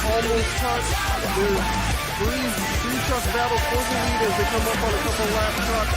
almost touch. There's three trucks battle for the lead as they come up on a couple lap trucks.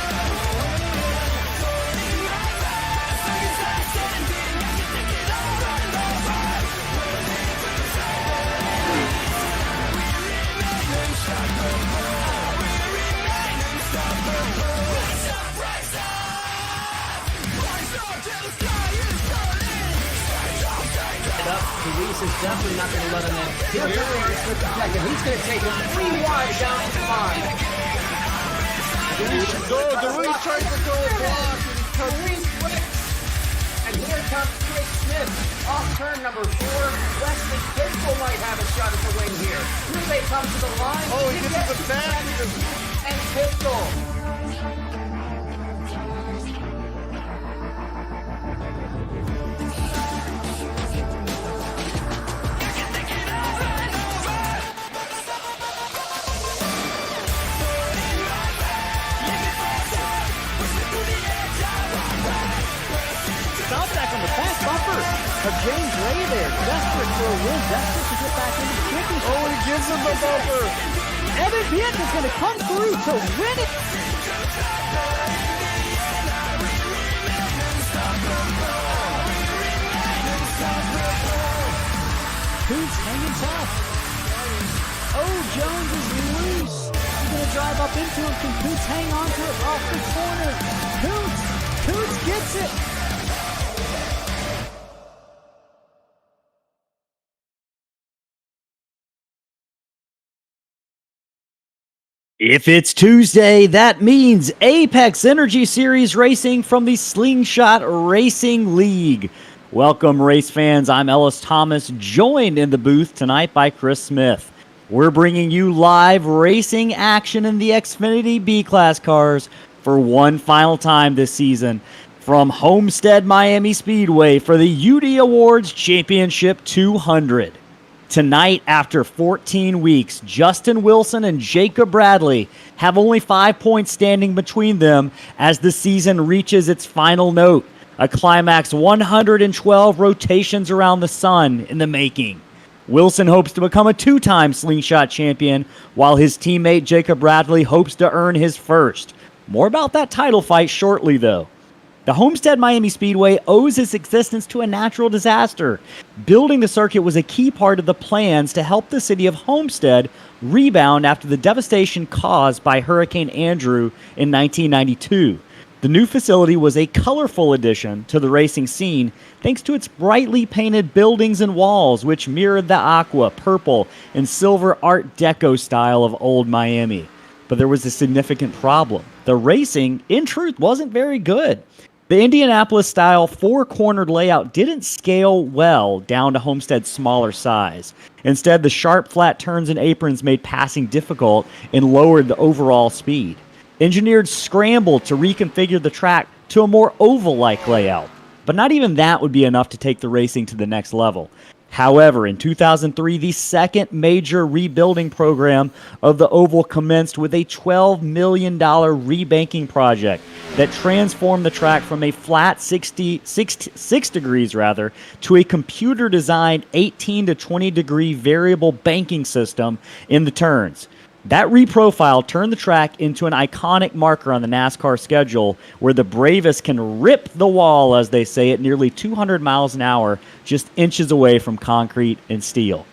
Luis is definitely not going to let him in. He'll go in and slip the second. He's going to take him 3 wide down to 5. DeRuis tries to go block and he quick. And here comes Chris Smith off turn number 4. Wesley Pistol might have a shot at the win here. Here they come to the line. Oh, he gets the back. And Pistol. Of James Ray there, desperate for a win, desperate to get back into the championship. Oh, he gives him the bumper. Evan Piet is going to come through to win it. Coots hanging tough. Oh, Jones is loose. He's going to drive up into him. Can Coots hang on to it off the corner? Coots gets it. If it's Tuesday, that means Apex Energy Series racing from the Slingshot Racing League. Welcome, race fans. I'm Ellis Thomas, joined in the booth tonight by Chris Smith. We're bringing you live racing action in the Xfinity B-Class cars for one final time this season from Homestead Miami Speedway for the UD Awards Championship 200. Tonight, after 14 weeks, Justin Wilson and Jacob Bradley have only 5 points standing between them as the season reaches its final note, a climax 112 rotations around the sun in the making. Wilson hopes to become a 2-time Slingshot champion, while his teammate Jacob Bradley hopes to earn his first. More about that title fight shortly, though. The Homestead Miami Speedway owes its existence to a natural disaster. Building the circuit was a key part of the plans to help the city of Homestead rebound after the devastation caused by Hurricane Andrew in 1992. The new facility was a colorful addition to the racing scene thanks to its brightly painted buildings and walls, which mirrored the aqua, purple, and silver Art Deco style of old Miami. But there was a significant problem. The racing, in truth, wasn't very good. The Indianapolis-style four-cornered layout didn't scale well down to Homestead's smaller size. Instead, the sharp, flat turns and aprons made passing difficult and lowered the overall speed. Engineers scrambled to reconfigure the track to a more oval-like layout, but not even that would be enough to take the racing to the next level. However, in 2003, the second major rebuilding program of the oval commenced with a $12 million rebanking project that transformed the track from a flat 6 degrees to a computer-designed 18 to 20 degree variable banking system in the turns. That reprofile turned the track into an iconic marker on the NASCAR schedule where the bravest can rip the wall, as they say, at nearly 200 miles an hour, just inches away from concrete and steel.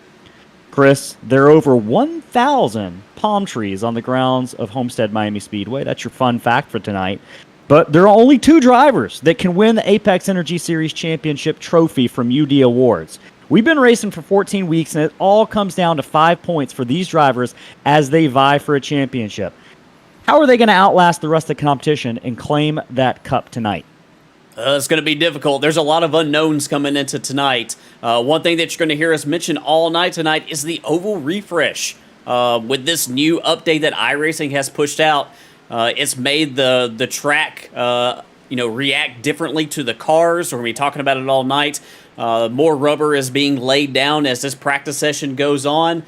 Chris, there are over 1,000 palm trees on the grounds of Homestead Miami Speedway. That's your fun fact for tonight. But there are only 2 drivers that can win the Apex Energy Series Championship trophy from UD Awards. We've been racing for 14 weeks, and it all comes down to 5 points for these drivers as they vie for a championship. How are they going to outlast the rest of the competition and claim that cup tonight? It's going to be difficult. There's a lot of unknowns coming into tonight. One thing that you're going to hear us mention all night tonight is the oval refresh. With this new update that iRacing has pushed out, it's made the track react differently to the cars. We're going to be talking about it all night. More rubber is being laid down as this practice session goes on.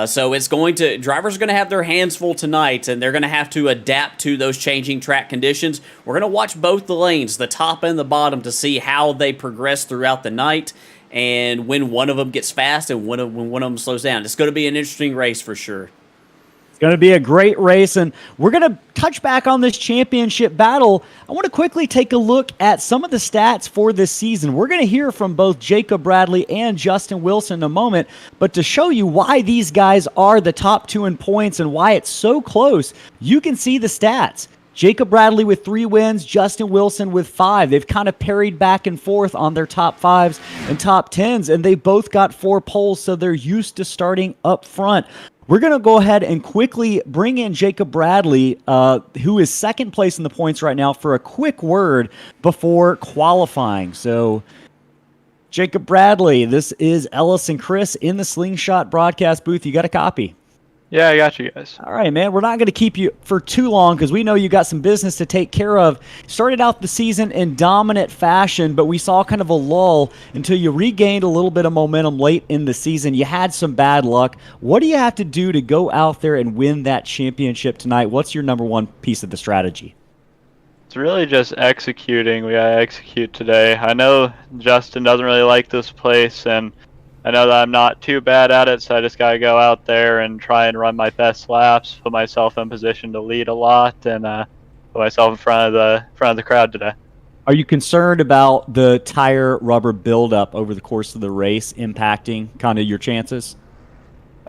So drivers are going to have their hands full tonight, and they're going to have to adapt to those changing track conditions. We're going to watch both the lanes, the top and the bottom, to see how they progress throughout the night. and when one of them gets fast and when one of them slows down. It's going to be an interesting race for sure. Going to be a great race, and we're going to touch back on this championship battle. I want to quickly take a look at some of the stats for this season. We're going to hear from both Jacob Bradley and Justin Wilson in a moment, but to show you why these guys are the top two in points and why it's so close, you can see the stats. Jacob Bradley with 3 wins, Justin Wilson with 5. They've kind of parried back and forth on their top 5s and top 10s, and they both got 4 poles, so they're used to starting up front. We're going to go ahead and quickly bring in Jacob Bradley, who is second place in the points right now, for a quick word before qualifying. So, Jacob Bradley, this is Ellis and Chris in the Slingshot broadcast booth. You got a copy? Yeah, I got you guys. All right, man. We're not going to keep you for too long because we know you got some business to take care of. Started out the season in dominant fashion, but we saw kind of a lull until you regained a little bit of momentum late in the season. You had some bad luck. What do you have to do to go out there and win that championship tonight? What's your number one piece of the strategy? It's really just executing. We got to execute today. I know Justin doesn't really like this place, and I know that I'm not too bad at it, so I just got to go out there and try and run my best laps, put myself in position to lead a lot, and put myself in front of the crowd today. Are you concerned about the tire rubber buildup over the course of the race impacting kind of your chances?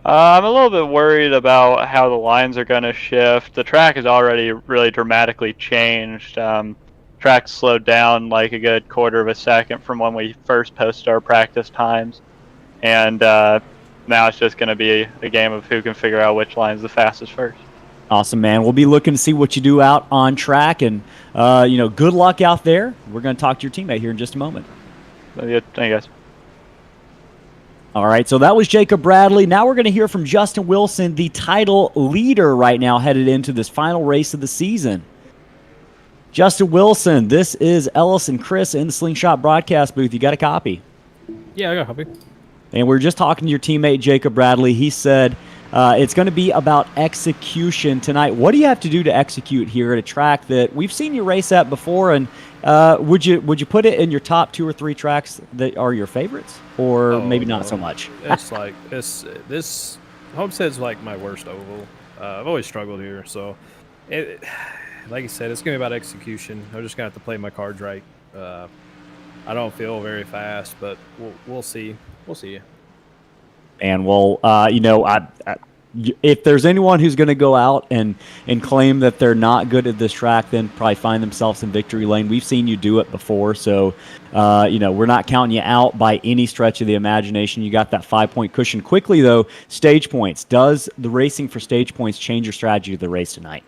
I'm a little bit worried about how the lines are going to shift. The track has already really dramatically changed. Track slowed down like a good quarter of a second from when we first posted our practice times. And now it's just going to be a game of who can figure out which line's the fastest first. Awesome, man. We'll be looking to see what you do out on track, and good luck out there. We're going to talk to your teammate here in just a moment. Thank you guys. All right, so that was Jacob Bradley. Now we're going to hear from Justin Wilson, the title leader right now, headed into this final race of the season. Justin Wilson, this is Ellis and Chris in the Slingshot broadcast booth. You got a copy? Yeah, I got a copy. And we're just talking to your teammate, Jacob Bradley. He said it's going to be about execution tonight. What do you have to do to execute here at a track that we've seen you race at before? And would you put it in your top 2 or 3 tracks that are your favorites? Or maybe not so much? It's like this Homestead's like my worst oval. I've always struggled here. So, like I said, it's going to be about execution. I'm just going to have to play my cards right. I don't feel very fast, but we'll see. We'll see you. And if there's anyone who's going to go out and claim that they're not good at this track, then probably find themselves in victory lane. We've seen you do it before, so we're not counting you out by any stretch of the imagination. You got that 5-point cushion. Quickly though, stage points. Does the racing for stage points change your strategy of the race tonight?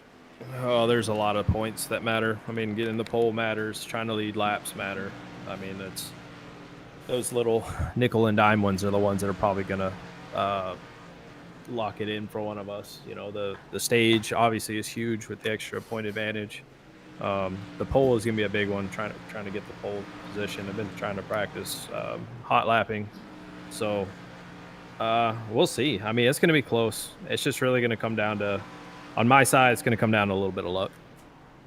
Oh, there's a lot of points that matter. I mean, getting the pole matters. Trying to lead laps matter. I mean, it's those little nickel and dime ones are the ones that are probably going to lock it in for one of us. The stage obviously is huge with the extra point advantage. The pole is going to be a big one, trying to get the pole position. I've been trying to practice hot lapping. So we'll see. I mean, it's going to be close. It's just really going to come down to, on my side, it's going to come down to a little bit of luck.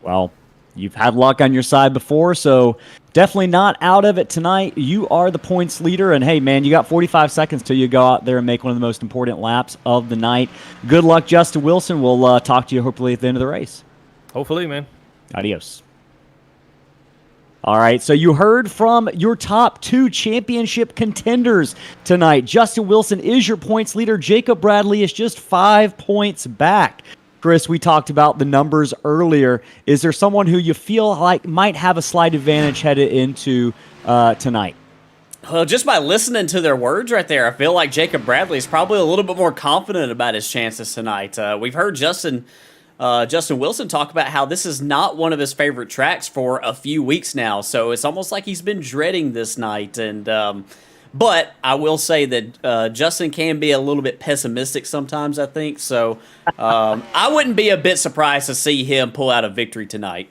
Well, you've had luck on your side before, so definitely not out of it tonight. You are the points leader, and hey, man, you got 45 seconds till you go out there and make one of the most important laps of the night. Good luck, Justin Wilson. We'll talk to you hopefully at the end of the race. Hopefully, man. Adios. All right, so you heard from your top 2 championship contenders tonight. Justin Wilson is your points leader. Jacob Bradley is just 5 points back. Chris, we talked about the numbers earlier. Is there someone who you feel like might have a slight advantage headed into tonight? Well, just by listening to their words right there, I feel like Jacob Bradley is probably a little bit more confident about his chances tonight. We've heard Justin Wilson talk about how this is not one of his favorite tracks for a few weeks now, so it's almost like he's been dreading this night. And but I will say that Justin can be a little bit pessimistic sometimes, I think. So I wouldn't be a bit surprised to see him pull out a victory tonight.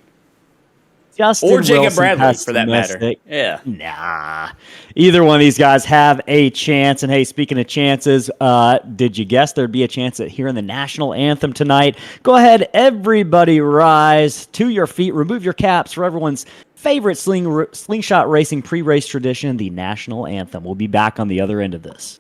Justin Or Jacob Wilson Bradley, has for that matter. domestic. Yeah. Nah. Either one of these guys have a chance. And hey, speaking of chances, did you guess there'd be a chance at hearing the national anthem tonight? Go ahead, everybody rise to your feet. Remove your caps for everyone's favorite slingshot racing pre-race tradition, the national anthem. We'll be back on the other end of this.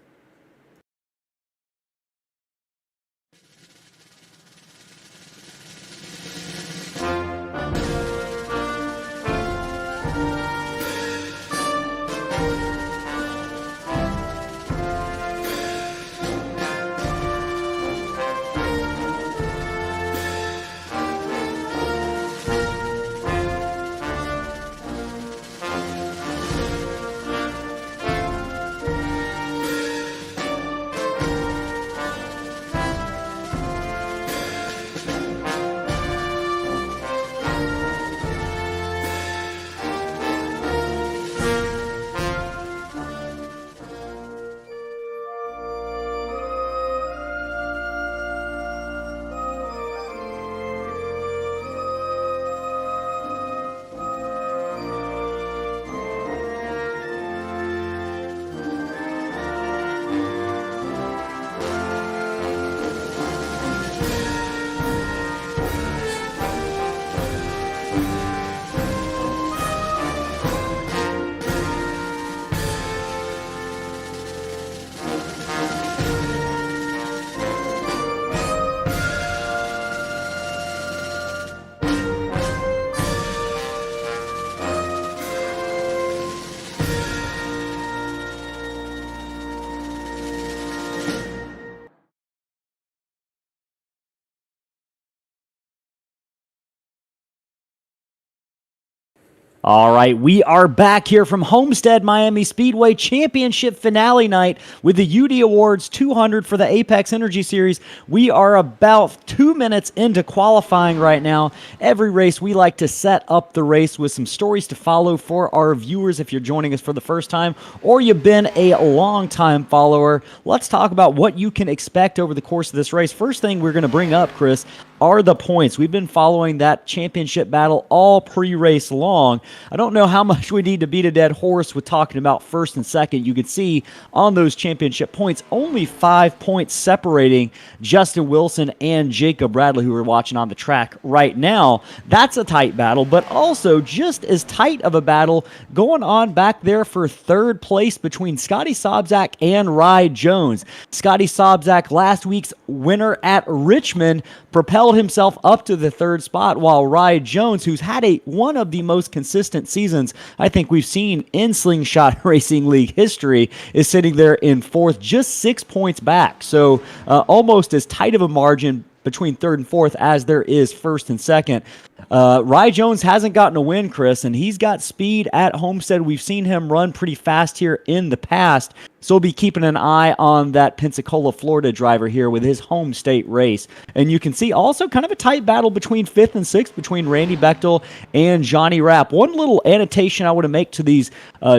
All right, we are back here from Homestead Miami Speedway Championship finale night with the UD Awards 200 for the Apex Energy Series. We are about 2 minutes into qualifying right now. Every race, we like to set up the race with some stories to follow for our viewers if you're joining us for the first time or you've been a long-time follower. Let's talk about what you can expect over the course of this race. First thing we're going to bring up, Chris, are the points. We've been following that championship battle all pre-race long. I don't know how much we need to beat a dead horse with talking about first and second. You can see on those championship points, only 5 points separating Justin Wilson and Jacob Bradley, who are watching on the track right now. That's a tight battle, but also just as tight of a battle going on back there for third place between Scotty Sobczak and Rye Jones. Scotty Sobczak, last week's winner at Richmond, propelled himself up to the third spot, while Rye Jones, who's had one of the most consistent seasons I think we've seen in Slingshot Racing League history, is sitting there in fourth, just 6 points back. So almost as tight of a margin between third and fourth as there is first and second. Rye Jones hasn't gotten a win, Chris, and he's got speed at Homestead. We've seen him run pretty fast here in the past, so we'll be keeping an eye on that Pensacola, Florida driver here with his home state race. And you can see also kind of a tight battle between fifth and sixth between Randy Bechtel and Johnny Rapp. One little annotation I want to make to these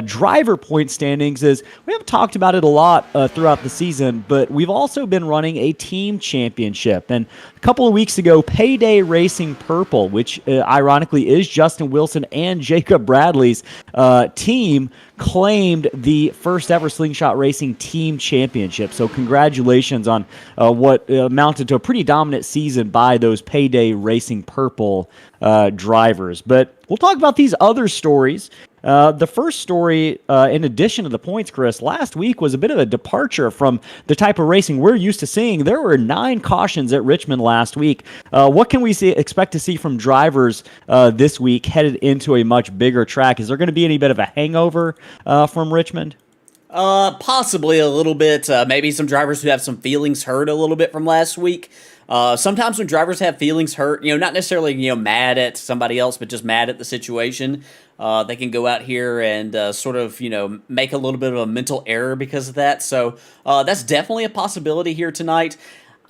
driver point standings is we haven't talked about it a lot throughout the season, but we've also been running a team championship. And a couple of weeks ago, Payday Racing Purple, which ironically is Justin Wilson and Jacob Bradley's team, claimed the first ever Slingshot Racing Team Championship. So congratulations on what amounted to a pretty dominant season by those Payday Racing Purple drivers. But we'll talk about these other stories. The first story, in addition to the points, Chris, last week was a bit of a departure from the type of racing we're used to seeing. There were 9 cautions at Richmond last week. What can we expect to see from drivers this week headed into a much bigger track? Is there going to be any bit of a hangover from Richmond? Possibly a little bit. Maybe some drivers who have some feelings hurt a little bit from last week. Sometimes when drivers have feelings hurt, not necessarily, mad at somebody else, but just mad at the situation, they can go out here and sort of, make a little bit of a mental error because of that. So that's definitely a possibility here tonight.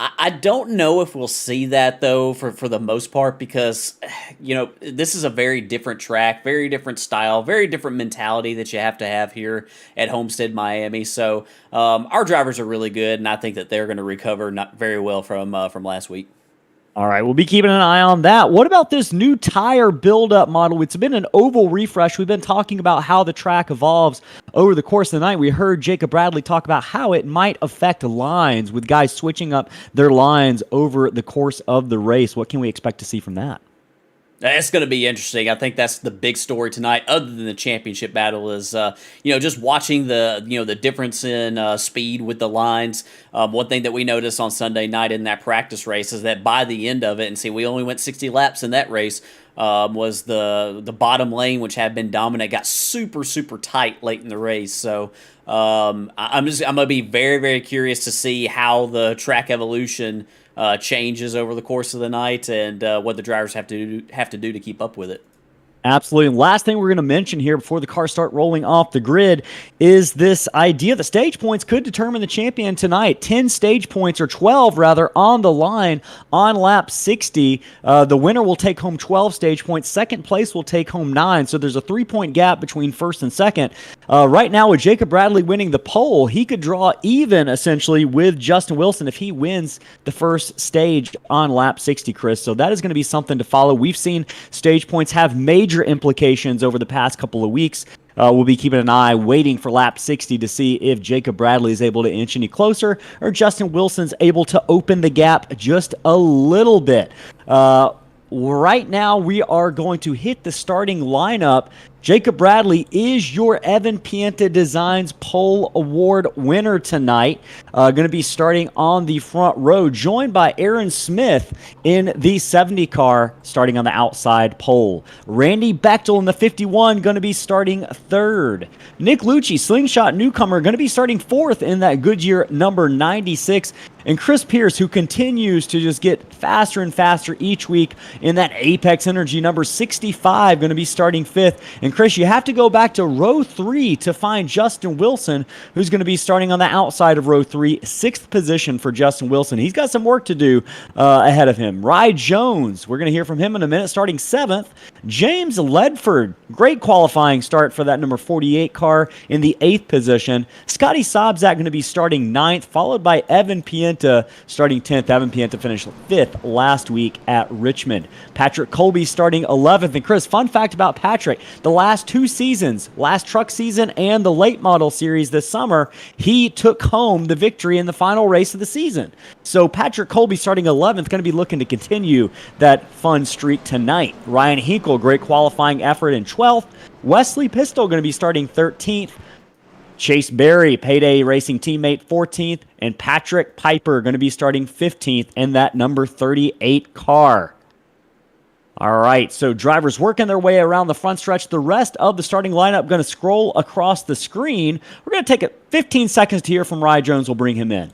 I don't know if we'll see that, though, for the most part, because, this is a very different track, very different style, very different mentality that you have to have here at Homestead, Miami. So our drivers are really good, and I think that they're going to recover not very well from last week. All right, we'll be keeping an eye on that. What about this new tire build-up model? It's been an oval refresh. We've been talking about how the track evolves over the course of the night. We heard Jacob Bradley talk about how it might affect lines with guys switching up their lines over the course of the race. What can we expect to see from that? It's going to be interesting. I think that's the big story tonight, other than the championship battle, is just watching the difference in speed with the lines. One thing that we noticed on Sunday night in that practice race is that by the end of it, and see, we only went 60 laps in that race, was the bottom lane, which had been dominant, got super tight late in the race. So I'm gonna be very, very curious to see how the track evolution changes over the course of the night, and what the drivers have to do to keep up with it. Absolutely. And last thing we're going to mention here before the cars start rolling off the grid is this idea that stage points could determine the champion tonight. 10 stage points, or 12 rather, on the line on lap 60. The winner will take home 12 stage points. Second place will take home 9. So there's a 3-point gap between first and second. Right now, with Jacob Bradley winning the pole, he could draw even essentially with Justin Wilson if he wins the first stage on lap 60, Chris. So that is going to be something to follow. We've seen stage points have major implications over the past couple of weeks. We'll be keeping an eye, waiting for lap 60 to see if Jacob Bradley is able to inch any closer or Justin Wilson's able to open the gap just a little bit. Right now, we are going to hit the starting lineup. Jacob Bradley is your Evan Pienta Designs Pole Award winner tonight. Going to be starting on the front row, joined by Aaron Smith in the 70 car, starting on the outside pole. Randy Bechtel in the 51, going to be starting third. Nick Lucci, Slingshot newcomer, going to be starting fourth in that Goodyear number 96. And Chris Pierce, who continues to just get faster and faster each week in that Apex Energy number 65, going to be starting fifth. And Chris, you have to go back to row 3 to find Justin Wilson, who's going to be starting on the outside of row 3, 6th position for Justin Wilson. He's got some work to do ahead of him. Rye Jones, we're going to hear from him in a minute, starting 7th. James Ledford, great qualifying start for that number 48 car in the 8th position. Scotty Sobzak going to be starting 9th, followed by Evan Pienta starting 10th. Evan Pienta finished 5th last week at Richmond. Patrick Colby starting 11th. And Chris, fun fact about Patrick, the last 2 seasons, last truck season and the late model series this summer, he took home the victory in the final race of the season. So Patrick Colby starting 11th, going to be looking to continue that fun streak tonight. Ryan Hinkle, great qualifying effort in 12th. Wesley Pistol going to be starting 13th. Chase Berry, Payday Racing teammate, 14th. And Patrick Piper going to be starting 15th in that number 38 car. All right, so drivers working their way around the front stretch. The rest of the starting lineup going to scroll across the screen. We're going to take 15 seconds to hear from Rye Jones. We'll bring him in.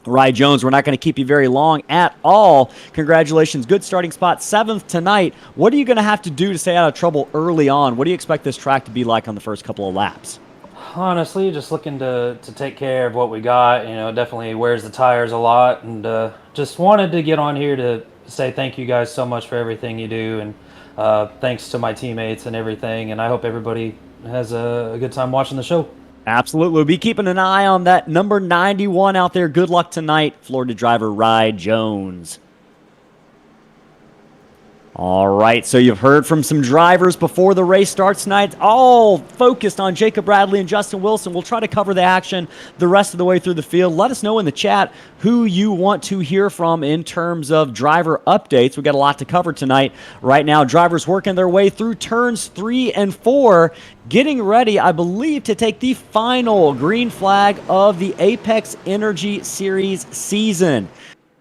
Rye Jones, we're not going to keep you very long at all. Congratulations, good starting spot, 7th tonight. What are you going to have to do to stay out of trouble early on? What do you expect this track to be like on the first couple of laps? Honestly, just looking to take care of what we got. Definitely wears the tires a lot, and just wanted to get on here to say thank you guys so much for everything you do, and thanks to my teammates and everything, and I hope everybody has a good time watching the show. Absolutely. We'll be keeping an eye on that number 91 out there. Good luck tonight, Florida driver Rye Jones. All right, so you've heard from some drivers before the race starts tonight, all focused on Jacob Bradley and Justin Wilson. We'll try to cover the action the rest of the way through the field. Let us know in the chat who you want to hear from in terms of driver updates. We've got a lot to cover tonight. Right now, drivers working their way through turns 3 and 4, getting ready, I believe, to take the final green flag of the Apex Energy Series season.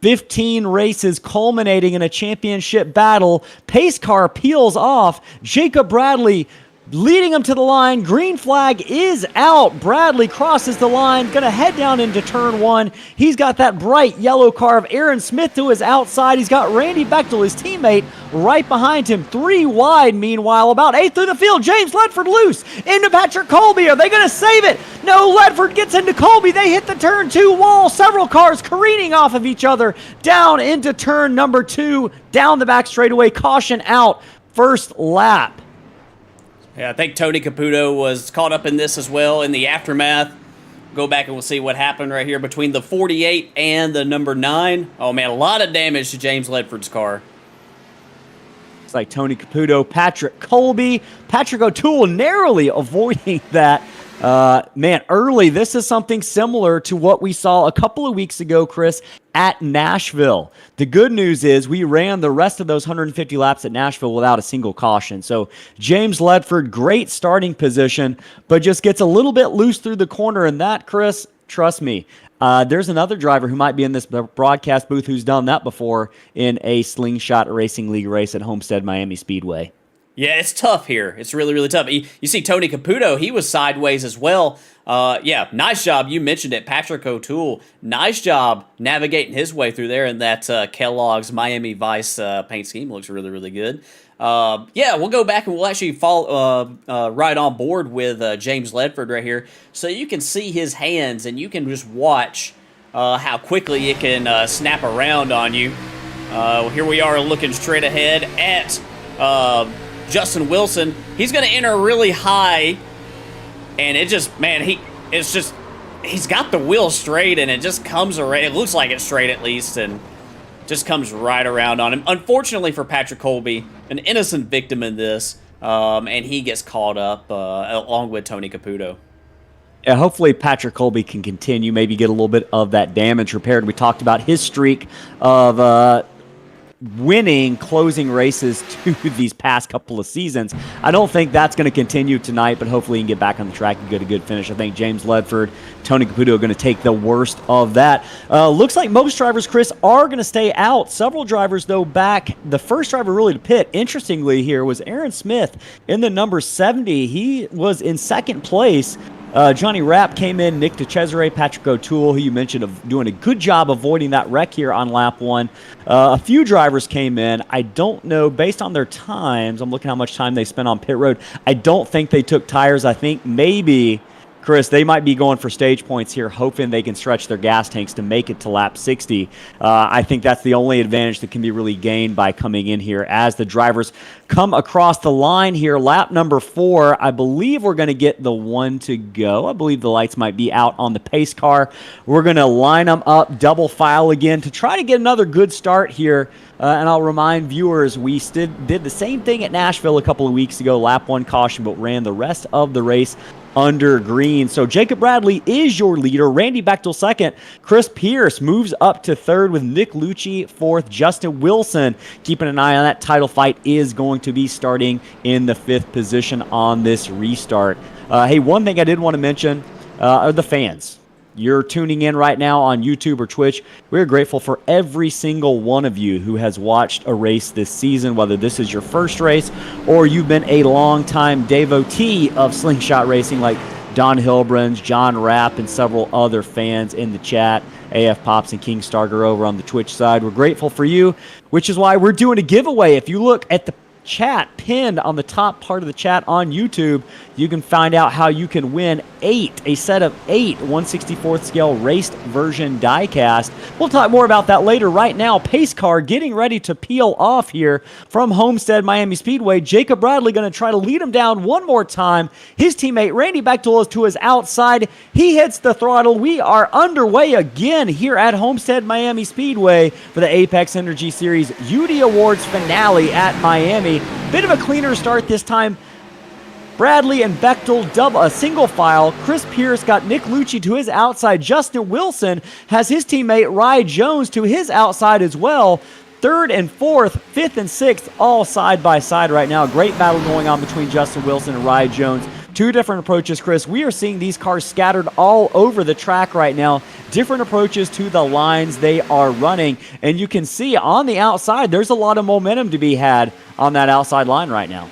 15 races culminating in a championship battle. Pace car peels off. Jacob Bradley leading him to the line. Green flag is out. Bradley crosses the line, going to head down into turn 1. He's got that bright yellow car of Aaron Smith to his outside. He's got Randy Bechtel, his teammate, right behind him. 3 wide, meanwhile, about 8th through the field. James Ledford loose into Patrick Colby. Are they going to save it? No, Ledford gets into Colby. They hit the turn 2 wall. Several cars careening off of each other down into turn number 2. Down the back straightaway. Caution out. First lap. Yeah, I think Tony Caputo was caught up in this as well in the aftermath. go back and we'll see what happened right here between the 48 and the number 9. Oh, man, a lot of damage to James Ledford's car. It's like Tony Caputo, Patrick Colby, Patrick O'Toole narrowly avoiding that. Man, early, this is something similar to what we saw a couple of weeks ago, Chris, at Nashville. The good news is we ran the rest of those 150 laps at Nashville without a single caution. So James Ledford, great starting position, but just gets a little bit loose through the corner. And that, Chris, trust me, there's another driver who might be in this broadcast booth who's done that before in a Slingshot Racing League race at Homestead Miami Speedway. Yeah, it's tough here. It's really, really tough. You see Tony Caputo, he was sideways as well. Yeah, nice job. You mentioned it. Patrick O'Toole, nice job navigating his way through there in that Kellogg's Miami Vice paint scheme. Looks really, really good. Yeah, we'll go back and we'll actually follow right on board with James Ledford right here. So you can see his hands and you can just watch how quickly it can snap around on you. Here we are looking straight ahead at Justin Wilson. He's going to enter really high, and it just, man, he's got the wheel straight, and it just comes around. It looks like it's straight at least, and just comes right around on him. Unfortunately for Patrick Colby, an innocent victim in this, and he gets caught up along with Tony Caputo. Yeah, hopefully Patrick Colby can continue, maybe get a little bit of that damage repaired. We talked about his streak of winning closing races to these past couple of seasons. I don't think that's going to continue tonight, but hopefully he can get back on the track and get a good finish. I think James Ledford, Tony Caputo are going to take the worst of that. Looks like most drivers, Chris, are going to stay out. Several drivers, though, back. The first driver really to pit, interestingly here, was Aaron Smith in the number 70. He was in second place. Johnny Rapp came in, Nick DeCesare, Patrick O'Toole, who you mentioned, of doing a good job avoiding that wreck here on lap 1. A few drivers came in. I don't know, based on their times, I'm looking how much time they spent on pit road. I don't think they took tires. I think maybe, Chris, they might be going for stage points here, hoping they can stretch their gas tanks to make it to lap 60. I think that's the only advantage that can be really gained by coming in here as the drivers come across the line here. Lap number 4, I believe we're going to get the one to go. I believe the lights might be out on the pace car. We're going to line them up, double file again to try to get another good start here. And I'll remind viewers, we did the same thing at Nashville a couple of weeks ago, lap 1 caution, but ran the rest of the race under green. So Jacob Bradley is your leader. Randy Bechtel second. Chris Pierce moves up to third with Nick Lucci fourth. Justin Wilson, keeping an eye on that title fight, is going to be starting in the 5th position on this restart. Hey, one thing I did want to mention are the fans. You're tuning in right now on YouTube or Twitch. We're grateful for every single one of you who has watched a race this season, whether this is your first race or you've been a long-time devotee of Slingshot Racing like Don Hilbrunz, John Rapp, and several other fans in the chat. AF Pops and King Starger over on the Twitch side. We're grateful for you, which is why we're doing a giveaway. If you look at the chat pinned on the top part of the chat on YouTube, you can find out how you can win a set of 8 1/64th scale raced version diecast. We'll talk more about that later. Right now, pace car getting ready to peel off here from Homestead Miami Speedway. Jacob Bradley going to try to lead him down one more time. His teammate Randy Bechtel is to his outside. He hits the throttle. We are underway again here at Homestead Miami Speedway for the Apex Energy Series UD Awards finale at Miami. Bit of a cleaner start this time. Bradley and Bechtel a single file. Chris Pierce got Nick Lucci to his outside. Justin Wilson has his teammate Rye Jones to his outside as well. 3rd and 4th, 5th and 6th, all side by side right now. Great battle going on between Justin Wilson and Rye Jones. 2 different approaches, Chris. We are seeing these cars scattered all over the track right now. Different approaches to the lines they are running. And you can see on the outside, there's a lot of momentum to be had on that outside line right now.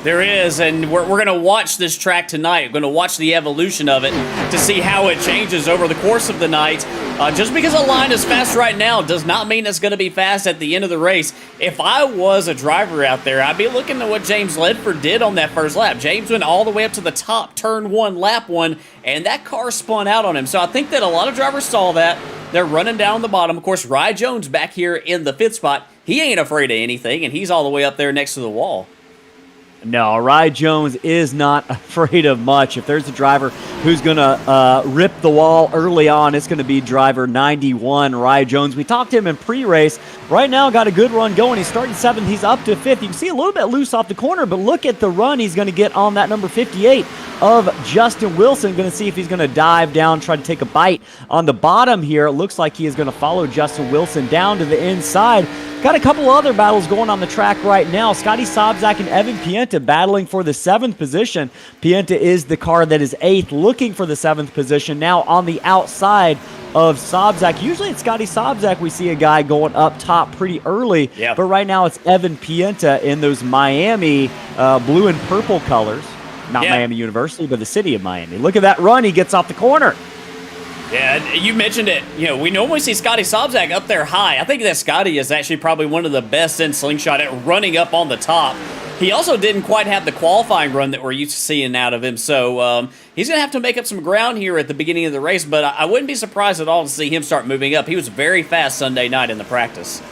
There is, and we're going to watch this track tonight. We're going to watch the evolution of it to see how it changes over the course of the night. Just because a line is fast right now does not mean it's going to be fast at the end of the race. If I was a driver out there, I'd be looking at what James Ledford did on that first lap. James went all the way up to the top, turn 1, lap 1, and that car spun out on him. So I think that a lot of drivers saw that. They're running down the bottom. Of course, Rye Jones back here in the 5th spot. He ain't afraid of anything, and he's all the way up there next to the wall. No, Rye Jones is not afraid of much. If there's a driver who's going to rip the wall early on, it's going to be driver 91, Rye Jones. We talked to him in pre-race. Right now, got a good run going. He's starting 7th. He's up to 5th. You can see a little bit loose off the corner, but look at the run he's going to get on that number 58 of Justin Wilson. Going to see if he's going to dive down, try to take a bite on the bottom here. It looks like he is going to follow Justin Wilson down to the inside. Got a couple other battles going on the track right now. Scotty Sobczak and Evan Pienta battling for the 7th position. Pienta is the car that is 8th, looking for the 7th position. Now on the outside of Sobczak. Usually it's Scotty Sobczak. We see a guy going up top pretty early. Yeah. But right now it's Evan Pienta in those Miami blue and purple colors. Not Miami University, but the city of Miami. Look at that run. He gets off the corner. Yeah, you mentioned it. You know, we normally see Scotty Sobczak up there high. I think that Scotty is actually probably one of the best in slingshot at running up on the top. He also didn't quite have the qualifying run that we're used to seeing out of him, so he's going to have to make up some ground here at the beginning of the race, but I wouldn't be surprised at all to see him start moving up. He was very fast Sunday night in the practice.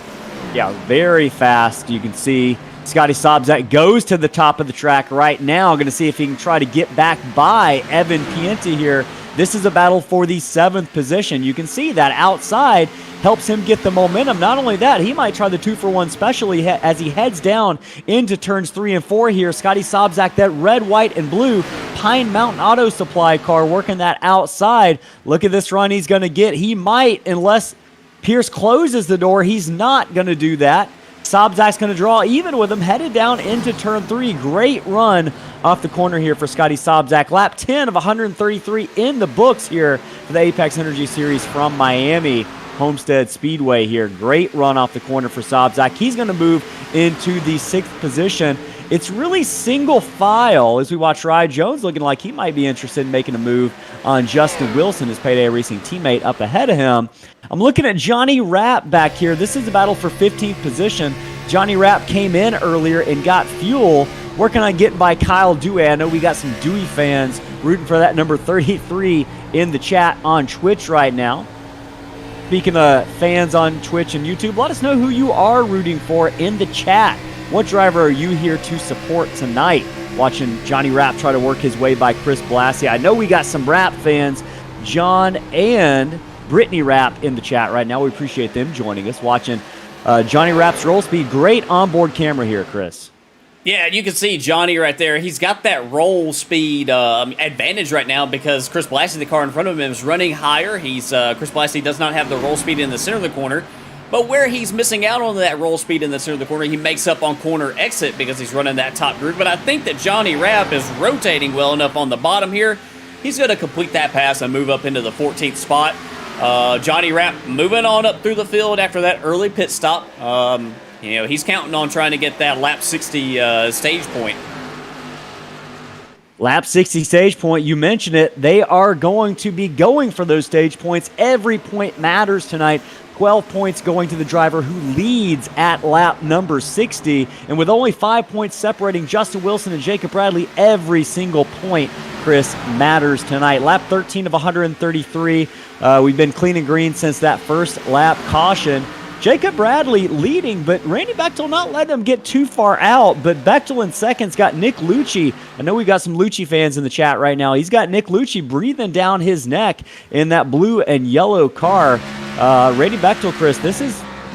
Yeah, very fast. You can see Scotty Sobczak goes to the top of the track right now. Going to see if he can try to get back by Evan Pienta here. This is a battle for the 7th position. You can see that outside helps him get the momentum. Not only that, he might try the 2-for-1 special as he heads down into turns 3 and 4 here. Scotty Sobczak, that red, white, and blue Pine Mountain Auto Supply car, working that outside. Look at this run he's going to get. He might, unless Pierce closes the door, he's not going to do that. Sobczak's going to draw even with him, headed down into turn 3. Great run off the corner here for Scotty Sobczak. Lap 10 of 133 in the books here for the Apex Energy Series from Miami Homestead Speedway here. Great run off the corner for Sobczak. He's going to move into the 6th position. It's really single file as we watch Rye Jones looking like he might be interested in making a move on Justin Wilson, his Payday Racing teammate, up ahead of him. I'm looking at Johnny Rapp back here. This is a battle for 15th position. Johnny Rapp came in earlier and got fuel, working on getting by Kyle Dewey. I know we got some Dewey fans rooting for that number 33 in the chat on Twitch right now. Speaking of fans on Twitch and YouTube, let us know who you are rooting for in the chat. What driver are you here to support tonight? Watching Johnny Rapp try to work his way by Chris Blassie. I know we got some Rapp fans, John and Brittany Rapp in the chat right now. We appreciate them joining us. Watching Johnny Rapp's roll speed. Great onboard camera here, Chris. Yeah, you can see Johnny right there. He's got that roll speed advantage right now because Chris Blassie, the car in front of him, is running higher. Chris Blassie does not have the roll speed in the center of the corner. But where he's missing out on that roll speed in the center of the corner, he makes up on corner exit because he's running that top group. But I think that Johnny Rapp is rotating well enough on the bottom here. He's going to complete that pass and move up into the 14th spot. Johnny Rapp moving on up through the field after that early pit stop. He's counting on trying to get that lap 60 stage point. Lap 60 stage point, you mentioned it. They are going to be going for those stage points. Every point matters tonight. 12 points going to the driver who leads at lap number 60. And with only 5 points separating Justin Wilson and Jacob Bradley, every single point, Chris, matters tonight. Lap 13 of 133. We've been clean and green since that first lap caution. Jacob Bradley leading, but Randy Bechtel not letting him get too far out. But Bechtel in second's got Nick Lucci. I know we got some Lucci fans in the chat right now. He's got Nick Lucci breathing down his neck in that blue and yellow car. Randy Bechtel, Chris,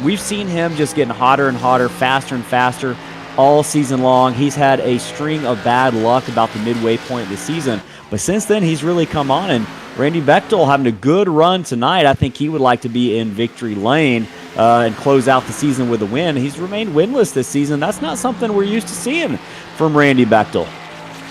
we've seen him just getting hotter and hotter, faster and faster all season long. He's had a string of bad luck about the midway point of the season. But since then, he's really come on. And Randy Bechtel having a good run tonight. I think he would like to be in victory lane and close out the season with a win. He's remained winless this season. That's not something we're used to seeing from Randy Bechtel.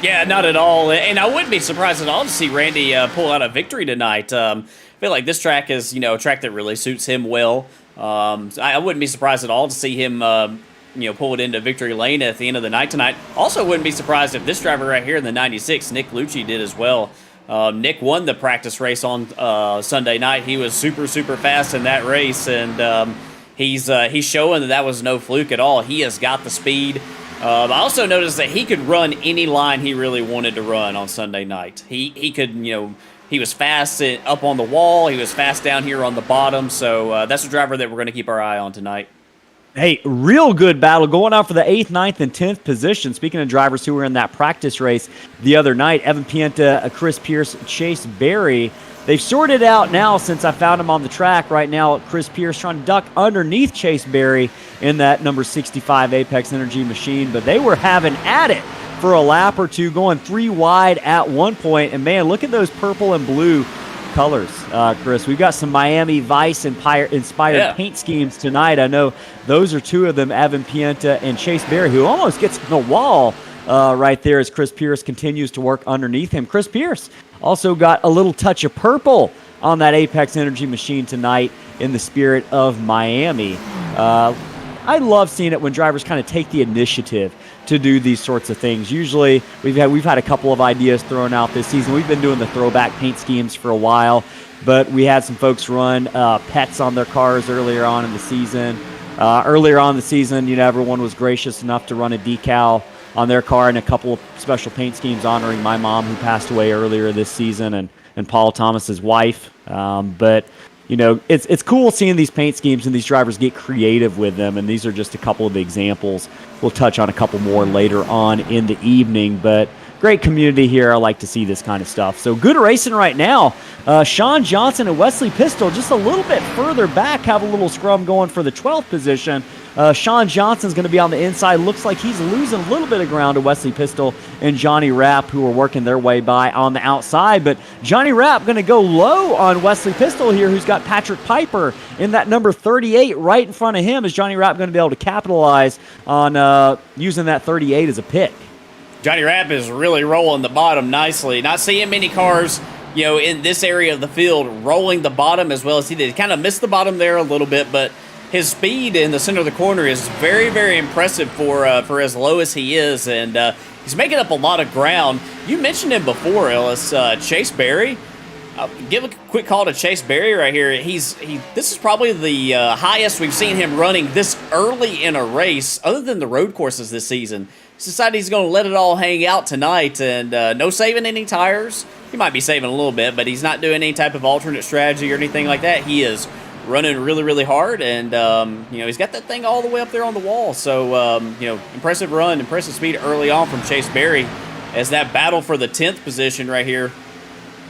Yeah, not at all. And I wouldn't be surprised at all to see Randy pull out a victory tonight. I feel like this track is, a track that really suits him well. I wouldn't be surprised at all to see him, pull it into victory lane at the end of the night tonight. Also wouldn't be surprised if this driver right here in the 96, Nick Lucci, did as well. Nick won the practice race on Sunday night. He was super, super fast in that race, and he's showing that was no fluke at all. He has got the speed. I also noticed that he could run any line he really wanted to run on Sunday night. He could, he was fast up on the wall. He was fast down here on the bottom. So that's a driver that we're going to keep our eye on tonight. Hey, real good battle going on for the 8th, 9th, and 10th position. Speaking of drivers who were in that practice race the other night, Evan Pienta, Chris Pierce, Chase Berry. They've sorted out now since I found him on the track. Right now, Chris Pierce trying to duck underneath Chase Berry in that number 65 Apex Energy machine, but they were having at it for a lap or two, going 3 wide at one point. And man, look at those purple and blue colors, Chris. We've got some Miami Vice inspired paint schemes tonight. I know those are 2 of them, Evan Pienta and Chase Berry, who almost gets in the wall right there as Chris Pierce continues to work underneath him. Chris Pierce also got a little touch of purple on that Apex Energy machine tonight in the spirit of Miami. I love seeing it when drivers kind of take the initiative to do these sorts of things. Usually we've had a couple of ideas thrown out this season. We've been doing the throwback paint schemes for a while, but we had some folks run pets on their cars earlier on in the season. Everyone was gracious enough to run a decal on their car and a couple of special paint schemes honoring my mom, who passed away earlier this season, and Paul Thomas's wife. But it's cool seeing these paint schemes and these drivers get creative with them, and these are just a couple of examples. We'll touch on a couple more later on in the evening, but great community here. I like to see this kind of stuff. So good racing right now. Sean Johnson and Wesley Pistol just a little bit further back have a little scrum going for the 12th position. Sean Johnson's going to be on the inside. Looks like he's losing a little bit of ground to Wesley Pistol and Johnny Rapp, who are working their way by on the outside. But Johnny Rapp going to go low on Wesley Pistol here, who's got Patrick Piper in that number 38 right in front of him. Is Johnny Rapp going to be able to capitalize on using that 38 as a pick? Johnny Rapp is really rolling the bottom nicely. Not seeing many cars, in this area of the field rolling the bottom as well as he did. Kind of missed the bottom there a little bit, but his speed in the center of the corner is very, very impressive for as low as he is, and he's making up a lot of ground. You mentioned him before, Ellis. Chase Berry. I'll give a quick call to Chase Berry right here. This is probably the highest we've seen him running this early in a race, other than the road courses this season. He's decided he's going to let it all hang out tonight, and no saving any tires. He might be saving a little bit, but he's not doing any type of alternate strategy or anything like that. He is running really, really hard, and he's got that thing all the way up there on the wall. So impressive run, impressive speed early on from Chase Berry, as that battle for the 10th position right here,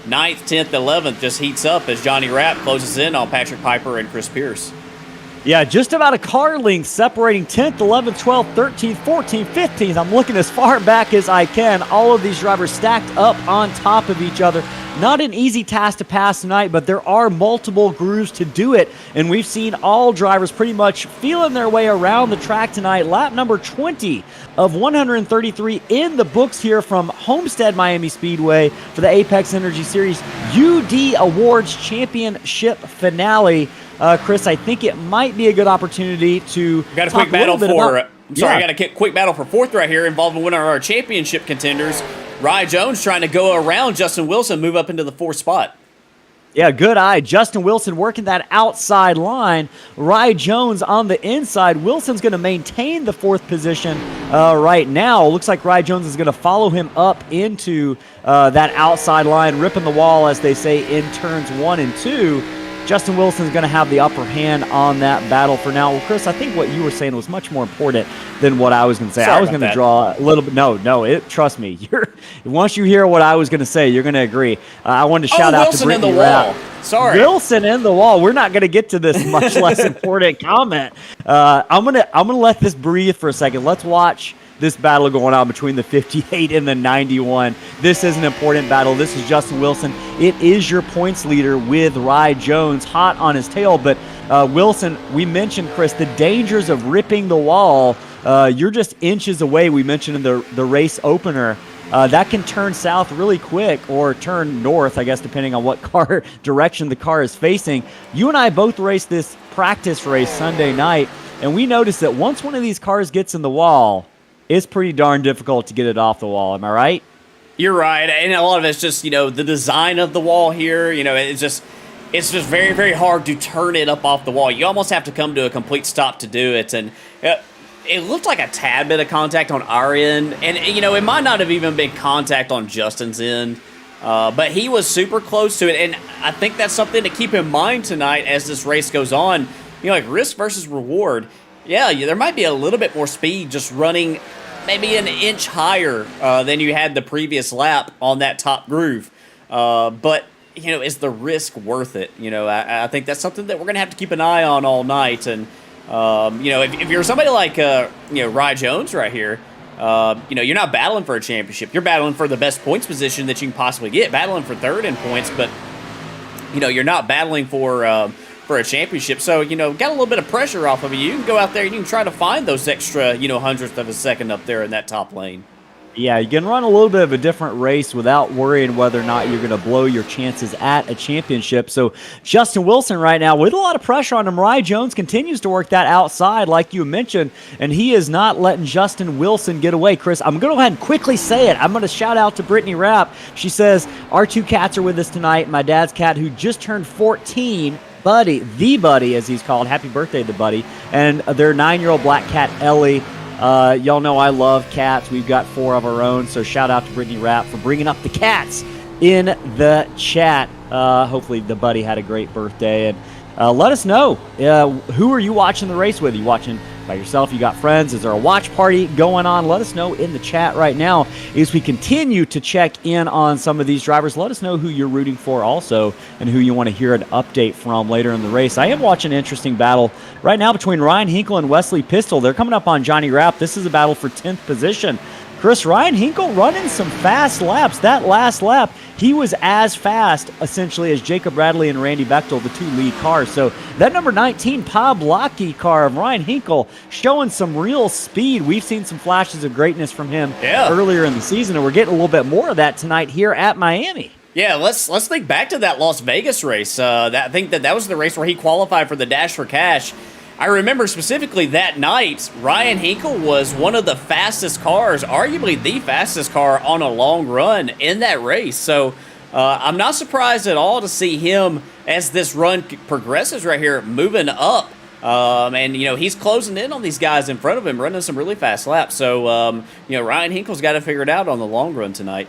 9th, 10th, 11th, just heats up as Johnny Rapp closes in on Patrick Piper and Chris Pierce. Yeah, just about a car length separating 10th, 11th, 12th, 13th, 14th, 15th. I'm looking as far back as I can. All of these drivers stacked up on top of each other. Not an easy task to pass tonight, but there are multiple grooves to do it. And we've seen all drivers pretty much feeling their way around the track tonight. Lap number 20 of 133 in the books here from Homestead Miami Speedway for the Apex Energy Series UD Awards Championship finale. Chris, I think it might be a good opportunity to got a quick battle for. I got a quick battle for 4th right here, involving one of our championship contenders. Rye Jones trying to go around Justin Wilson, move up into the 4th spot. Yeah, good eye. Justin Wilson working that outside line. Rye Jones on the inside. Wilson's going to maintain the 4th position right now. Looks like Rye Jones is going to follow him up into that outside line, ripping the wall, as they say, in turns 1 and 2. Justin Wilson's going to have the upper hand on that battle for now. Well, Chris, I think what you were saying was much more important than what I was going to say. I was going to draw a little bit. Trust me. Once you hear what I was going to say, you're going to agree. I wanted to shout out to Brittany Rapp. Wilson in the wall. We're not going to get to this much less important comment. I'm gonna let this breathe for a second. Let's watch this battle going on between the 58 and the 91. This is an important battle. This is Justin Wilson. It is your points leader with Rye Jones hot on his tail. But Wilson, we mentioned, Chris, the dangers of ripping the wall. You're just inches away. We mentioned in the race opener. That can turn south really quick, or turn north, I guess, depending on what car direction the car is facing. You and I both raced this practice race Sunday night, and we noticed that once one of these cars gets in the wall, it's pretty darn difficult to get it off the wall. Am I right? You're right, and a lot of it's just, the design of the wall here. It's just very, very hard to turn it up off the wall. You almost have to come to a complete stop to do it, and it looked like a tad bit of contact on our end, and it might not have even been contact on Justin's end, but he was super close to it, and I think that's something to keep in mind tonight as this race goes on. Like risk versus reward. Yeah, there might be a little bit more speed just running maybe an inch higher than you had the previous lap on that top groove. But, is the risk worth it? I think that's something that we're going to have to keep an eye on all night. And, if you're somebody like, Rye Jones right here, you're not battling for a championship. You're battling for the best points position that you can possibly get, battling for third in points, but, you're not battling for a championship. So, got a little bit of pressure off of you. You can go out there and you can try to find those extra, hundredth of a second up there in that top lane. Yeah, you can run a little bit of a different race without worrying whether or not you're going to blow your chances at a championship. So Justin Wilson right now with a lot of pressure on him. Rye Jones continues to work that outside like you mentioned, and he is not letting Justin Wilson get away. Chris, I'm going to go ahead and quickly say it. I'm going to shout out to Brittany Rapp. She says, our two cats are with us tonight. My dad's cat who just turned 14, Buddy, the Buddy as he's called. Happy birthday to Buddy. And their 9-year-old black cat, Ellie. Y'all know I love cats. We've got 4 of our own, so shout out to Brittany Rapp for bringing up the cats in the chat. Hopefully the Buddy had a great birthday, and let us know, who are you watching the race with? Are you watching by yourself? You got friends? Is there a watch party going on? Let us know in the chat right now as we continue to check in on some of these drivers. Let us know who you're rooting for also and who you want to hear an update from later in the race. I am watching an interesting battle right now between Ryan Hinkle and Wesley Pistol. They're coming up on Johnny Rapp. This is a battle for 10th position. Chris, Ryan Hinkle running some fast laps. That last lap, he was as fast, essentially, as Jacob Bradley and Randy Bechtel, the 2 lead cars. So that number 19 Pavlaki car of Ryan Hinkle showing some real speed. We've seen some flashes of greatness from him earlier in the season, and we're getting a little bit more of that tonight here at Miami. Yeah, let's think back to that Las Vegas race. I think that was the race where he qualified for the Dash for Cash. I remember specifically that night, Ryan Hinkle was one of the fastest cars, arguably the fastest car on a long run in that race. So I'm not surprised at all to see him, as this run progresses right here, moving up. And, he's closing in on these guys in front of him, running some really fast laps. So, Ryan Hinkle's got to figure it out on the long run tonight.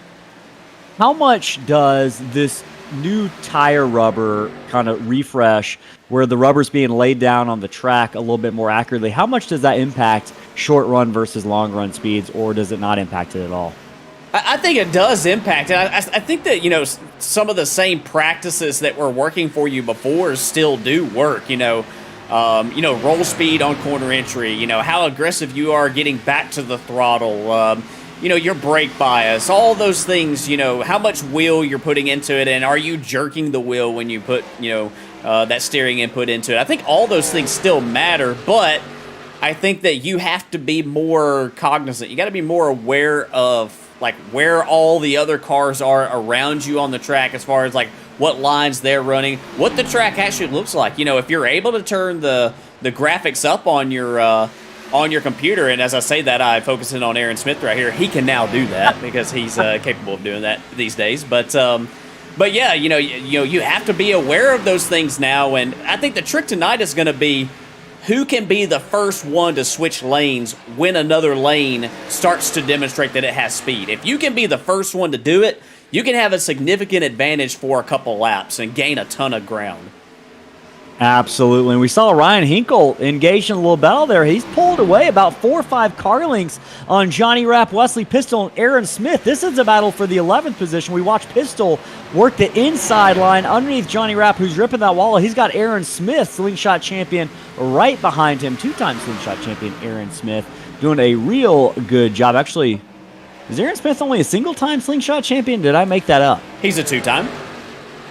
How much does this new tire rubber kind of refresh, where the rubber's being laid down on the track a little bit more accurately, how much does that impact short run versus long run speeds, or does it not impact it at all? I think it does impact it. I think that, some of the same practices that were working for you before still do work, roll speed on corner entry, how aggressive you are getting back to the throttle, your brake bias, all those things, how much wheel you're putting into it, and are you jerking the wheel when you put, that steering input into it. I think all those things still matter, but I think that you have to be more cognizant. You got to be more aware of, where all the other cars are around you on the track, as far as, what lines they're running, what the track actually looks like. If you're able to turn the graphics up on your computer, and as I say that, I focus in on Aaron Smith right here. He can now do that because he's capable of doing that these days. But yeah, you have to be aware of those things now, and I think the trick tonight is going to be who can be the first one to switch lanes when another lane starts to demonstrate that it has speed. If you can be the first one to do it, you can have a significant advantage for a couple laps and gain a ton of ground. Absolutely. And we saw Ryan Hinkle engaged in a little battle there. He's pulled away about 4 or 5 car lengths on Johnny Rapp, Wesley Pistol, and Aaron Smith. This is a battle for the 11th position. We watched Pistol work the inside line underneath Johnny Rapp, who's ripping that wall. He's got Aaron Smith, slingshot champion, right behind him. 2-time slingshot champion Aaron Smith doing a real good job. Actually, is Aaron Smith only a single-time slingshot champion? Did I make that up? He's a 2-time.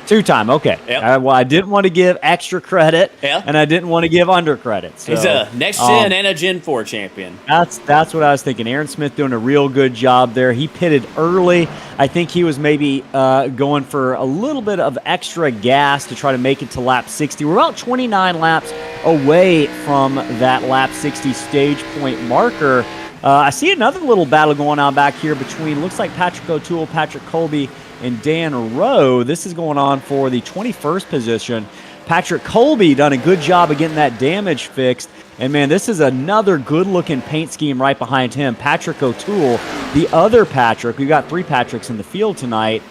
2-time, okay. Yep. Well, I didn't want to give extra credit, and I didn't want to give under credit. So, he's a next gen and a Gen 4 champion. That's what I was thinking. Aaron Smith doing a real good job there. He pitted early. I think he was maybe going for a little bit of extra gas to try to make it to lap 60. We're about 29 laps away from that lap 60 stage point marker. I see another little battle going on back here between, looks like Patrick O'Toole, Patrick Colby, and Dan Rowe. This is going on for the 21st position. Patrick Colby done a good job of getting that damage fixed. And, man, this is another good-looking paint scheme right behind him. Patrick O'Toole, the other Patrick. We've got 3 Patricks in the field tonight.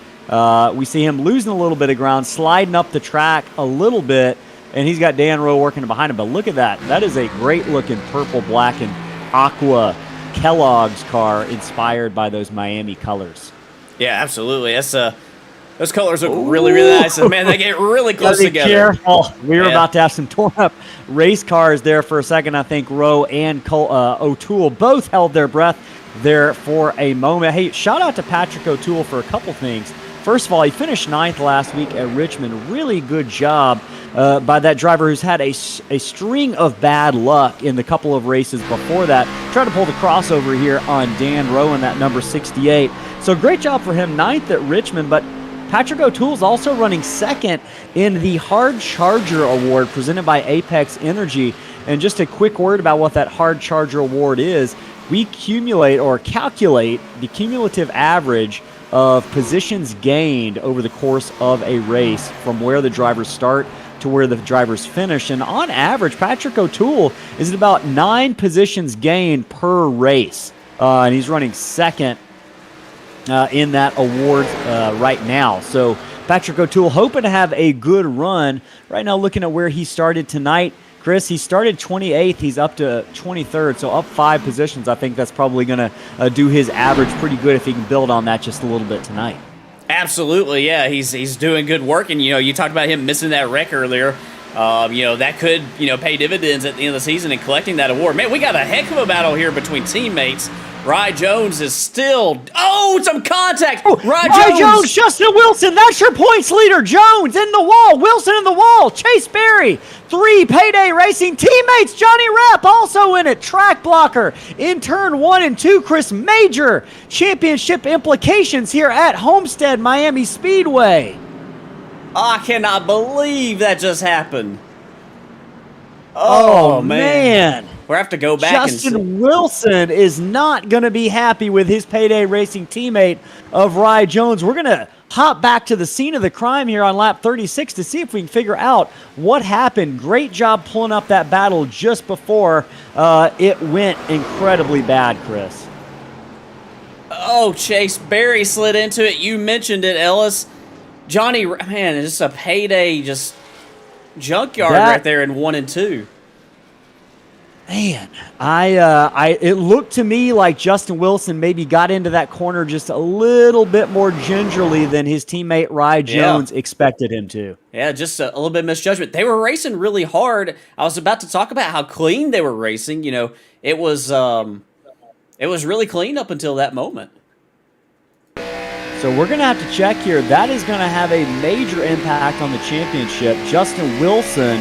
We see him losing a little bit of ground, sliding up the track a little bit. and he's got Dan Rowe working behind him. But look at that. That is a great-looking purple, black, and aqua Kellogg's car inspired by those Miami colors. Yeah, absolutely. That's those colors look really, really nice. And, man, they get really close Be together. careful. We were about to have some torn-up race cars there for a second. I think Rowe and O'Toole both held their breath there for a moment. Hey, shout out to Patrick O'Toole for a couple things. First of all, he finished 9th last week at Richmond. Really good job by that driver who's had a string of bad luck in the couple of races before that. Tried to pull the crossover here on Dan Rowe in that number 68. So great job for him, 9th at Richmond, but Patrick O'Toole is also running 2nd in the Hard Charger Award presented by Apex Energy. And just a quick word about what that Hard Charger Award is. We calculate the cumulative average of positions gained over the course of a race from where the drivers start to where the drivers finish. And on average, Patrick O'Toole is at about 9 positions gained per race. And he's running 2nd in that award right now. So Patrick O'Toole hoping to have a good run. Right now looking at where he started tonight, Chris, he started 28th. He's up to 23rd, so up 5 positions. I think that's probably going to do his average pretty good if he can build on that just a little bit tonight. Absolutely, yeah. He's doing good work, and you talked about him missing that wreck earlier. That could pay dividends at the end of the season and collecting that award. Man, we got a heck of a battle here between teammates. Rye Jones is still... Oh, some contact! Rye Jones, Justin Wilson, that's your points leader. Jones in the wall, Wilson in the wall, Chase Berry, 3 Payday Racing teammates. Johnny Rapp also in it, track blocker in turn 1 and 2. Chris, major championship implications here at Homestead Miami Speedway. I cannot believe that just happened. Oh man. We'll have to go back Justin Wilson is not going to be happy with his Payday Racing teammate of Rye Jones. We're going to hop back to the scene of the crime here on lap 36 to see if we can figure out what happened. Great job pulling up that battle just before it went incredibly bad, Chris. Oh, Chase Berry slid into it. You mentioned it, Ellis. Johnny, man, it's just a Payday just junkyard right there in 1 and 2. Man, it looked to me like Justin Wilson maybe got into that corner just a little bit more gingerly than his teammate Rye Jones expected him to. Yeah, just a little bit of misjudgment. They were racing really hard. I was about to talk about how clean they were racing. It was really clean up until that moment. So we're going to have to check here. That is going to have a major impact on the championship. Justin Wilson,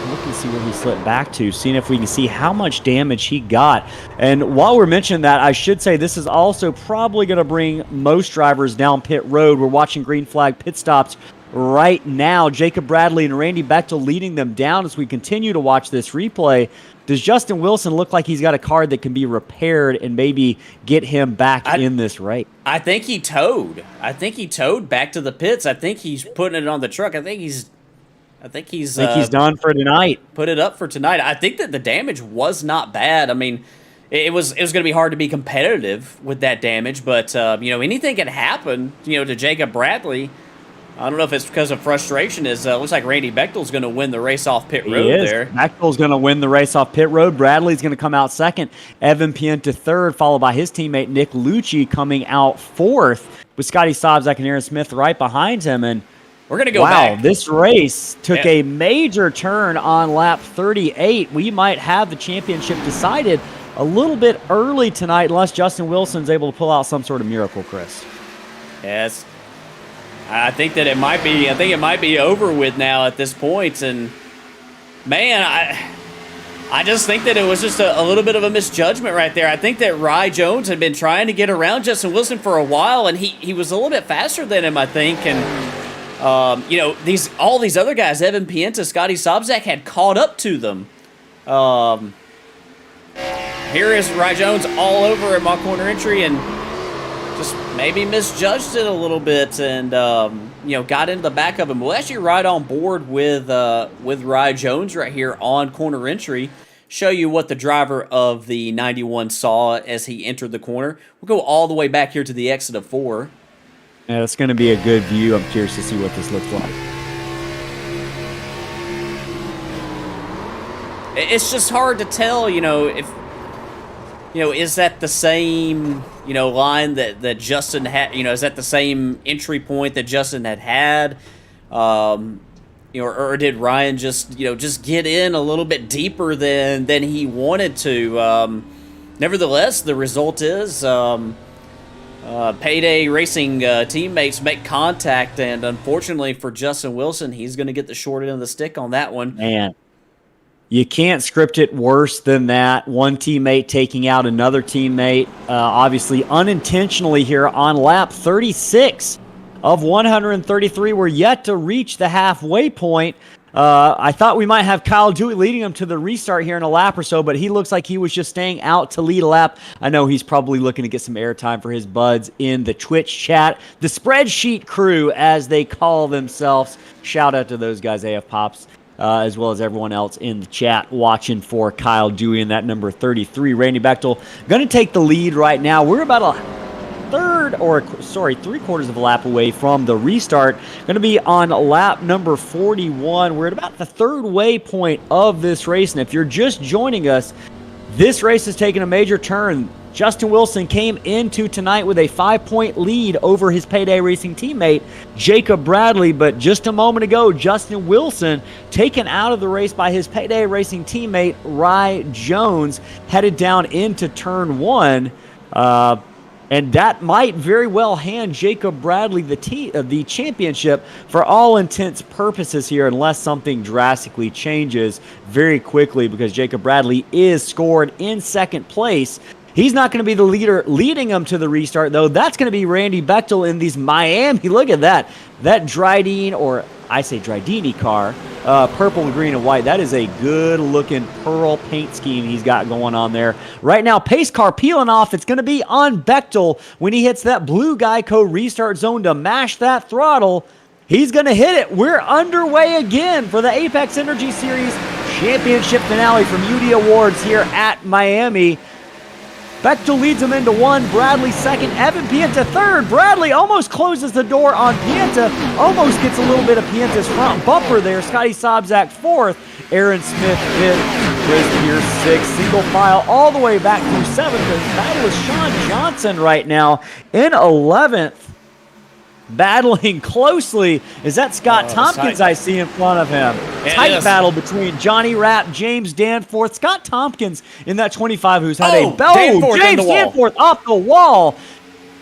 look and see where he slipped back to, seeing if we can see how much damage he got. And while we're mentioning that, I should say this is also probably going to bring most drivers down pit road. We're watching green flag pit stops right now. Jacob Bradley and Randy Bechtel leading them down as we continue to watch this replay. Does Justin Wilson look like he's got a car that can be repaired and maybe get him back in this race? I think he towed. Back to the pits. I think he's putting it on the truck. I think he's done for tonight. Put it up for tonight. I think that the damage was not bad. I mean, it was going to be hard to be competitive with that damage, but anything can happen. To Jacob Bradley. I don't know if it's because of frustration. Looks like Randy Bechtel's going to win the race off pit road there. Bechtel's going to win the race off pit road. Bradley's going to come out second. Evan Pienta third, followed by his teammate Nick Lucci coming out fourth, with Scotty Sobczak and Aaron Smith right behind him. And we're going to go back. Wow, this race took a major turn on lap 38. We might have the championship decided a little bit early tonight unless Justin Wilson's able to pull out some sort of miracle, Chris. Yes. I think that it might be over with now at this point. And, man, I just think that it was just a little bit of a misjudgment right there. I think that Rye Jones had been trying to get around Justin Wilson for a while, and he was a little bit faster than him, I think. And, all these other guys, Evan Pienta, Scotty Sobczak, had caught up to them. Here is Rye Jones all over at my corner entry and just maybe misjudged it a little bit and, got into the back of him. We'll actually ride on board with Rye Jones right here on corner entry, show you what the driver of the 91 saw as he entered the corner. We'll go all the way back here to the exit of 4. Yeah, it's going to be a good view. I'm curious to see what this looks like. it's just hard to tell, if, is that the same, line that Justin had, is that the same entry point that Justin had? Or did Ryan just get in a little bit deeper than he wanted to? Nevertheless, the result is Payday Racing teammates make contact, and unfortunately for Justin Wilson, he's going to get the short end of the stick on that one. Man, you can't script it worse than that. One teammate taking out another teammate, obviously unintentionally here on lap 36 of 133. We're yet to reach the halfway point. I thought we might have Kyle Dewey leading him to the restart here in a lap or so, but he looks like he was just staying out to lead a lap. I know he's probably looking to get some airtime for his buds in the Twitch chat. The spreadsheet crew, as they call themselves. Shout out to those guys, AF Pops, as well as everyone else in the chat watching for Kyle Dewey in that number 33. Randy Bechtel going to take the lead right now. We're about three-quarters of a lap away from the restart. Going to be on lap number 41. We're at about the third waypoint of this race, and if you're just joining us, this race has taken a major turn. Justin Wilson came into tonight with a 5-point lead over his Payday Racing teammate, Jacob Bradley, but just a moment ago, Justin Wilson taken out of the race by his Payday Racing teammate, Rye Jones, headed down into turn 1. And that might very well hand Jacob Bradley the championship for all intents purposes here, unless something drastically changes very quickly, because Jacob Bradley is scored in second place. He's not going to be the leader leading them to the restart, though. That's going to be Randy Bechtel in these Miami. Look at that. That Dryden, or I say Drydini car, purple, green, and white. That is a good-looking pearl paint scheme he's got going on there. Right now, pace car peeling off. It's going to be on Bechtel when he hits that blue Geico restart zone to mash that throttle. He's going to hit it. We're underway again for the Apex Energy Series Championship finale from UD Awards here at Miami. Bechtel leads him into 1, Bradley second, Evan Pienta third. Bradley almost closes the door on Pienta, almost gets a little bit of Pienta's front bumper there. Scotty Sobczak fourth, Aaron Smith fifth, Chris Pierce sixth, single file all the way back through seventh. The battle is Sean Johnson right now in 11th. Battling closely is that Scott Tompkins I see in front of him. Tight battle between Johnny Rapp, James Danforth. Scott Tompkins in that 25 who's had a bell. James Danforth off the wall.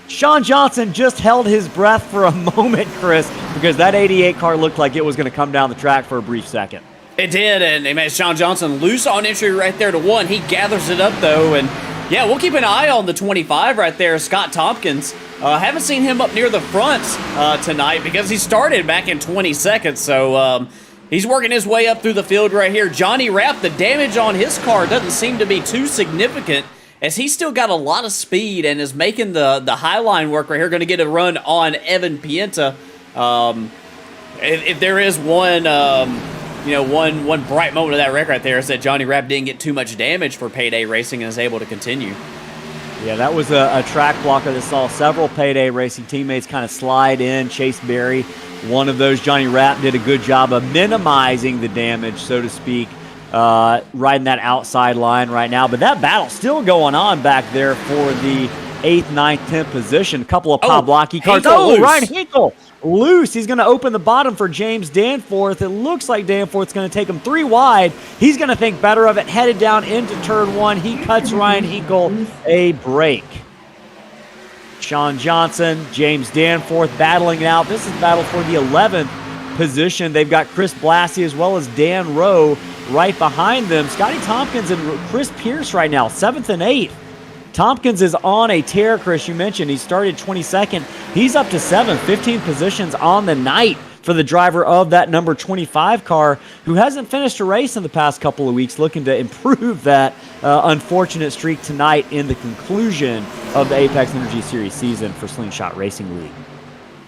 Sean Johnson just held his breath for a moment, Chris, because that 88 car looked like it was going to come down the track for a brief second. It did, and it made Sean Johnson loose on entry right there to 1. He gathers it up, though, and yeah, we'll keep an eye on the 25 right there, Scott Tompkins. Haven't seen him up near the front tonight because he started back in 22nd, so he's working his way up through the field right here. Johnny Rapp, the damage on his car doesn't seem to be too significant, as he's still got a lot of speed and is making the high line work right here. Going to get a run on Evan Pienta. If there is one bright moment of that wreck right there, is that Johnny Rapp didn't get too much damage for Payday Racing and is able to continue. Yeah, that was a track blocker that saw several Payday Racing teammates kind of slide in. Chase Berry, one of those. Johnny Rapp did a good job of minimizing the damage, so to speak, riding that outside line right now. But that battle's still going on back there for the 8th, 9th, 10th position. A couple of Pawlowski cars. Ryan Hinkle loose. He's going to open the bottom for James Danforth. It looks like Danforth's going to take him 3 wide. He's going to think better of it. Headed down into turn 1. He cuts Ryan Hinkle a break. Sean Johnson, James Danforth battling it out. This is battle for the 11th position. They've got Chris Blassie as well as Dan Rowe right behind them. Scotty Tompkins and Chris Pierce right now, 7th and 8th. Tompkins is on a tear, Chris. You mentioned he started 22nd. He's up to 7th, 15 positions on the night for the driver of that number 25 car, who hasn't finished a race in the past couple of weeks, looking to improve that unfortunate streak tonight in the conclusion of the Apex Energy Series season for Slingshot Racing League.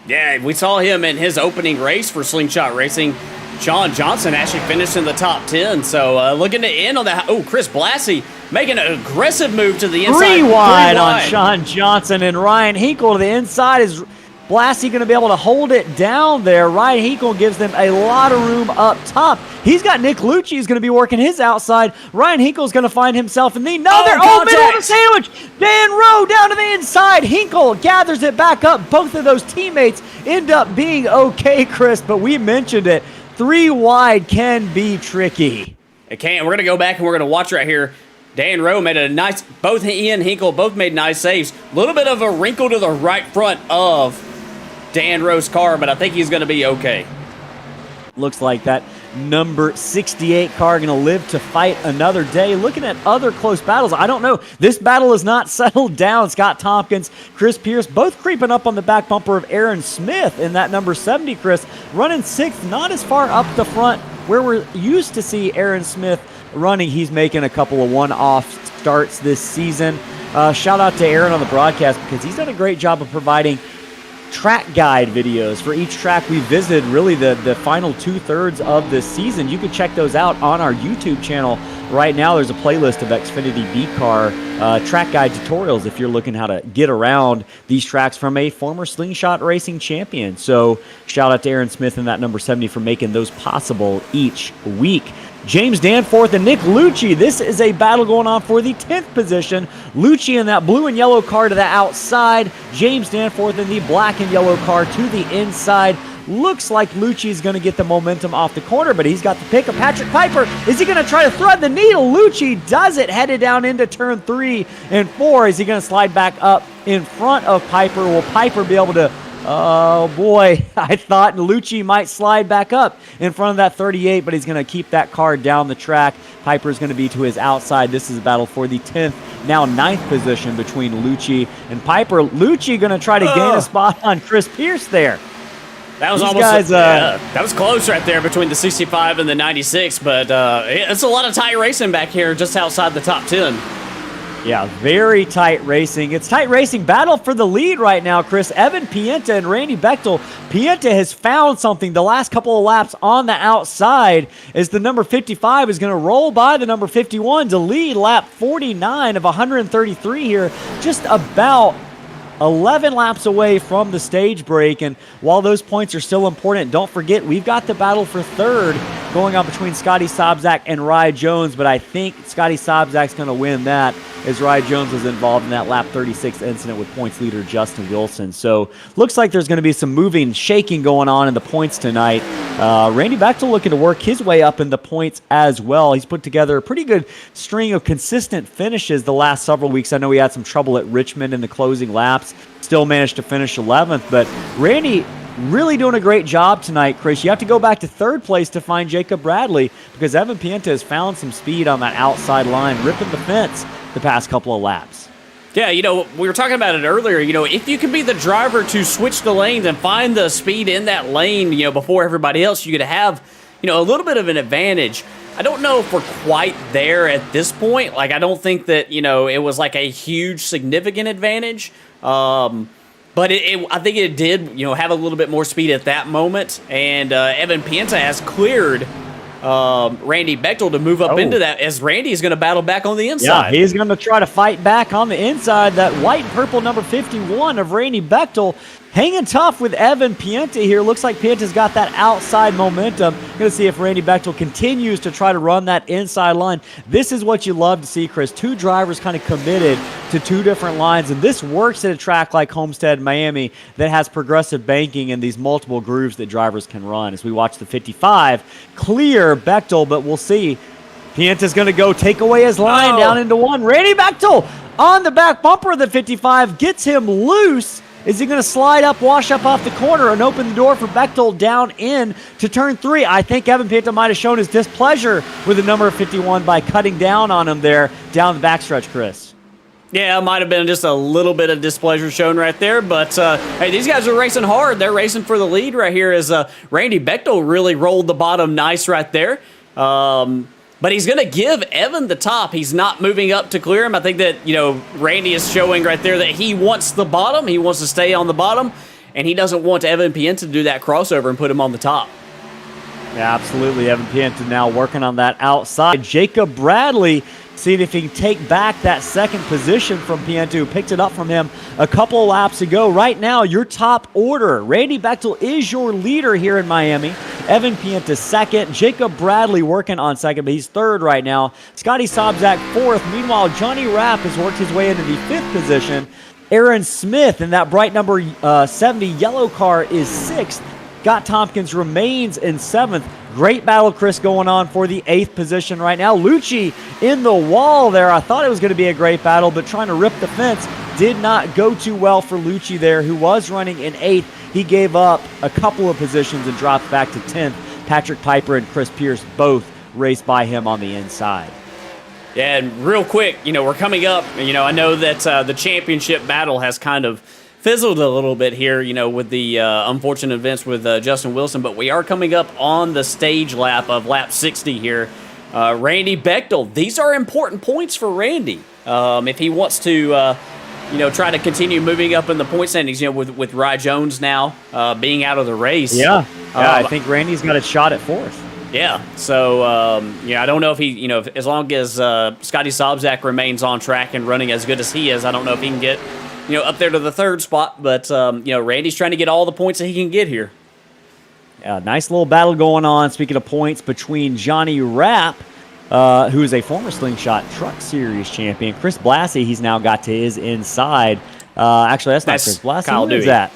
Yeah, we saw him in his opening race for Slingshot Racing. Sean Johnson actually finished in the top 10, so looking to end on that. Oh, Chris Blassie making an aggressive move to the inside. 3 wide on Sean Johnson, and Ryan Hinkle to the inside is Blassie going to be able to hold it down there. Ryan Hinkle gives them a lot of room up top. He's got Nick Lucci who's going to be working his outside. Ryan Hinkle's going to find himself in the middle of the sandwich. Dan Rowe down to the inside. Hinkle gathers it back up. Both of those teammates end up being okay, Chris, but we mentioned it. 3 wide can be tricky. It can. We're going to go back and we're going to watch right here. Dan Rowe made a nice, both he and Hinkle both made nice saves. A little bit of a wrinkle to the right front of Dan Rowe's car, but I think he's going to be okay. Looks like that number 68 car going to live to fight another day. Looking at other close battles, I don't know. This battle is not settled down. Scott Tompkins, Chris Pierce, both creeping up on the back bumper of Aaron Smith in that number 70, Chris. Running 6th, not as far up the front where we're used to see Aaron Smith running. He's making a couple of one-off starts this season. Shout out to Aaron on the broadcast because he's done a great job of providing track guide videos for each track we visited, really the final 2/3 of this season. You can check those out on our YouTube channel. Right now there's a playlist of Xfinity V-Car track guide tutorials if you're looking how to get around these tracks from a former Slingshot Racing champion. So shout out to Aaron Smith and that number 70 for making those possible each week. James Danforth and Nick Lucci. This is a battle going on for the 10th position. Lucci in that blue and yellow car to the outside. James Danforth in the black and yellow car to the inside. Looks like Lucci is going to get the momentum off the corner, but he's got the pick of Patrick Piper. Is he going to try to thread the needle? Lucci does it, headed down into turn 3 and 4. Is he going to slide back up in front of Piper? Will Piper be able to... Oh boy, I thought Lucci might slide back up in front of that 38, but he's going to keep that car down the track. Piper's going to be to his outside. This is a battle for the 10th, now 9th position between Lucci and Piper. Lucci going to try to gain a spot on Chris Pierce there. That was that was close right there between the 65 and the 96, but it's a lot of tight racing back here just outside the top 10. Yeah, very tight racing. It's tight racing battle for the lead right now, Chris. Evan Pienta and Randy Bechtel. Pienta has found something the last couple of laps on the outside as the number 55 is going to roll by the number 51 to lead lap 49 of 133 here. Just about 11 laps away from the stage break, and while those points are still important, don't forget we've got the battle for 3rd going on between Scotty Sobczak and Rye Jones, but I think Scotty Sobczak's going to win that as Rye Jones was involved in that lap 36 incident with points leader Justin Wilson. So looks like there's going to be some moving, shaking going on in the points tonight. Randy Bechtel looking to work his way up in the points as well. He's put together a pretty good string of consistent finishes the last several weeks. I know he had some trouble at Richmond in the closing laps, still managed to finish 11th, but Randy really doing a great job tonight, Chris. You have to go back to 3rd place to find Jacob Bradley because Evan Pienta has found some speed on that outside line, ripping the fence the past couple of laps. Yeah, we were talking about it earlier. If you can be the driver to switch the lanes and find the speed in that lane, before everybody else, you're going to have, a little bit of an advantage. I don't know if we're quite there at this point. Like, I don't think that, it was like a huge, significant advantage. But I think it did, have a little bit more speed at that moment. And Evan Pienta has cleared Randy Bechtel to move up into that as Randy is going to battle back on the inside. Yeah, he's going to try to fight back on the inside. That white and purple number 51 of Randy Bechtel hanging tough with Evan Pienta here. Looks like Pienta's got that outside momentum. Going to see if Randy Bechtel continues to try to run that inside line. This is what you love to see, Chris. 2 drivers kind of committed to 2 different lines, and this works at a track like Homestead, Miami, that has progressive banking and these multiple grooves that drivers can run. As we watch the 55 clear Bechtel, but we'll see. Pienta's going to go take away his line down into 1. Randy Bechtel on the back bumper of the 55 gets him loose. Is he going to slide up, wash up off the corner, and open the door for Bechtel down in to turn 3? I think Evan Pienta might have shown his displeasure with the number 51 by cutting down on him there down the backstretch, Chris. Yeah, it might have been just a little bit of displeasure shown right there, but hey, these guys are racing hard. They're racing for the lead right here as Randy Bechtel really rolled the bottom nice right there. But he's going to give Evan the top. He's not moving up to clear him. I think that, Randy is showing right there that he wants the bottom. He wants to stay on the bottom, and he doesn't want Evan Pienta to do that crossover and put him on the top. Yeah, absolutely. Evan Pienta now working on that outside. Jacob Bradley seeing if he can take back that second position from Pienta, who picked it up from him a couple of laps ago. Right now, your top order, Randy Bechtel is your leader here in Miami. Evan Pienta second. Jacob Bradley working on second, but he's third right now. Scotty Sobczak fourth. Meanwhile, Johnny Rapp has worked his way into the fifth position. Aaron Smith in that bright number 70 yellow car is sixth. Scott Tompkins remains in seventh. Great battle, Chris, going on for the eighth position right now. Lucci in the wall there. I thought it was going to be a great battle, but trying to rip the fence did not go too well for Lucci there, who was running in eighth. He gave up a couple of positions and dropped back to 10th. Patrick Piper and Chris Pierce both raced by him on the inside. Yeah, and real quick, we're coming up. I know that the championship battle has kind of fizzled a little bit here, with the unfortunate events with Justin Wilson, but we are coming up on the stage lap of lap 60 here. Randy Bechtel, these are important points for Randy. If he wants to, try to continue moving up in the point standings, with Rye Jones now being out of the race. Yeah, I think Randy's got a shot at fourth. Yeah, so, I don't know if he, if, as long as Scotty Sobczak remains on track and running as good as he is, I don't know if he can get up there to the third spot, but, Randy's trying to get all the points that he can get here. Yeah, nice little battle going on, speaking of points, between Johnny Rapp, who is a former Slingshot Truck Series champion. Chris Blassie, he's now got to his inside. Actually, that's not Chris Blassie. Kyle Who Dewey. is that?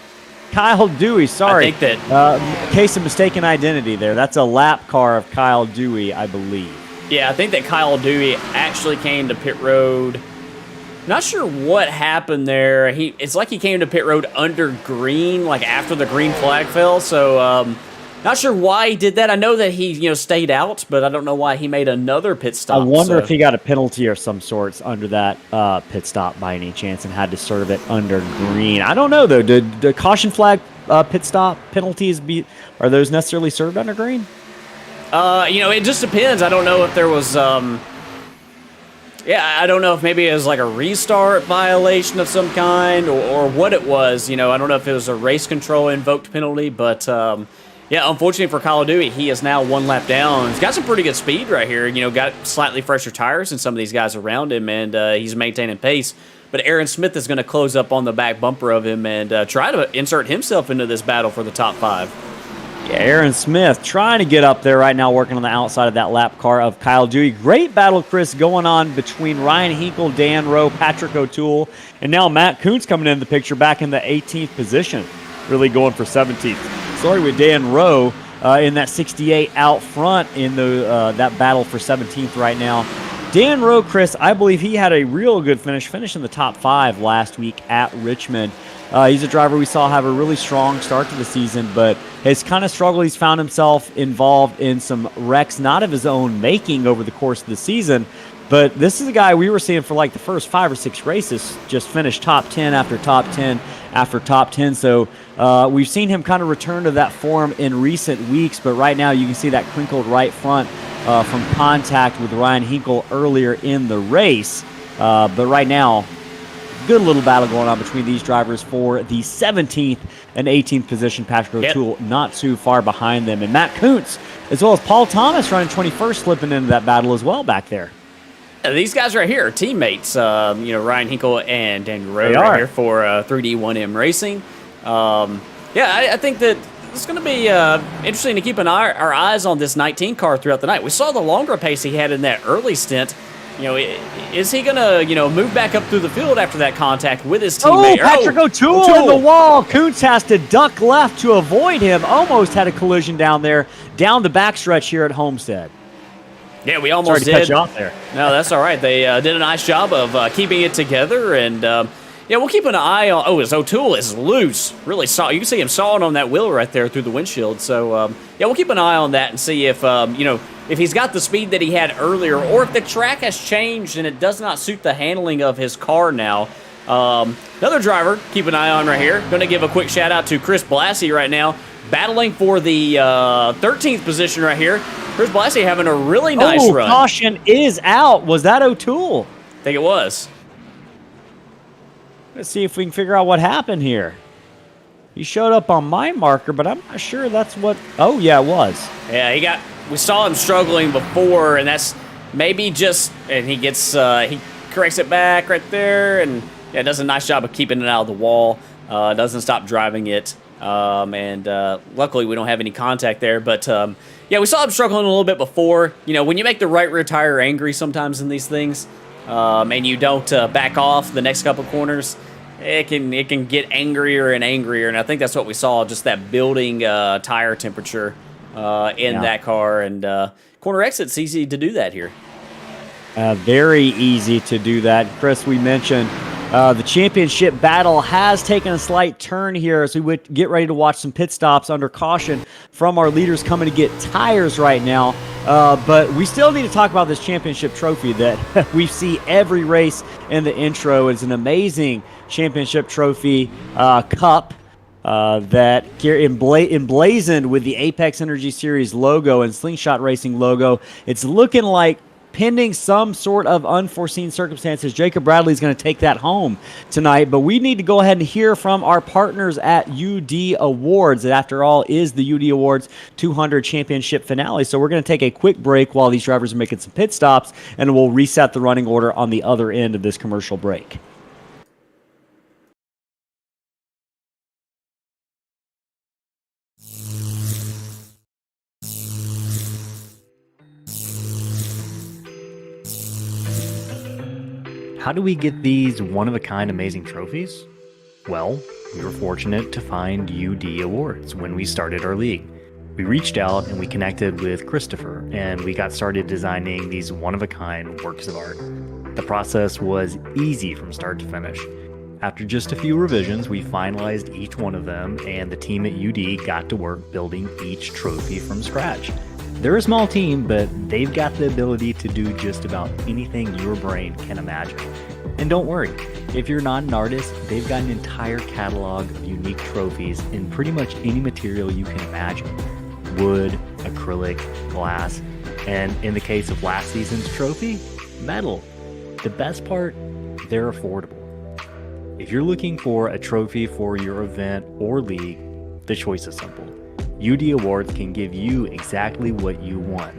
Kyle Dewey, sorry. I think that... case of mistaken identity there. That's a lap car of Kyle Dewey, I believe. Yeah, I think that Kyle Dewey actually came to pit road. Not sure what happened there. It's like he came to pit road under green, like after the green flag fell. So, not sure why he did that. I know that he, stayed out, but I don't know why he made another pit stop. I wonder if he got a penalty of some sorts under that pit stop by any chance and had to serve it under green. I don't know, though. Did the caution flag pit stop penalties are those necessarily served under green? It just depends. I don't know if there was... I don't know if maybe it was like a restart violation of some kind or what it was. I don't know if it was a race control invoked penalty, but unfortunately for Kyle Dewey, he is now one lap down. He's got some pretty good speed right here. Got slightly fresher tires than some of these guys around him, and he's maintaining pace. But Aaron Smith is going to close up on the back bumper of him and try to insert himself into this battle for the top five. Yeah, Aaron Smith trying to get up there right now, working on the outside of that lap car of Kyle Dewey. Great battle, Chris, going on between Ryan Hinkle, Dan Rowe, Patrick O'Toole, and now Matt Kuntz coming in the picture back in the 18th position, really going for 17th. Sorry, with Dan Rowe in that 68 out front in that battle for 17th right now. Dan Rowe, Chris, I believe he had a real good finish in the top 5 last week at Richmond. He's a driver we saw have a really strong start to the season, but has kind of struggled. He's found himself involved in some wrecks, not of his own making over the course of the season, but this is a guy we were seeing for like the first 5 or 6 races, just finished top 10 after top 10 after top 10. So we've seen him kind of return to that form in recent weeks, but right now you can see that crinkled right front from contact with Ryan Hinkle earlier in the race. But right now, good little battle going on between these drivers for the 17th and 18th position. Patrick O'Toole not too far behind them. And Matt Kuntz, as well as Paul Thomas, running 21st, slipping into that battle as well back there. These guys right here are teammates. Ryan Hinkle and Daniel Rowe right here for 3D1M Racing. I think that it's going to be interesting to keep our eyes on this 19 car throughout the night. We saw the longer pace he had in that early stint. Is he going to, move back up through the field after that contact with his teammate? Patrick O'Toole in the wall. Kuntz has to duck left to avoid him. Almost had a collision down there, down the backstretch here at Homestead. Yeah, we almost did. Cut you off there. No, that's all right. They did a nice job of keeping it together, and we'll keep an eye on. Oh, his O'Toole is loose. Really saw. You can see him sawing on that wheel right there through the windshield. So we'll keep an eye on that and see if if he's got the speed that he had earlier, or if the track has changed and it does not suit the handling of his car now. Another driver, keep an eye on right here. Going to give a quick shout out to Chris Blassie right now, battling for the 13th position right here. Chris Blassie having a really nice run. Caution is out. Was that O'Toole? I think it was. Let's see if we can figure out what happened here. He showed up on my marker, but I'm not sure that's what... Oh, yeah, it was. Yeah, we saw him struggling before, and that's maybe just, and he gets, he corrects it back right there, and yeah, does a nice job of keeping it out of the wall. Doesn't stop driving it, and luckily we don't have any contact there. But yeah, we saw him struggling a little bit before. You know, when you make the right rear tire angry sometimes in these things, and you don't back off the next couple corners, it can get angrier and angrier. And I think that's what we saw, just that building tire temperature in that car. And corner exit's easy to do that here. Very easy to do that. Chris, we mentioned the championship battle has taken a slight turn here as we would get ready to watch some pit stops under caution from our leaders coming to get tires right now. But we still need to talk about this championship trophy that we see every race in the intro. It's an amazing championship trophy cup that emblazoned with the Apex Energy Series logo and Slingshot Racing logo. It's looking like, pending some sort of unforeseen circumstances, Jacob Bradley is going to take that home tonight. But we need to go ahead and hear from our partners at UD Awards. That, after all, is the UD Awards 200 Championship finale. So we're going to take a quick break while these drivers are making some pit stops, and we'll reset the running order on the other end of this commercial break. How do we get these one-of-a-kind amazing trophies? Well, we were fortunate to find UD Awards when we started our league. We reached out and we connected with Christopher, and we got started designing these one-of-a-kind works of art. The process was easy from start to finish. After just a few revisions, we finalized each one of them, and the team at UD got to work building each trophy from scratch. They're a small team, but they've got the ability to do just about anything your brain can imagine. And don't worry, if you're not an artist, they've got an entire catalog of unique trophies in pretty much any material you can imagine. Wood, acrylic, glass, and in the case of last season's trophy, metal. The best part, they're affordable. If you're looking for a trophy for your event or league, the choice is simple. UD Awards can give you exactly what you want.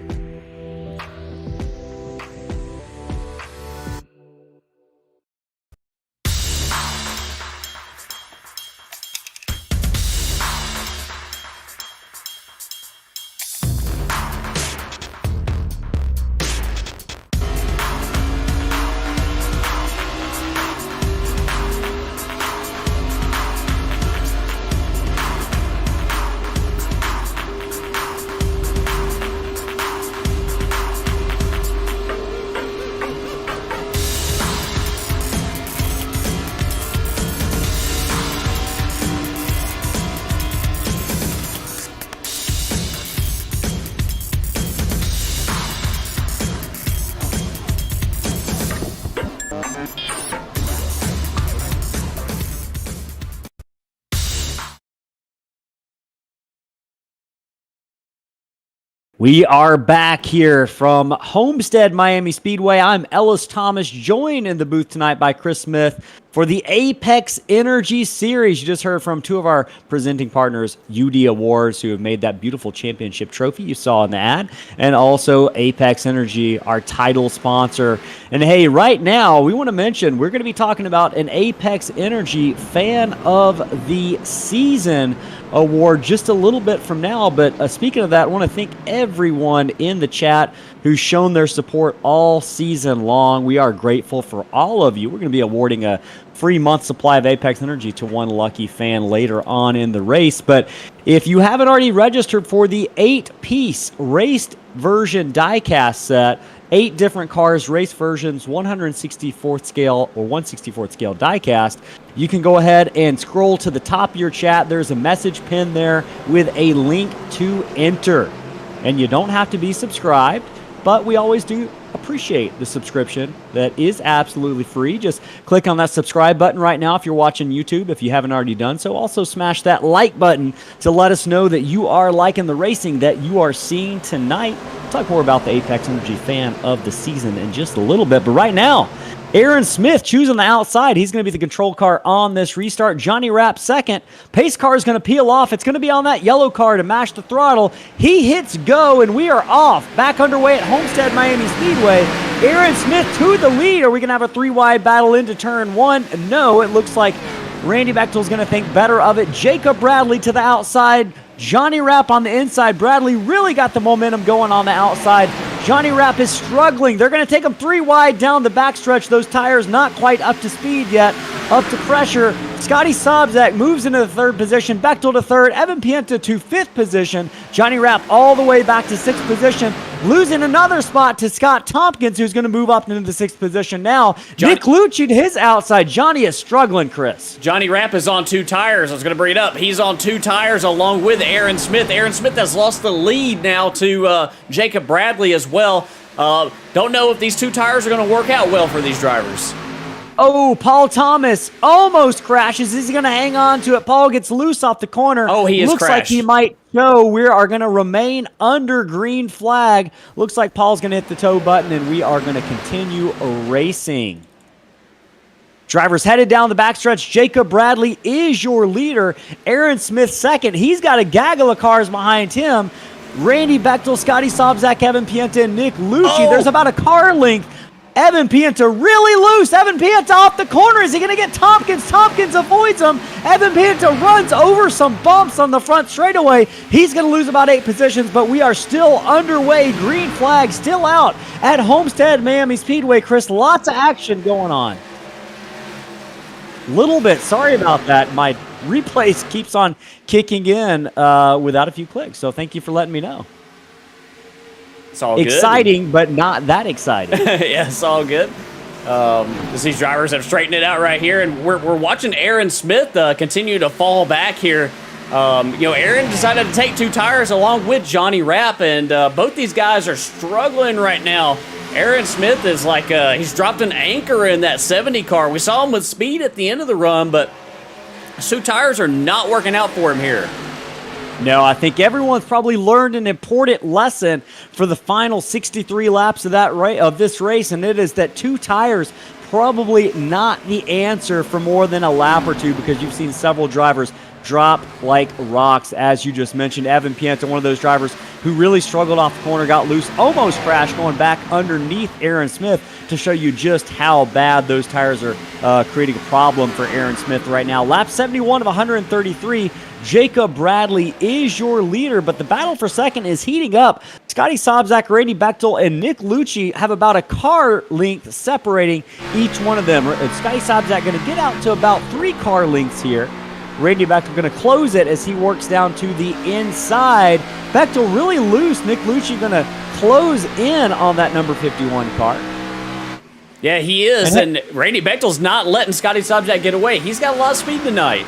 We are back here from Homestead Miami Speedway. I'm Ellis Thomas, joined in the booth tonight by Chris Smith for the Apex Energy Series. You just heard from two of our presenting partners, UD Awards, who have made that beautiful championship trophy you saw in the ad, and also Apex Energy, our title sponsor. And hey, right now, we want to mention we're going to be talking about an Apex Energy Fan of the Season award just a little bit from now. But speaking of that, I want to thank everyone in the chat who's shown their support all season long. We are grateful for all of you. We're going to be awarding a free month supply of Apex Energy to one lucky fan later on in the race. But if you haven't already registered for the 8-piece raced version diecast set, 8 different cars, race versions, 164th scale or 164th scale diecast, you can go ahead and scroll to the top of your chat. There's a message pin there with a link to enter. And you don't have to be subscribed, but we always do appreciate the subscription. That is absolutely free. Just click on that subscribe button right now if you're watching YouTube, if you haven't already done so. Also smash that like button to let us know that you are liking the racing that you are seeing tonight. We'll talk more about the Apex Energy Fan of the Season in just a little bit, but right now Aaron Smith choosing the outside. He's going to be the control car on this restart. Johnny Rapp second. Pace car is going to peel off. It's going to be on that yellow car to mash the throttle. He hits go, and we are off. Back underway at Homestead Miami Speedway. Aaron Smith to the lead. Are we going to have a 3-wide battle into turn 1? No, it looks like Randy Bechtel's going to think better of it. Jacob Bradley to the outside. Johnny Rapp on the inside. Bradley really got the momentum going on the outside. Johnny Rapp is struggling. They're going to take him 3 wide down the backstretch. Those tires not quite up to speed yet, up to pressure. Scotty Sobczak moves into the 3rd position. Bechtel to 3rd. Evan Pienta to 5th position. Johnny Rapp all the way back to 6th position. Losing another spot to Scott Tompkins, who's going to move up into the 6th position now. Nick Lucci to his outside. Johnny is struggling, Chris. Johnny Rapp is on 2 tires. I was going to bring it up. He's on 2 tires along with Aaron Smith. Aaron Smith has lost the lead now to Jacob Bradley as well. Don't know if these 2 tires are going to work out well for these drivers. Oh, Paul Thomas almost crashes. Is he going to hang on to it? Paul gets loose off the corner. Oh, he is Looks crashed. like he might go. We are going to remain under green flag. Looks like Paul's going to hit the tow button, and we are going to continue racing. Drivers headed down the backstretch. Jacob Bradley is your leader. Aaron Smith second. He's got a gaggle of cars behind him. Randy Bechtel, Scotty Sobczak, Evan Pienta, and Nick Lucci. There's about a car length. Evan Pienta really loose. Evan Pienta off the corner. Is he going to get Tompkins? Tompkins avoids him. Evan Pienta runs over some bumps on the front straightaway. He's going to lose about 8 positions, but we are still underway. Green flag still out at Homestead Miami Speedway. Chris, lots of action going on. Little bit. Sorry about that. My replays keeps on kicking in without a few clicks, so thank you for letting me know. It's all good. Exciting, but not that exciting. Yeah, it's all good. As these drivers have straightened it out right here, and we're watching Aaron Smith continue to fall back here. Aaron decided to take 2 tires along with Johnny Rapp, and both these guys are struggling right now. Aaron Smith is like, he's dropped an anchor in that 70 car. We saw him with speed at the end of the run, but 2 tires are not working out for him here. No, I think everyone's probably learned an important lesson for the final 63 laps of this race, and it is that 2 tires probably not the answer for more than a lap or 2, because you've seen several drivers drop like rocks, as you just mentioned. Evan Pienta, one of those drivers who really struggled off the corner, got loose, almost crashed going back underneath Aaron Smith, to show you just how bad those tires are creating a problem for Aaron Smith right now. Lap 71 of 133. Jacob Bradley is your leader, but the battle for second is heating up. Scotty Sobczak, Randy Bechtel, and Nick Lucci have about a car length separating each one of them. Scotty Sobczak going to get out to about 3 car lengths here. Randy Bechtel going to close it as he works down to the inside. Bechtel really loose. Nick Lucci going to close in on that number 51 car. Yeah, he is, and Randy Bechtel's not letting Scotty Sobczak get away. He's got a lot of speed tonight.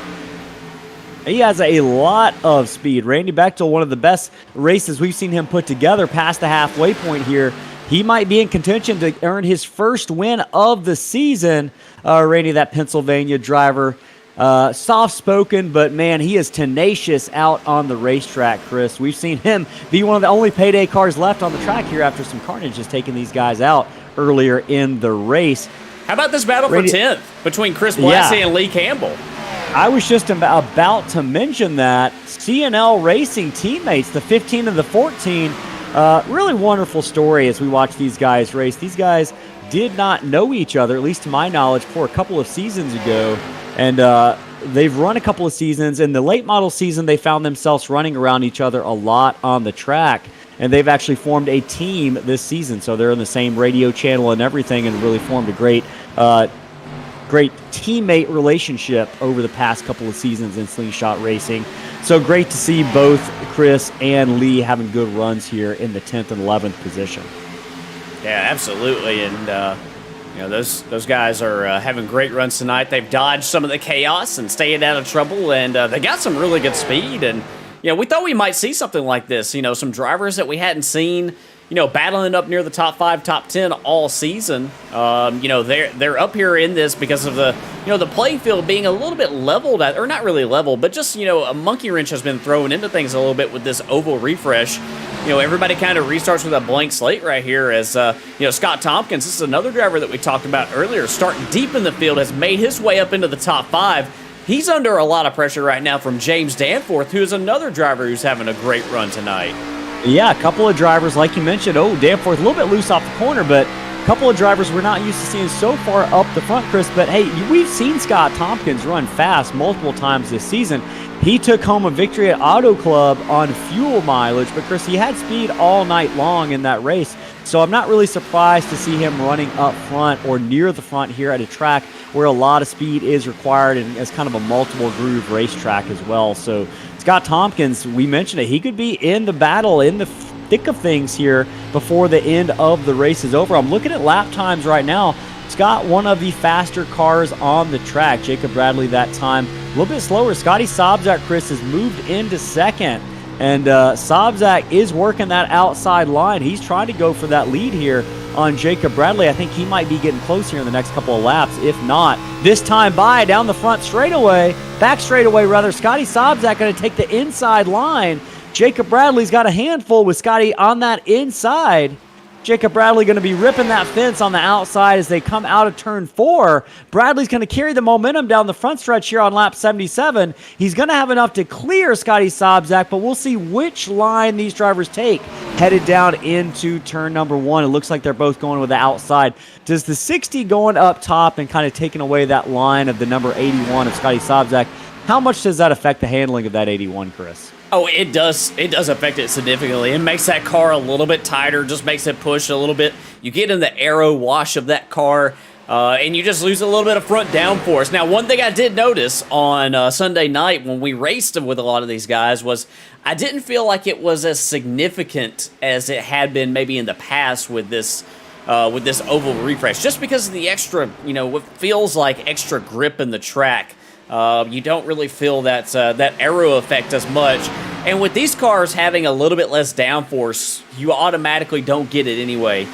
He has a lot of speed. Randy Bechtel, one of the best races we've seen him put together past the halfway point here. He might be in contention to earn his first win of the season. Randy, that Pennsylvania driver, soft-spoken, but man, he is tenacious out on the racetrack, Chris. We've seen him be one of the only payday cars left on the track here after some carnage has taken these guys out earlier in the race. How about this battle for 10th between Chris Blassie and Lee Campbell? I was just about to mention that. C&L Racing teammates, the 15 and the 14, really wonderful story as we watch these guys race. These guys did not know each other, at least to my knowledge, for a couple of seasons ago. And they've run a couple of seasons. In the late model season, they found themselves running around each other a lot on the track. And they've actually formed a team this season. So they're in the same radio channel and everything, and really formed a great teammate relationship over the past couple of seasons in Slingshot Racing. So great to see both Chris and Lee having good runs here in the 10th and 11th position. Yeah, absolutely. And, those guys are having great runs tonight. They've dodged some of the chaos and stayed out of trouble, and they got some really good speed. And, we thought we might see something like this. Some drivers that we hadn't seen, battling up near the top 5, top 10 all season. They're up here in this because of the playing field being a little bit leveled at, or not really level, but just, a monkey wrench has been thrown into things a little bit with this oval refresh. everybody kind of restarts with a blank slate right here as, Scott Tompkins, this is another driver that we talked about earlier, starting deep in the field, has made his way up into the top 5. He's under a lot of pressure right now from James Danforth, who is another driver who's having a great run tonight. Yeah, a couple of drivers, like you mentioned. Danforth a little bit loose off the corner, but a couple of drivers we're not used to seeing so far up the front, Chris. But hey, we've seen Scott Tompkins run fast multiple times this season. He took home a victory at Auto Club on fuel mileage, but Chris, he had speed all night long in that race. So I'm not really surprised to see him running up front or near the front here at a track where a lot of speed is required and as kind of a multiple groove racetrack as well. So Scott Tompkins, we mentioned it, he could be in the battle, in the thick of things here before the end of the race is over. I'm looking at lap times right now. Scott, one of the faster cars on the track. Jacob Bradley that time a little bit slower. Scotty Sobczak, Chris, has moved into second. And Sobczak is working that outside line. He's trying to go for that lead here on Jacob Bradley. I think he might be getting close here in the next couple of laps. If not, this time down the front straightaway, back straightaway rather, Scotty Sobczak going to take the inside line. Jacob Bradley's got a handful with Scotty on that inside. Jacob Bradley going to be ripping that fence on the outside as they come out of turn 4. Bradley's going to carry the momentum down the front stretch here on lap 77. He's going to have enough to clear Scotty Sobczak, but we'll see which line these drivers take headed down into turn number 1. It looks like they're both going with the outside. Does the 60 going up top and kind of taking away that line of the number 81 of Scotty Sobczak, how much does that affect the handling of that 81, Chris? Oh, it does. It does affect it significantly. It makes that car a little bit tighter, just makes it push a little bit. You get in the aero wash of that car, and you just lose a little bit of front downforce. Now, one thing I did notice on Sunday night when we raced with a lot of these guys was I didn't feel like it was as significant as it had been maybe in the past with this oval refresh, just because of the extra, what feels like extra grip in the track. You don't really feel that aero effect as much. And with these cars having a little bit less downforce, you automatically don't get it anyway.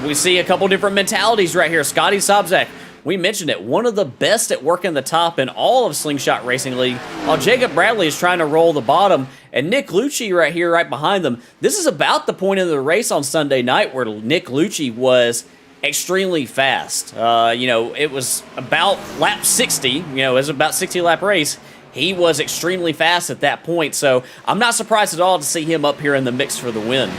We see a couple different mentalities right here. Scotty Sobczak, we mentioned it, one of the best at working the top in all of Slingshot Racing League, while Jacob Bradley is trying to roll the bottom. And Nick Lucci right here, right behind them. This is about the point of the race on Sunday night where Nick Lucci was extremely fast. It was about lap 60. It was about 60 lap race. He was extremely fast at that point. So I'm not surprised at all to see him up here in the mix for the win.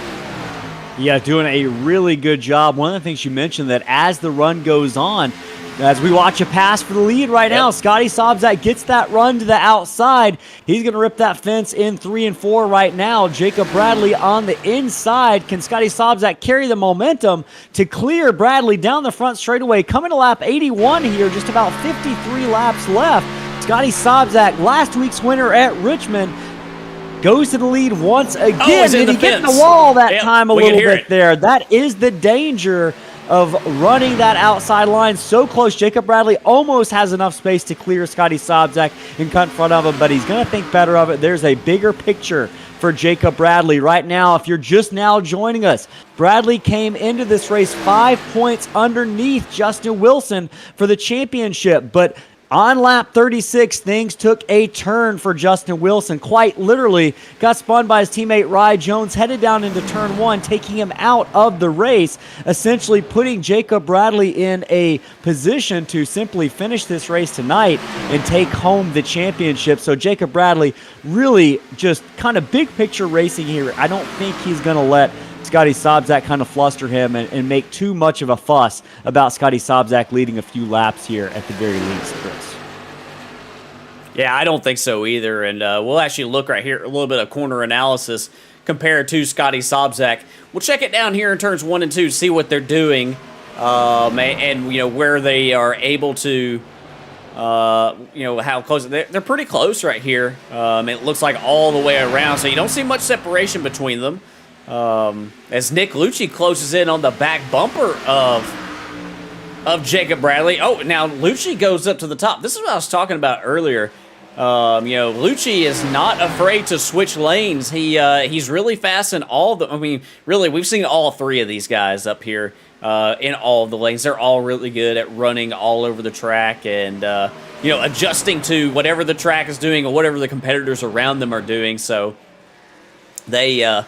Yeah, doing a really good job. One of the things you mentioned that as the run goes on, as we watch a pass for the lead right now, Scotty Sobczak gets that run to the outside. He's going to rip that fence in 3 and 4 right now. Jacob Bradley on the inside. Can Scotty Sobczak carry the momentum to clear Bradley down the front straightaway? Coming to lap 81 here, just about 53 laps left. Scotty Sobczak, last week's winner at Richmond, goes to the lead once again. Did he get in the wall that time a little bit there? That is the danger of running that outside line so close. Jacob Bradley almost has enough space to clear Scotty Sobczak and cut in front of him, but he's going to think better of it. There's a bigger picture for Jacob Bradley right now. If you're just now joining us, Bradley came into this race 5 points underneath Justin Wilson for the championship, but on lap 36, things took a turn for Justin Wilson. Quite literally, got spun by his teammate Rye Jones, headed down into turn 1, taking him out of the race, essentially putting Jacob Bradley in a position to simply finish this race tonight and take home the championship. So Jacob Bradley really just kind of big picture racing here. I don't think he's going to let Scotty Sobczak kind of fluster him and make too much of a fuss about Scotty Sobczak leading a few laps here at the very least, Chris. Yeah, I don't think so either. And we'll actually look right here, a little bit of corner analysis compared to Scotty Sobczak. We'll check it down here in turns 1 and 2, see what they're doing, and where they are able to. How close they're pretty close right here. It looks like all the way around, so you don't see much separation between them. As Nick Lucci closes in on the back bumper of Jacob Bradley. Oh, now Lucci goes up to the top. This is what I was talking about earlier. Lucci is not afraid to switch lanes. He's really fast in all the. I mean, really, we've seen all 3 of these guys up here in all of the lanes. They're all really good at running all over the track and adjusting to whatever the track is doing or whatever the competitors around them are doing. So they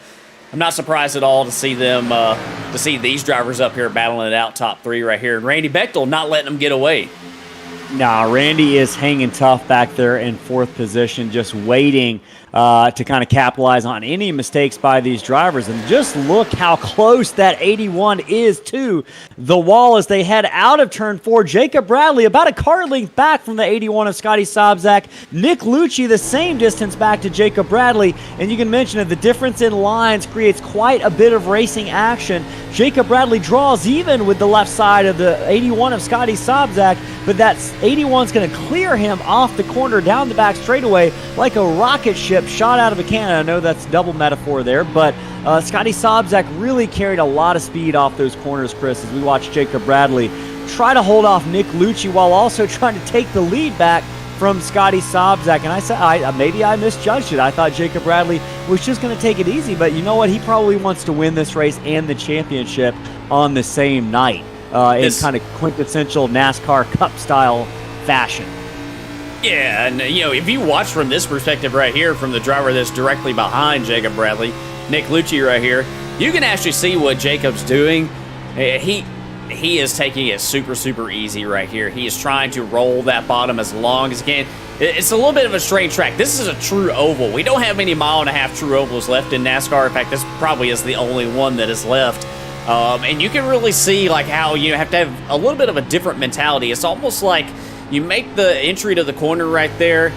I'm not surprised at all to see them, to see these drivers up here battling it out top 3 right here. And Randy Bechtel not letting them get away. Nah, Randy is hanging tough back there in 4th position, just waiting to kind of capitalize on any mistakes by these drivers. And just look how close that 81 is to the wall as they head out of turn 4. Jacob Bradley about a car length back from the 81 of Scotty Sobczak. Nick Lucci the same distance back to Jacob Bradley. And you can mention that the difference in lines creates quite a bit of racing action. Jacob Bradley draws even with the left side of the 81 of Scotty Sobczak, but that 81's going to clear him off the corner down the back straightaway like a rocket ship shot out of a cannon. I know that's double metaphor there, but Scotty Sobczak really carried a lot of speed off those corners, Chris, as we watch Jacob Bradley try to hold off Nick Lucci while also trying to take the lead back from Scotty Sobczak. And I said, maybe I misjudged it. I thought Jacob Bradley was just going to take it easy, but you know what? He probably wants to win this race and the championship on the same night in kind of quintessential NASCAR Cup style fashion. Yeah, and if you watch from this perspective right here, from the driver that's directly behind Jacob Bradley, Nick Lucci right here, you can actually see what Jacob's doing. He is taking it super, super easy right here. He is trying to roll that bottom as long as he can. It's a little bit of a straight track. This is a true oval. We don't have many 1.5-mile true ovals left in NASCAR. In fact, this probably is the only one that is left. And you can really see like how you have to have a little bit of a different mentality. It's almost like you make the entry to the corner right there.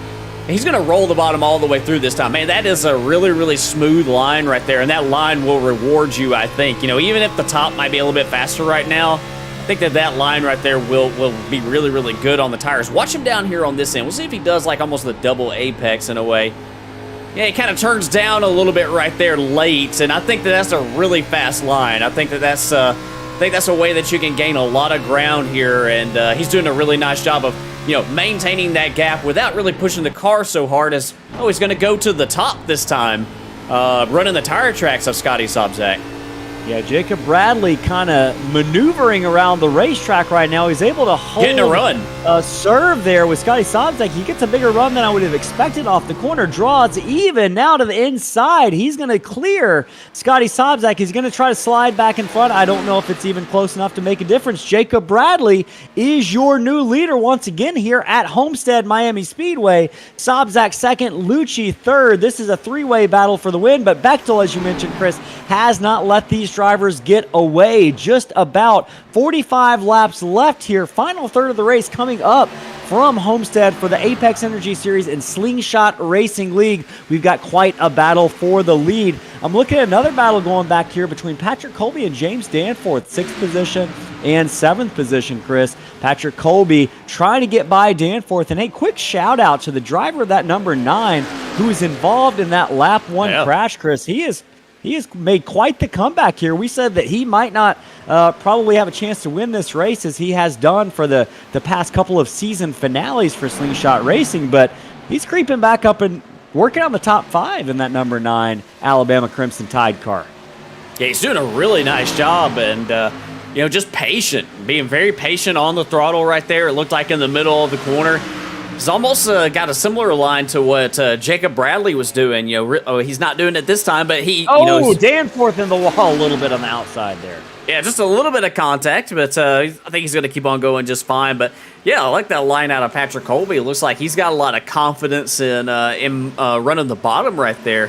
He's going to roll the bottom all the way through this time. Man, that is a really, really smooth line right there, and that line will reward you, I think. Even if the top might be a little bit faster right now, I think that line right there will be really, really good on the tires. Watch him down here on this end. We'll see if he does like almost the double apex in a way. Yeah, he kind of turns down a little bit right there late, and I think that's a really fast line. I think that's a way that you can gain a lot of ground here, and he's doing a really nice job of maintaining that gap without really pushing the car so hard as, he's going to go to the top this time, running the tire tracks of Scotty Sobczak. Yeah, Jacob Bradley kind of maneuvering around the racetrack right now. He's able to hold getting a run. Serve there with Scotty Sobczak. He gets a bigger run than I would have expected off the corner. Draws even now to the inside. He's going to clear Scotty Sobczak. He's going to try to slide back in front. I don't know if it's even close enough to make a difference. Jacob Bradley is your new leader once again here at Homestead Miami Speedway. Sobczak second, Lucci third. This is a 3-way battle for the win, but Bechtel, as you mentioned, Chris, has not let these drivers get away. Just about 45 laps left here. Final third of the race coming up from Homestead for the Apex Energy Series and Slingshot Racing League. We've got quite a battle for the lead. I'm looking at another battle going back here between Patrick Colby and James Danforth, 6th position and 7th position, Chris. Patrick Colby trying to get by Danforth. And a quick shout out to the driver of that number 9 who is involved in that lap 1 crash, Chris. He has made quite the comeback here. We said that he might not probably have a chance to win this race as he has done for the past couple of season finales for Slingshot Racing, but he's creeping back up and working on the top 5 in that number 9 Alabama Crimson Tide car. Yeah, he's doing a really nice job, and just patient, being very patient on the throttle right there. It looked like in the middle of the corner. He's almost got a similar line to what Jacob Bradley was doing. He's not doing it this time, but he. Danforth in the wall a little bit on the outside there. Yeah, just a little bit of contact, but I think he's going to keep on going just fine. But yeah, I like that line out of Patrick Colby. It looks like he's got a lot of confidence in running the bottom right there,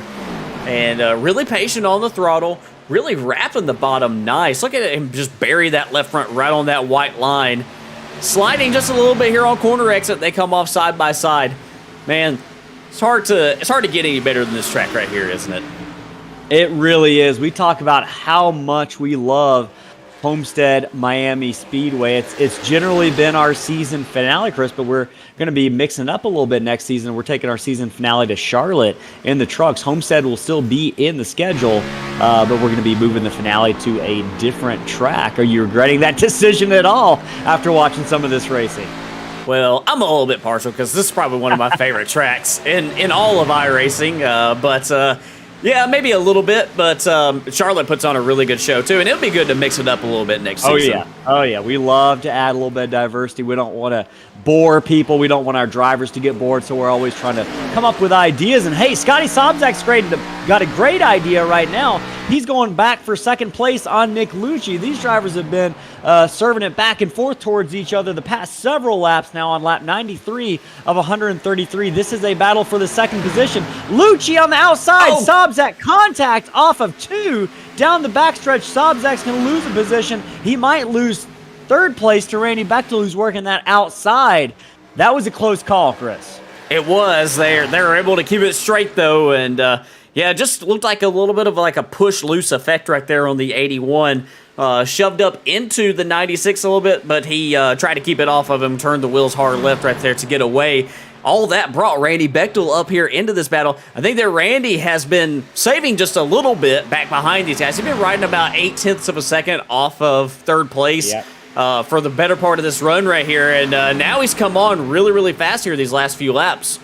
and really patient on the throttle, really wrapping the bottom nice. Look at him just bury that left front right on that white line. Sliding just a little bit here on corner exit. They come off side by side. Man, it's hard to get any better than this track right here, isn't it? It really is. We talk about how much we love Homestead Miami Speedway. It's generally been our season finale, Chris, but we're going to be mixing it up a little bit next season. We're taking our season finale to Charlotte in the trucks. Homestead will still be in the schedule, but we're going to be moving the finale to a different track. Are you regretting that decision at all after watching some of this racing? Well, I'm a little bit partial because this is probably one of my favorite tracks in all of iRacing, but yeah, maybe a little bit, but Charlotte puts on a really good show, too, and it'll be good to mix it up a little bit next season. Oh, yeah. We love to add a little bit of diversity. We don't want to bore people. We don't want our drivers to get bored, so we're always trying to come up with ideas. And hey, Scotty Sobczak's got a great idea right now. He's going back for second place on Nick Lucci. These drivers have been serving it back and forth towards each other the past several laps now on lap 93 of 133. This is a battle for the second position. Lucci on the outside. Oh. Sobczak contact off of 2 down the backstretch. Sobczak's going to lose a position. He might lose third place to Randy Bechtel, who's working that outside. That was a close call, Chris. It was. They were able to keep it straight, though, and yeah, it just looked like a little bit of like a push-loose effect right there on the 81. Shoved up into the 96 a little bit, but he tried to keep it off of him, turned the wheels hard left right there to get away. All that brought Randy Bechtel up here into this battle. I think that Randy has been saving just a little bit back behind these guys. He's been riding about 0.8 of a second off of third place. Yep. For the better part of this run right here, and now he's come on really, really fast here these last few laps.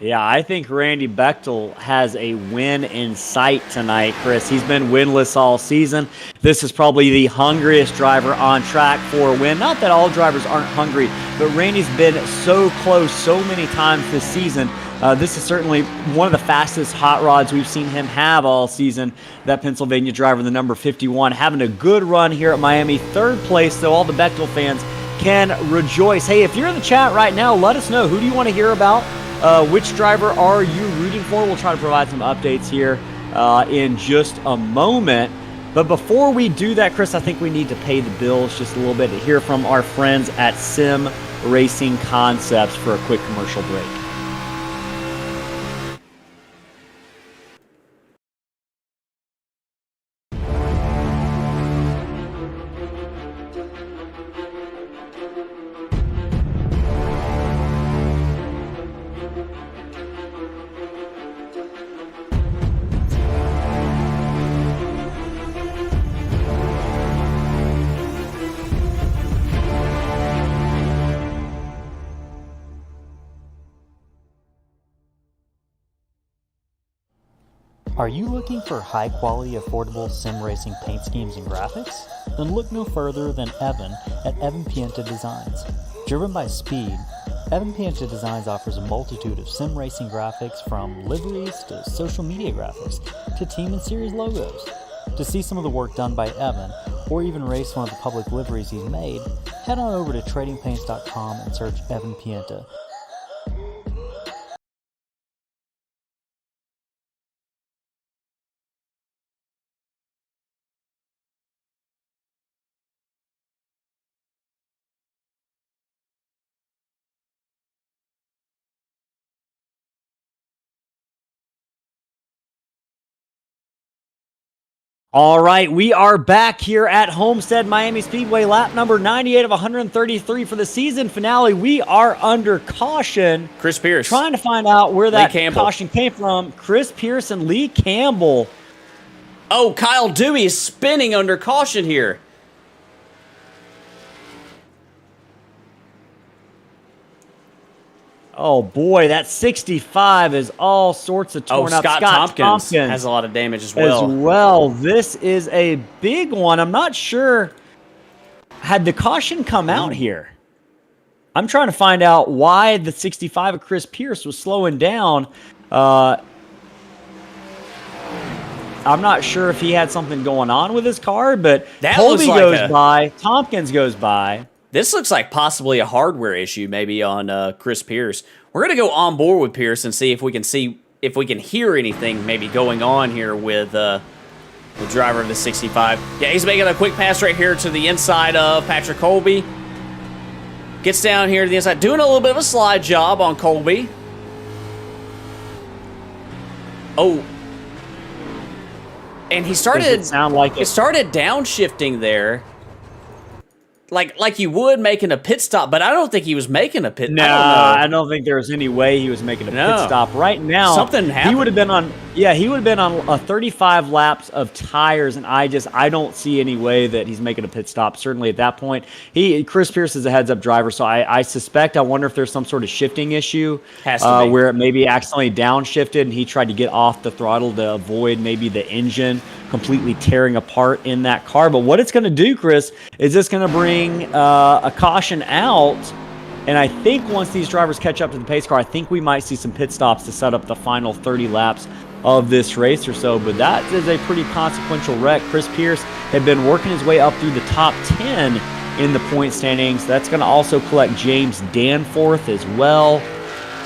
Yeah, I think Randy Bechtel has a win in sight tonight, Chris. He's been winless all season. This is probably the hungriest driver on track for a win. Not that all drivers aren't hungry, but Randy's been so close so many times this season. This is certainly one of the fastest hot rods we've seen him have all season. That Pennsylvania driver, the number 51, having a good run here at Miami. Third place, so all the Bechtel fans can rejoice. Hey, if you're in the chat right now, let us know. Who do you want to hear about? Which driver are you rooting for? We'll try to provide some updates here in just a moment. But before we do that, Chris, I think we need to pay the bills just a little bit to hear from our friends at Sim Racing Concepts for a quick commercial break. Are you looking for high-quality, affordable sim racing paint schemes and graphics? Then look no further than Evan at Evan Pienta Designs. Driven by speed, Evan Pienta Designs offers a multitude of sim racing graphics, from liveries to social media graphics to team and series logos. To see some of the work done by Evan, or even race one of the public liveries he's made, head on over to tradingpaints.com and search Evan Pienta. All right, we are back here at Homestead Miami Speedway, lap number 98 of 133 for the season finale. We are under caution. Chris Pierce. Trying to find out where that Campbell. caution came from. Chris Pierce and Lee Campbell. Oh, Kyle Dewey is spinning under caution here. Oh, boy, that 65 is all sorts of torn up. Scott Tompkins has a lot of damage as well. This is a big one. I'm not sure. Had the caution come out here? I'm trying to find out why the 65 of Chris Pierce was slowing down. I'm not sure if he had something going on with his car, but Colby goes by, Tompkins goes by. This looks like possibly a hardware issue, maybe on Chris Pierce. We're gonna go on board with Pierce and see if we can hear anything maybe going on here with the driver of the 65. Yeah, he's making a quick pass right here to the inside of Patrick Colby. Gets down here to the inside, doing a little bit of a slide job on Colby. Oh. And he started downshifting there. Like you would making a pit stop, but I don't think he was making a pit. I don't think there was any way he was making a pit stop right now. Something happened. He would have been on a 35 laps of tires, and I don't see any way that he's making a pit stop. Certainly at that point, Chris Pierce is a heads-up driver, so I wonder if there's some sort of shifting issue where it maybe accidentally downshifted and he tried to get off the throttle to avoid maybe the engine completely tearing apart in that car. But what it's going to do, Chris, is it's going to bring a caution out And I think once these drivers catch up to the pace car, I think we might see some pit stops to set up the final 30 laps of this race or so. But that is a pretty consequential wreck. Chris Pierce had been working his way up through the top 10 in the point standings. That's going to also collect James Danforth as well.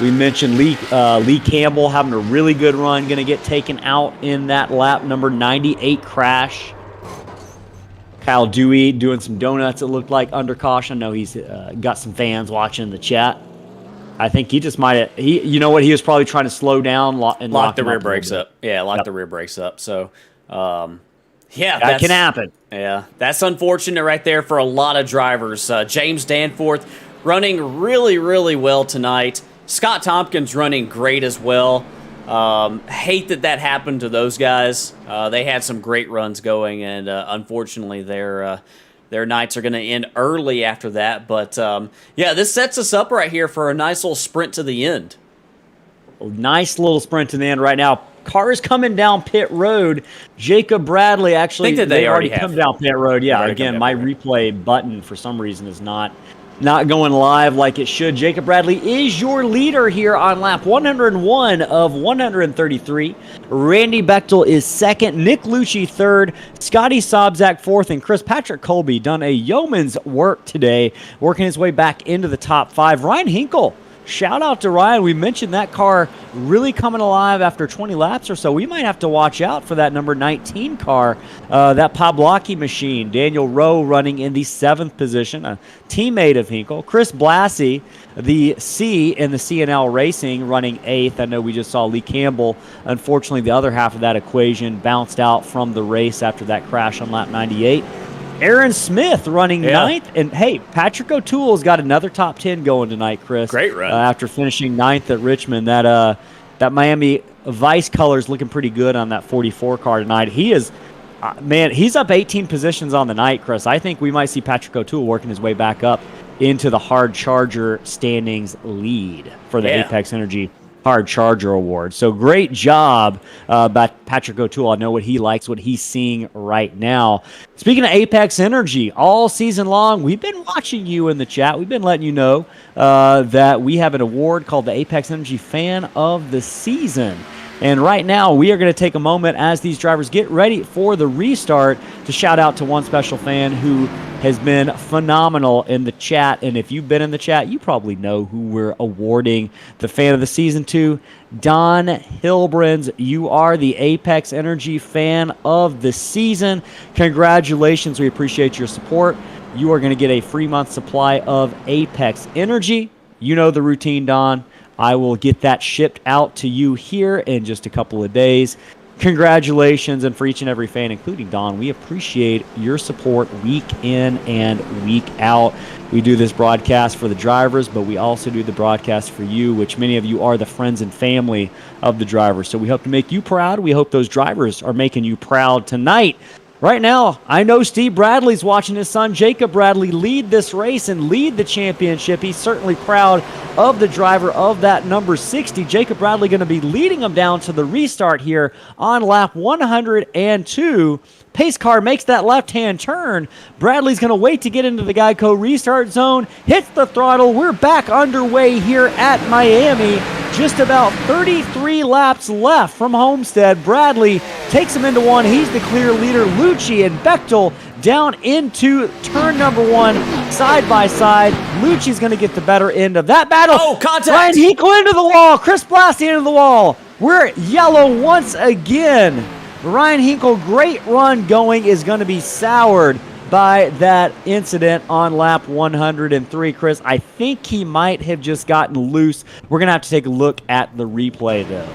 We mentioned Lee Campbell having a really good run, going to get taken out in that lap number 98 crash. Kyle Dewey doing some donuts, it looked like, under caution. I know he's got some fans watching in the chat. I think he just might have, you know what, he was probably trying to slow down and lock the rear brakes up. Yeah, lock the rear brakes up. So, yeah. That can happen. Yeah, that's unfortunate right there for a lot of drivers. James Danforth running really, really well tonight. Scott Tompkins running great as well. Hate that happened to those guys. They had some great runs going, and unfortunately their nights are going to end early after that. But yeah, this sets us up right here for a nice little sprint to the end. Nice little sprint to the end right now. Cars coming down pit road. Jacob Bradley actually, they already come down pit road. Yeah, again, my replay button for some reason is not going live like it should. Jacob Bradley is your leader here on lap 101 of 133. Randy Bechtel is second. Nick Lucci third. Scotty Sobzak fourth. And Chris Patrick Colby done a yeoman's work today, working his way back into the top five. Ryan Hinkle, shout out to Ryan. We mentioned that car really coming alive after 20 laps or so. We might have to watch out for that number 19 car, that Pawlowski machine. Daniel Rowe running in the 7th position, a teammate of Hinkle. Chris Blassie, the C in the CNL Racing, running 8th. I know we just saw Lee Campbell. Unfortunately, the other half of that equation bounced out from the race after that crash on lap 98. Aaron Smith running 9th. And, hey, Patrick O'Toole's got another top 10 going tonight, Chris. Great run. After finishing 9th at Richmond. That Miami Vice color's looking pretty good on that 44 car tonight. He is, man, he's up 18 positions on the night, Chris. I think we might see Patrick O'Toole working his way back up into the Hard Charger standings lead for the Apex Energy Hard Charger Award. So great job by Patrick O'Toole. I know what he likes, what he's seeing right now. Speaking of Apex Energy, all season long, we've been watching you in the chat. We've been letting you know that we have an award called the Apex Energy Fan of the Season. And right now, we are going to take a moment as these drivers get ready for the restart to shout out to one special fan who has been phenomenal in the chat. And if you've been in the chat, you probably know who we're awarding the Fan of the Season to. Don Hilbrins, you are the Apex Energy Fan of the Season. Congratulations. We appreciate your support. You are going to get a free month supply of Apex Energy. You know the routine, Don. I will get that shipped out to you here in just a couple of days. Congratulations, and for each and every fan, including Don, we appreciate your support week in and week out. We do this broadcast for the drivers, but we also do the broadcast for you, which many of you are the friends and family of the drivers. So we hope to make you proud. We hope those drivers are making you proud tonight. Right now, I know Steve Bradley's watching his son Jacob Bradley lead this race and lead the championship. He's certainly proud of the driver of that number 60. Jacob Bradley going to be leading him down to the restart here on lap 102. Pace car makes that left-hand turn. Bradley's going to wait to get into the Geico restart zone, hits the throttle. We're back underway here at Miami. Just about 33 laps left from Homestead. Bradley takes him into one. He's the clear leader. Lucci and Bechtel down into turn number 1, side by side. Lucci's going to get the better end of that battle. Oh, contact! Ryan Hinkle into the wall. Chris Blassie into the wall. We're yellow once again. Ryan Hinkle, great run going, is going to be soured by that incident on lap 103. Chris, I think he might have just gotten loose. We're going to have to take a look at the replay, though.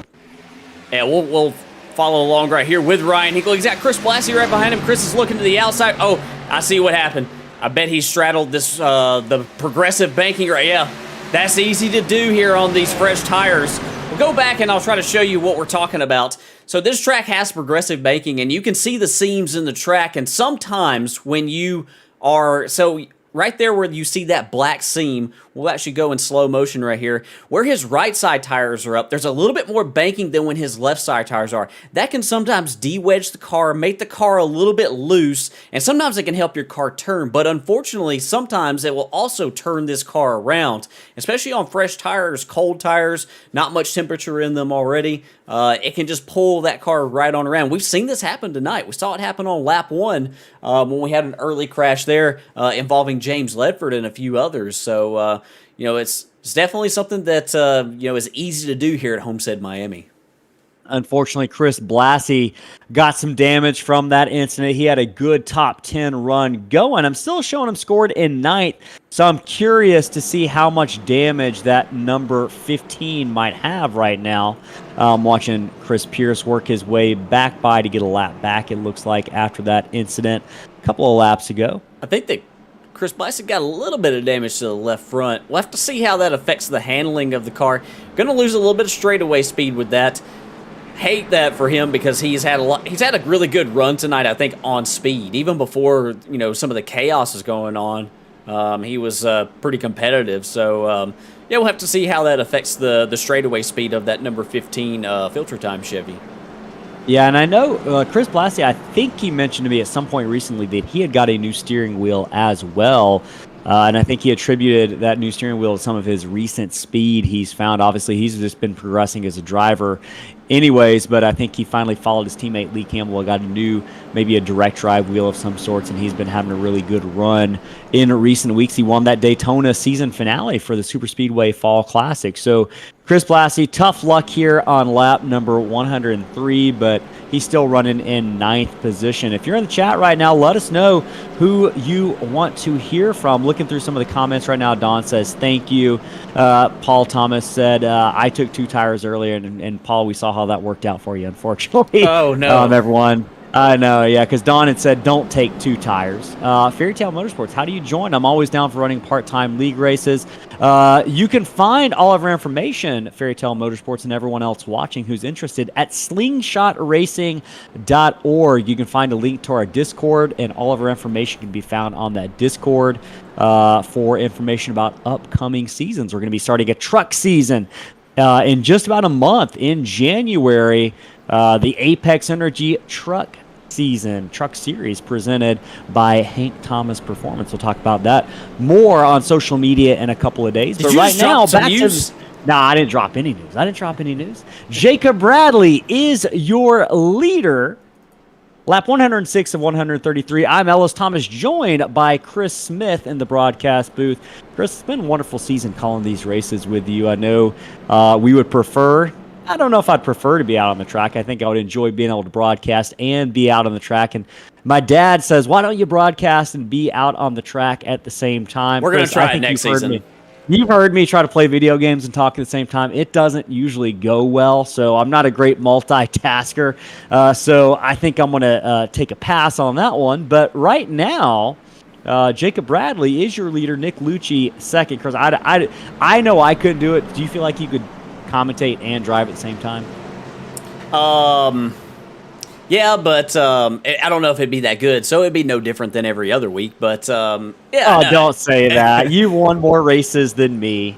Yeah, we'll follow along right here with Ryan Hinkle. He's got Chris Blassie right behind him. Chris is looking to the outside. Oh, I see what happened. I bet he straddled this the progressive banking right. Yeah, that's easy to do here on these fresh tires. We'll go back and I'll try to show you what we're talking about. So this track has progressive banking, and you can see the seams in the track. And sometimes when you are, so right there where you see that black seam, we'll actually go in slow motion right here. Where his right side tires are up, there's a little bit more banking than when his left side tires are. That can sometimes de-wedge the car, make the car a little bit loose, and sometimes it can help your car turn. But unfortunately, sometimes it will also turn this car around, especially on fresh tires, cold tires, not much temperature in them already. It can just pull that car right on around. We've seen this happen tonight. We saw it happen on lap 1 when we had an early crash there involving James Ledford and a few others. So, it's definitely something that, is easy to do here at Homestead Miami. Unfortunately, Chris Blassie got some damage from that incident. He had a good top 10 run going. I'm still showing him scored in 9th, so I'm curious to see how much damage that number 15 might have right now. Watching Chris Pierce work his way back by to get a lap back, it looks like, after that incident a couple of laps ago. I think that Chris Blassie got a little bit of damage to the left front. We'll have to see how that affects the handling of the car. Going to lose a little bit of straightaway speed with that. Hate that for him because he's had a really good run tonight, I think, on speed. Even before, some of the chaos is going on, he was pretty competitive. So, we'll have to see how that affects the straightaway speed of that number 15 filter time Chevy. Yeah, and I know Chris Blassie, I think he mentioned to me at some point recently that he had got a new steering wheel as well. And I think he attributed that new steering wheel to some of his recent speed he's found. Obviously, he's just been progressing as a driver anyways, but I think he finally followed his teammate Lee Campbell, got maybe a direct drive wheel of some sorts, and he's been having a really good run in recent weeks. He won that Daytona season finale for the Super Speedway Fall Classic. So Chris Blassie, tough luck here on lap number 103, but he's still running in 9th position. If you're in the chat right now, let us know who you want to hear from. Looking through some of the comments right now, Don says, thank you. Paul Thomas said, I took 2 tires earlier, and Paul, we saw how that worked out for you, unfortunately. Oh, no. Everyone. I know, yeah, because Don had said don't take 2 tires. Fairytale Motorsports, how do you join? I'm always down for running part-time league races. You can find all of our information, Fairytale Motorsports and everyone else watching who's interested, at slingshotracing.org. You can find a link to our Discord, and all of our information can be found on that Discord for information about upcoming seasons. We're going to be starting a truck season in just about a month in January. The Apex Energy Truck Series presented by Hank Thomas Performance. We'll talk about that more on social media in a couple of days. Did you right now, back news? No, I didn't drop any news. Jacob Bradley is your leader. Lap 106 of 133. I'm Ellis Thomas, joined by Chris Smith in the broadcast booth. Chris, it's been a wonderful season calling these races with you. I know we would prefer... I don't know if I'd prefer to be out on the track. I think I would enjoy being able to broadcast and be out on the track. And my dad says, why don't you broadcast and be out on the track at the same time? We're going to try it next season. You've heard me try to play video games and talk at the same time. It doesn't usually go well, so I'm not a great multitasker. So I think I'm going to take a pass on that one. But right now, Jacob Bradley is your leader. Nick Lucci second. Because I know I couldn't do it. Do you feel like you could commentate and drive at the same time? Yeah, but I don't know if it'd be that good. So it'd be no different than every other week. But yeah. Oh, no. Don't say that. You've won more races than me.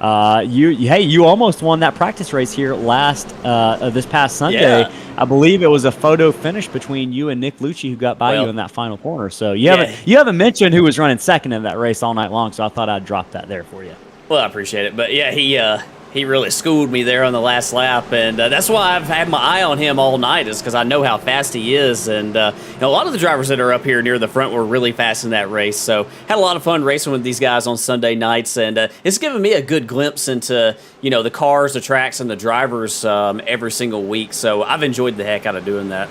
You almost won that practice race here this past Sunday. Yeah. I believe it was a photo finish between you and Nick Lucci who got by you in that final corner. So you haven't mentioned who was running second in that race all night long. So I thought I'd drop that there for you. Well, I appreciate it. But yeah, he really schooled me there on the last lap, and that's why I've had my eye on him all night, is because I know how fast he is. And a lot of the drivers that are up here near the front were really fast in that race. So had a lot of fun racing with these guys on Sunday nights, and it's given me a good glimpse into the cars, the tracks, and the drivers every single week. So I've enjoyed the heck out of doing that.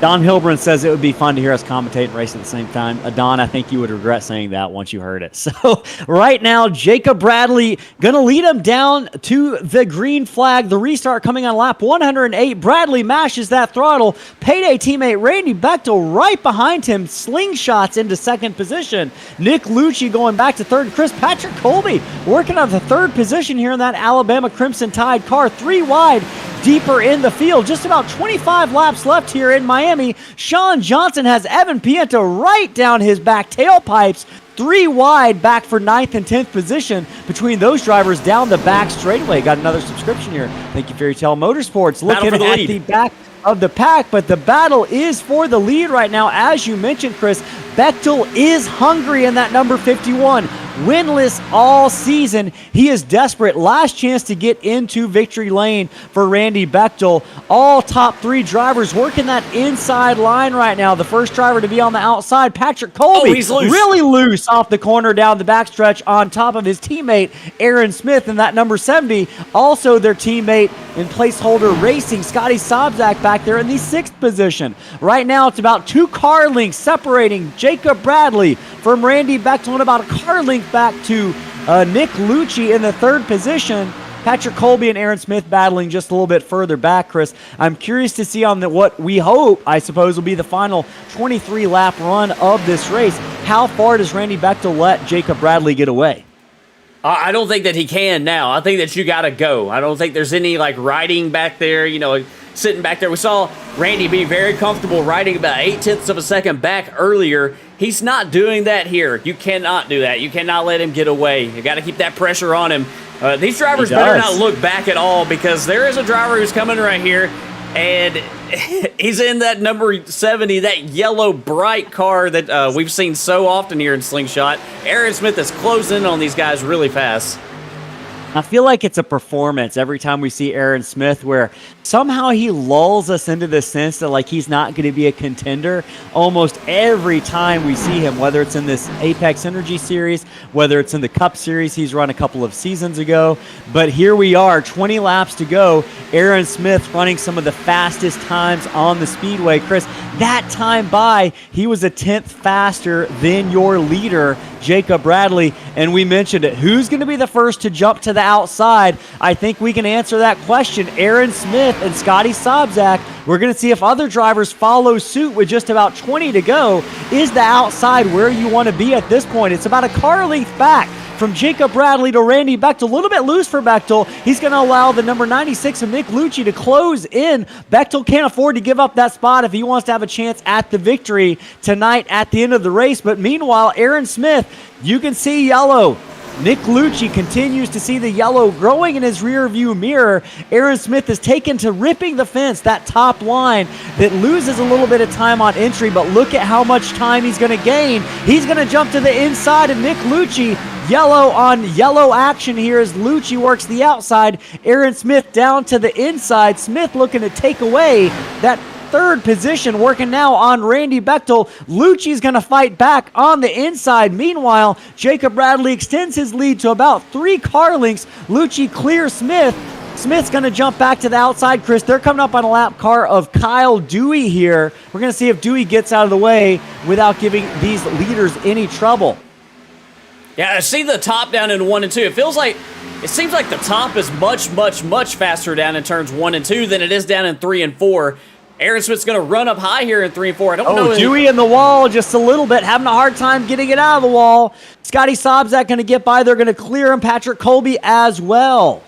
Don Hilbrun says it would be fun to hear us commentate and race at the same time. Don, I think you would regret saying that once you heard it. So right now, Jacob Bradley going to lead him down to the green flag. The restart coming on lap 108. Bradley mashes that throttle. Payday teammate Randy Bechtel right behind him. Slingshots into second position. Nick Lucci going back to third. Chris Patrick Colby working on the third position here in that Alabama Crimson Tide car. 3 wide. Deeper in the field. Just about 25 laps left here in Miami. Sean Johnson has Evan Pienta right down his back tailpipes. 3 wide back for 9th and 10th position between those drivers down the back straightaway. Got another subscription here. Thank you, Fairy Tale Motorsports. Looking for the at lead. the back of the pack, but the battle is for the lead right now. As you mentioned, Chris, Bechtel is hungry in that number 51. Winless all season. He is desperate. Last chance to get into victory lane for Randy Bechtel. All top 3 drivers working that inside line right now. The first driver to be on the outside, Patrick Colby. Oh, he's loose. Really loose off the corner down the backstretch on top of his teammate, Aaron Smith, in that number 70. Also their teammate in placeholder racing, Scotty Sobczak, back there in the 6th position. Right now it's about 2 car lengths separating Jacob Bradley from Randy Bechtel, and about a car length back to Nick Lucci in the 3rd position. Patrick Colby and Aaron Smith battling just a little bit further back, Chris. I'm curious to see on what we hope, I suppose, will be the final 23-lap run of this race. How far does Randy Bechtel let Jacob Bradley get away? I don't think that he can now. I think that you got to go. I don't think there's any, riding back there, sitting back there. We saw Randy be very comfortable riding about 0.8 of a second back earlier. He's not doing that here. You cannot do that. You cannot let him get away. You got to keep that pressure on him. These drivers better not look back at all, because there is a driver who's coming right here, and he's in that number 70, that yellow bright car that we've seen so often here in Slingshot. Aaron Smith is closing in on these guys really fast. I feel like it's a performance every time we see Aaron Smith, where somehow he lulls us into the sense that he's not going to be a contender almost every time we see him, whether it's in this Apex Energy Series, whether it's in the Cup Series he's run a couple of seasons ago. But here we are, 20 laps to go. Aaron Smith running some of the fastest times on the speedway. Chris, that time by, he was a 10th faster than your leader, Jacob Bradley. And we mentioned it. Who's going to be the first to jump to the outside? I think we can answer that question. Aaron Smith and Scotty Sobczak. We're going to see if other drivers follow suit with just about 20 to go. Is the outside where you want to be at this point? It's about a car length back from Jacob Bradley to Randy Bechtel. A little bit loose for Bechtel. He's going to allow the number 96 of Nick Lucci to close in. Bechtel can't afford to give up that spot if he wants to have a chance at the victory tonight at the end of the race. But meanwhile, Aaron Smith, you can see yellow. Nick Lucci continues to see the yellow growing in his rear view mirror. Aaron Smith is taken to ripping the fence, that top line that loses a little bit of time on entry, but look at how much time he's going to gain. He's going to jump to the inside of Nick Lucci. Yellow on yellow action here as Lucci works the outside. Aaron Smith down to the inside. Smith looking to take away that 3rd position, working now on Randy Bechtel. Lucci's going to fight back on the inside. Meanwhile, Jacob Bradley extends his lead to about 3 car lengths. Lucci clears Smith. Smith's going to jump back to the outside, Chris. They're coming up on a lap car of Kyle Dewey here. We're going to see if Dewey gets out of the way without giving these leaders any trouble. Yeah, I see the top down in 1 and 2. It seems like the top is much, much, much faster down in turns 1 and 2 than it is down in 3 and 4. Aaron Smith's going to run up high here in 3 and 4. I don't know. Dewey in the wall just a little bit, having a hard time getting it out of the wall. Scotty Sobczak going to get by. They're going to clear him. Patrick Colby as well.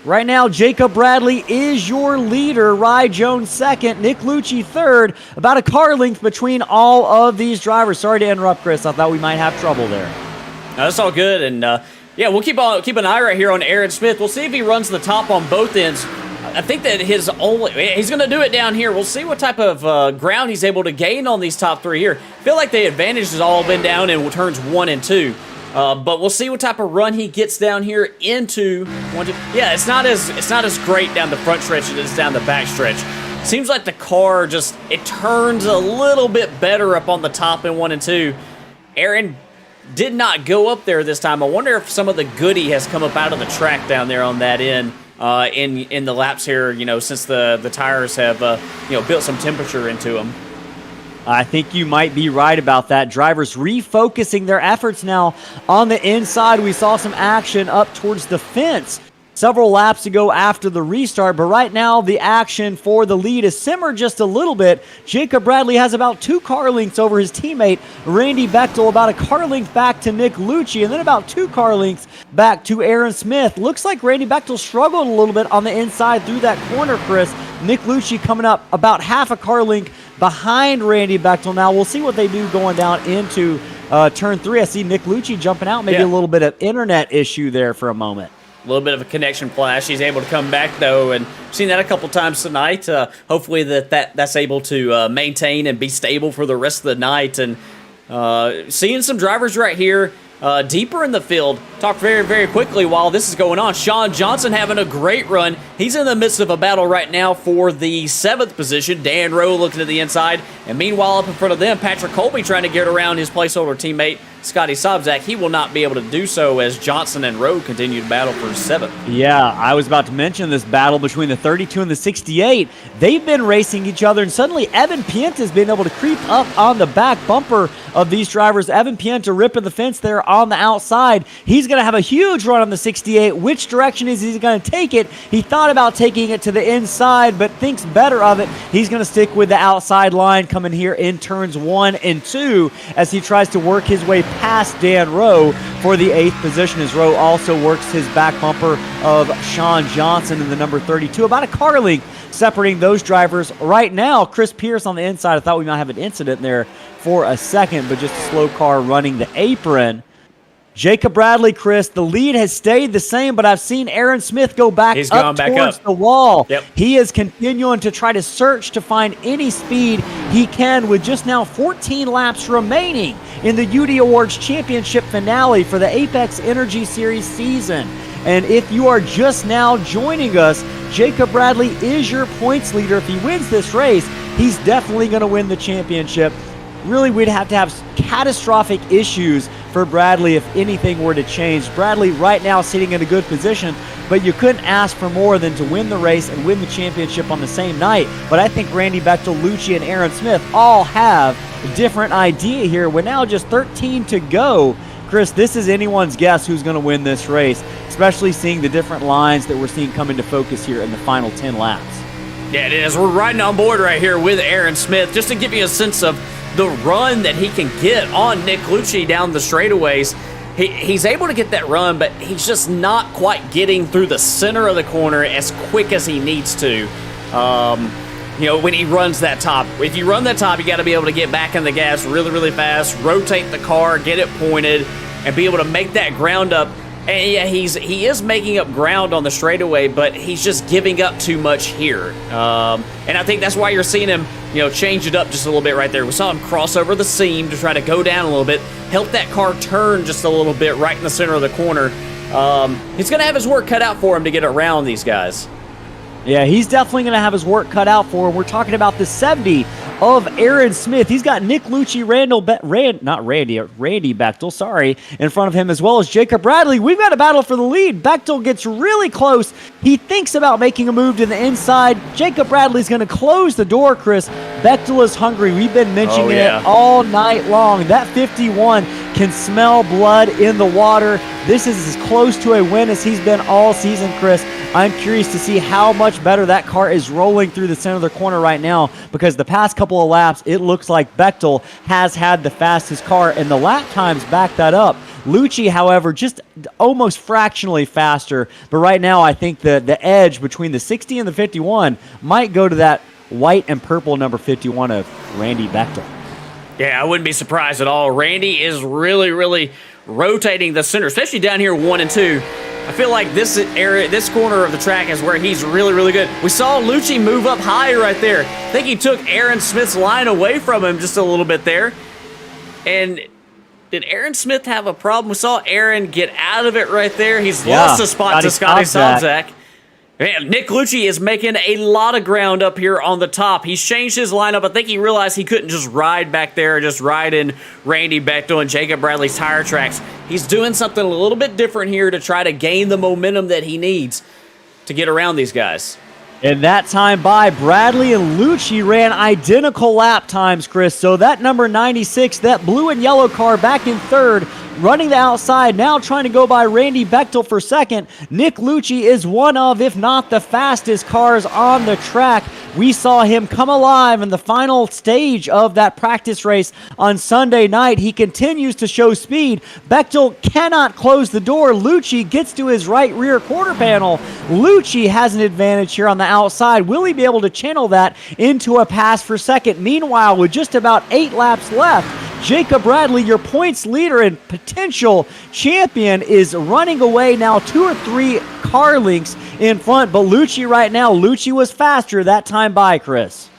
Right now, Jacob Bradley is your leader. Rye Jones 2nd. Nick Lucci 3rd. About a car length between all of these drivers. Sorry to interrupt, Chris. I thought we might have trouble there. No, that's all good. And, we'll keep an eye right here on Aaron Smith. We'll see if he runs the top on both ends. I think that he's going to do it down here. We'll see what type of ground he's able to gain on these top 3 here. I feel like the advantage has all been down in turns 1 and 2. But we'll see what type of run he gets down here into 1, 2. Yeah, it's not as great down the front stretch as it is down the back stretch. Seems like the car it turns a little bit better up on the top in 1 and 2. Aaron did not go up there this time. I wonder if some of the goodie has come up out of the track down there on that end. In the laps here, since the tires have, built some temperature into them. I think you might be right about that. Drivers refocusing their efforts now on the inside. We saw some action up towards the fence several laps ago after the restart, but right now the action for the lead is simmered just a little bit. Jacob Bradley has about 2 car lengths over his teammate Randy Bechtel, about a car length back to Nick Lucci, and then about 2 car lengths back to Aaron Smith. Looks like Randy Bechtel struggled a little bit on the inside through that corner, Chris. Nick Lucci coming up about half a car length behind Randy Bechtel. Now, we'll see what they do going down into turn 3. I see Nick Lucci jumping out. Maybe a little bit of internet issue there for a moment. A little bit of a connection flash. He's able to come back, though, and seen that a couple times tonight. Hopefully that's able to maintain and be stable for the rest of the night. And seeing some drivers right here deeper in the field. Talk very, very quickly while this is going on. Sean Johnson having a great run. He's in the midst of a battle right now for the 7th position. Dan Rowe looking to the inside. And meanwhile, up in front of them, Patrick Colby trying to get around his placeholder teammate, Scotty Sobczak. He will not be able to do so as Johnson and Rowe continue to battle for 7th. Yeah, I was about to mention this battle between the 32 and the 68. They've been racing each other, and suddenly Evan Pienta has been able to creep up on the back bumper of these drivers. Evan Pienta ripping the fence there on the outside. He's going to have a huge run on the 68. Which direction is he going to take it? He thought about taking it to the inside, but thinks better of it. He's going to stick with the outside line coming here in turns 1 and 2 as he tries to work his way past Dan Rowe for the 8th position, as Rowe also works his back bumper of Sean Johnson in the number 32. About a car length separating those drivers right now. Chris Pierce on the inside. I thought we might have an incident there for a second, but just a slow car running the apron. Jacob Bradley, Chris, the lead has stayed the same, but I've seen Aaron Smith go back up towards the wall. Yep. He is continuing to try to search to find any speed he can with just now 14 laps remaining in the UD Awards Championship finale for the Apex Energy Series season. And if you are just now joining us, Jacob Bradley is your points leader. If he wins this race, he's definitely going to win the championship. Really, we'd have to have catastrophic issues for Bradley if anything were to change. Bradley right now sitting in a good position, but you couldn't ask for more than to win the race and win the championship on the same night. But I think Randy Bechtel, Lucci, and Aaron Smith all have a different idea here. With now just 13 to go, Chris, this is anyone's guess who's going to win this race, especially seeing the different lines that we're seeing come into focus here in the final 10 laps. Yeah, it is. We're riding on board right here with Aaron Smith, just to give you a sense of the run that he can get on Nick Lucci down the straightaways. He's able to get that run, but he's just not quite getting through the center of the corner as quick as he needs to. When he runs that top. If you run that top, you got to be able to get back in the gas really, really fast, rotate the car, get it pointed, and be able to make that ground up. And yeah, he is making up ground on the straightaway, but he's just giving up too much here. And I think that's why you're seeing him, change it up just a little bit right there. We saw him cross over the seam to try to go down a little bit, help that car turn just a little bit right in the center of the corner. He's going to have his work cut out for him to get around these guys. Yeah, he's definitely going to have his work cut out for him. We're talking about the 70 of Aaron Smith. He's got Nick Lucci, Randy Bechtel, sorry, in front of him, as well as Jacob Bradley. We've got a battle for the lead. Bechtel gets really close. He thinks about making a move to the inside. Jacob Bradley's going to close the door, Chris. Bechtel is hungry. We've been mentioning it all night long. That 51 can smell blood in the water. This is as close to a win as he's been all season, Chris. I'm curious to see how much better that car is rolling through the center of the corner right now, because the past couple of laps, it looks like Bechtel has had the fastest car, and the lap times back that up. Lucci, however, just almost fractionally faster, but right now I think the edge between the 60 and the 51 might go to that white and purple number 51 of Randy Bechtel. Yeah, I wouldn't be surprised at all. Randy is really, really rotating the center, especially down here 1 and 2. I feel like this area, this corner of the track is where he's really, really good. We saw Lucci move up high right there. I think he took Aaron Smith's line away from him just a little bit there. And did Aaron Smith have a problem? We saw Aaron get out of it right there. He's lost a spot to Scotty Sobczak. Man, Nick Lucci is making a lot of ground up here on the top. He's changed his lineup. I think he realized he couldn't just ride back there, just ride in Randy Bechtel and Jacob Bradley's tire tracks. He's doing something a little bit different here to try to gain the momentum that he needs to get around these guys. And that time by, Bradley and Lucci ran identical lap times, Chris. So that number 96, that blue and yellow car back in third, running the outside, now trying to go by Randy Bechtel for second. Nick Lucci is one of, if not the fastest cars on the track. We saw him come alive in the final stage of that practice race on Sunday night. He continues to show speed. Bechtel cannot close the door. Lucci gets to his right rear quarter panel. Lucci has an advantage here on the outside. Will he be able to channel that into a pass for second? Meanwhile, with just about 8 laps left, Jacob Bradley, your points leader and potential champion, is running away now 2 or 3 car lengths in front. But Lucci right now, Lucci was faster that time by, Chris.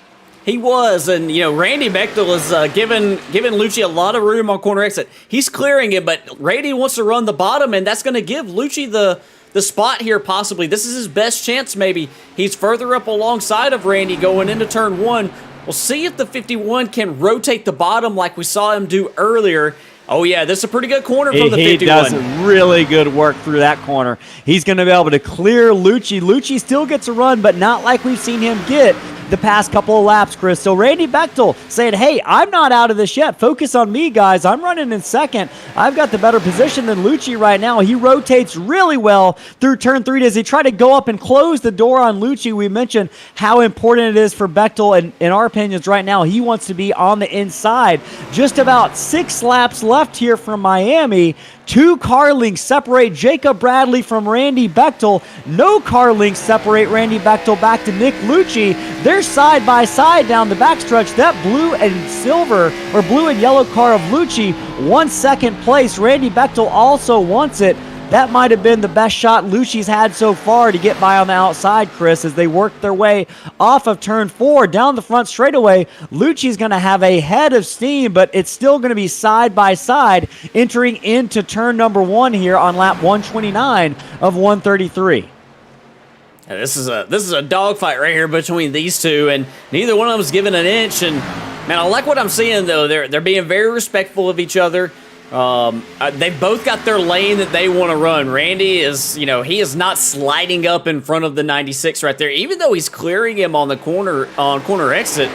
He was, and Randy Bechtel is giving Lucci a lot of room on corner exit. He's clearing it, but Randy wants to run the bottom, and that's going to give Lucci the spot here possibly. This is his best chance maybe. He's further up alongside of Randy going into turn 1. We'll see if the 51 can rotate the bottom like we saw him do earlier. Oh, yeah, this is a pretty good corner from the 51. He does really good work through that corner. He's going to be able to clear Lucci. Lucci still gets a run, but not like we've seen him get the past couple of laps, Chris. So Randy Bechtel saying, hey, I'm not out of this yet. Focus on me, guys. I'm running in second. I've got the better position than Lucci right now. He rotates really well through turn 3. Does he try to go up and close the door on Lucci? We mentioned how important it is for Bechtel, and in our opinions right now, he wants to be on the inside. Just about 6 laps left here from Miami. 2 car lengths separate Jacob Bradley from Randy Bechtel. No car lengths separate Randy Bechtel back to Nick Lucci. They're side by side down the backstretch. That blue and silver, or blue and yellow car of Lucci, 1 second place. Randy Bechtel also wants it. That might have been the best shot Lucci's had so far to get by on the outside, Chris, as they work their way off of turn 4 down the front straightaway. Lucci's going to have a head of steam, but it's still going to be side by side entering into turn number 1 here on lap 129 of 133. Yeah, this is a dogfight right here between these two, and neither one of them is giving an inch. And man, I like what I'm seeing though. They're being very respectful of each other. They've both got their lane that they want to run. Randy is, he is not sliding up in front of the 96 right there, even though he's clearing him on the corner exit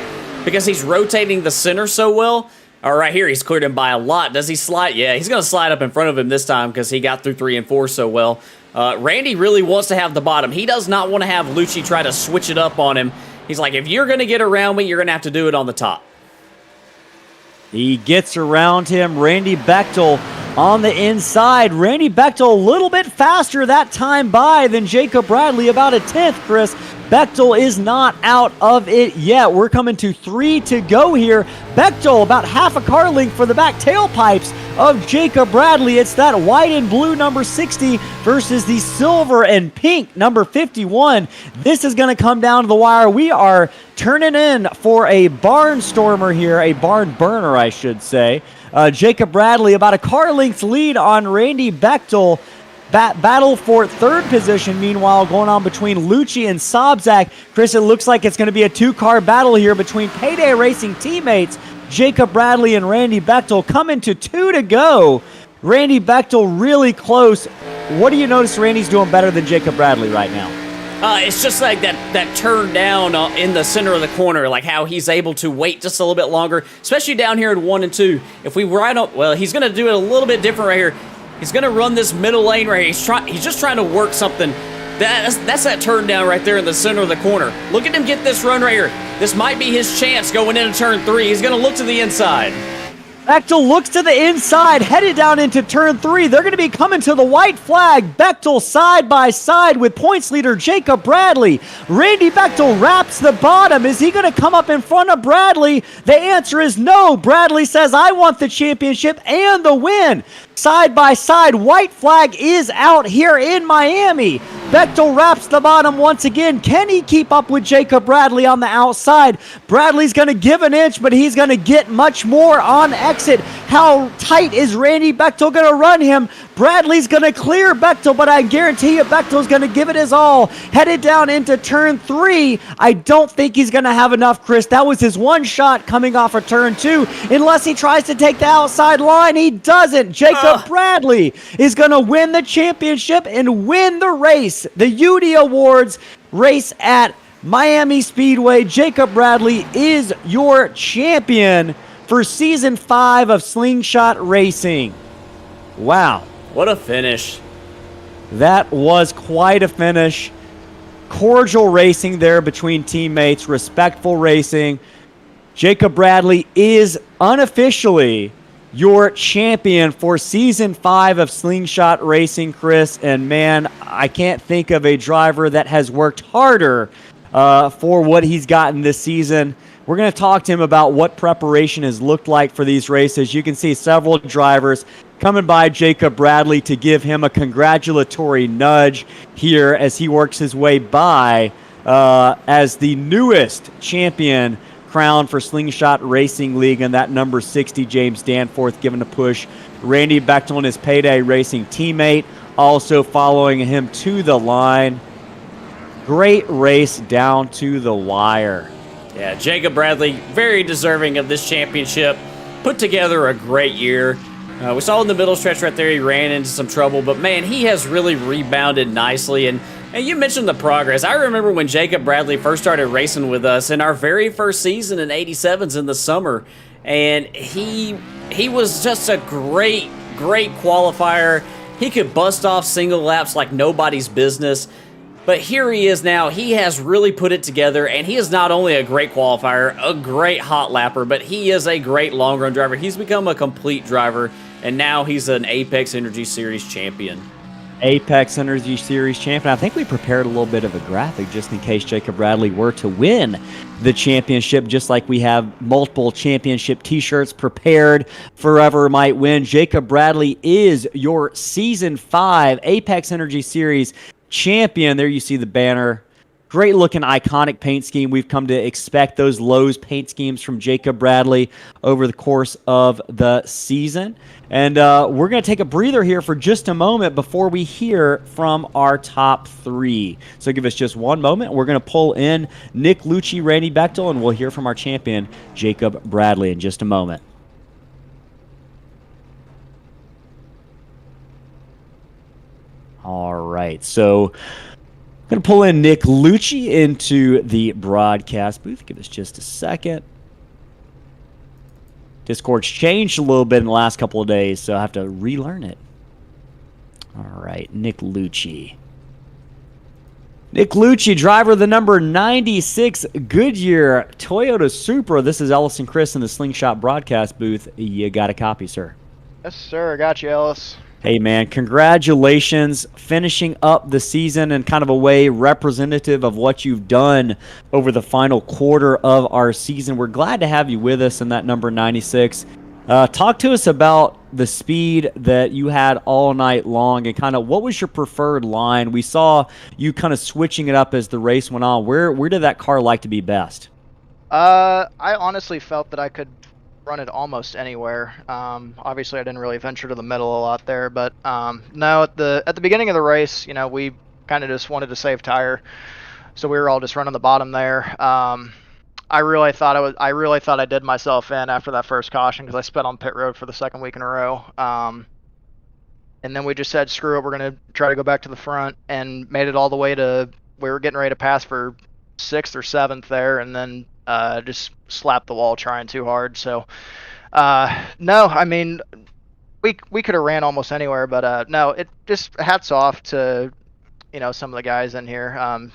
because he's rotating the center so well. Right here, he's cleared him by a lot. Does he slide? Yeah, he's going to slide up in front of him this time because he got through 3 and 4 so well. Randy really wants to have the bottom. He does not want to have Lucci try to switch it up on him. He's like, if you're going to get around me, you're going to have to do it on the top. He gets around him. Randy Bechtel on the inside. Randy Bechtel a little bit faster that time by than Jacob Bradley, about a 10th, Chris. Bechtel is not out of it yet. We're coming to 3 to go here. Bechtel about half a car length for the back tailpipes of Jacob Bradley. It's that white and blue number 60 versus the silver and pink number 51. This is going to come down to the wire. We are turning in for a barnstormer here, a barn burner, I should say. Jacob Bradley about a car length lead on Randy Bechtel. Battle for 3rd position, meanwhile, going on between Lucci and Sobczak. Chris, it looks like it's going to be a 2-car battle here between Payday Racing teammates Jacob Bradley and Randy Bechtel. Coming to 2 to go. Randy Bechtel really close. What do you notice Randy's doing better than Jacob Bradley right now? It's just like that turn down in the center of the corner, like how he's able to wait just a little bit longer, especially down here in 1 and 2. If we ride up, well, he's going to do it a little bit different right here. He's going to run this middle lane right here. He's just trying to work something. That's that turn down right there in the center of the corner. Look at him get this run right here. This might be his chance going into turn 3. He's going to look to the inside. Bechtel looks to the inside, headed down into turn 3. They're going to be coming to the white flag. Bechtel side by side with points leader Jacob Bradley. Randy Bechtel wraps the bottom. Is he going to come up in front of Bradley? The answer is no. Bradley says, I want the championship and the win. Side by side, white flag is out here in Miami. Bechtel wraps the bottom once again. Can he keep up with Jacob Bradley on the outside? Bradley's going to give an inch, but he's going to get much more on exit. How tight is Randy Bechtel going to run him? Bradley's going to clear Bechtel, but I guarantee you Bechtel's going to give it his all. Headed down into turn 3. I don't think he's going to have enough, Chris. That was his one shot coming off of turn 2. Unless he tries to take the outside line, he doesn't. Jacob Bradley is going to win the championship and win the race. The UD Awards race at Miami Speedway. Jacob Bradley is your champion for Season 5 of Slingshot Racing. Wow. What a finish. That was quite a finish. cordial racing there between teammates, respectful racing. Jacob Bradley is unofficially your champion for Season 5 of Slingshot Racing, Chris. And, man, I can't think of a driver that has worked harder for what he's gotten this season. We're going to talk to him about what preparation has looked like for these races. You can see several drivers coming by Jacob Bradley to give him a congratulatory nudge here as he works his way by as the newest champion crowned for Slingshot Racing League, and that number 60, James Danforth, giving a push. Randy Bechtel, his Payday Racing teammate, also following him to the line. Great race down to the wire. Yeah, Jacob Bradley, very deserving of this championship. Put together a great year. We saw in the middle stretch right there, he ran into some trouble, but man, he has really rebounded nicely. And you mentioned the progress. I remember when Jacob Bradley first started racing with us in our very first season in 87s in the summer, and he was just a great qualifier. He could bust off single laps like nobody's business. But here he is now. He has really put it together, and he is not only a great qualifier, a great hot lapper, but he is a great long-run driver. He's become a complete driver, and now he's an Apex Energy Series champion. Apex Energy Series champion. I think we prepared a little bit of a graphic just in case Jacob Bradley were to win the championship, just like we have multiple championship t-shirts prepared. Forever might win. Jacob Bradley is your Season 5 Apex Energy Series champion. There you see the banner. Great looking iconic paint scheme. We've come to expect those Lowe's paint schemes from Jacob Bradley over the course of the season. And we're going to take a breather here for just a moment before we hear from our top three. So give us just one moment. We're going to pull in Nick Lucci, Randy Bechtel, and we'll hear from our champion, Jacob Bradley, in just a moment. All right, so I'm going to pull in Nick Lucci into the broadcast booth. Give us just a second. Discord's changed a little bit in the last couple of days, so I have to relearn it. All right, Nick Lucci. Nick Lucci, driver of the number 96 Goodyear Toyota Supra. This is Ellis and Chris in the Slingshot broadcast booth. You got a copy, sir? Yes, sir. I got you, Ellis. Hey, man, congratulations finishing up the season in kind of a way representative of what you've done over the final quarter of our season. We're glad to have you with us in that number 96. Talk to us about the speed that you had all night long and kind of what was your preferred line? We saw you kind of switching it up as the race went on. Where did that car like to be best? I honestly felt that I could run it almost anywhere. Obviously I didn't really venture to the middle a lot there, but no, at the beginning of the race, you know, we kind of just wanted to save tire, so we were all just running the bottom there. I really thought I did myself in after that first caution because I sped on pit road for the second week in a row. And then we just said, screw it, we're gonna try to go back to the front, and made it all the way to, we were getting ready to pass for 6th or 7th there, and then just slapped the wall trying too hard. So no, I mean, we could have ran almost anywhere, but no, it just hats off to, you know, some of the guys in here.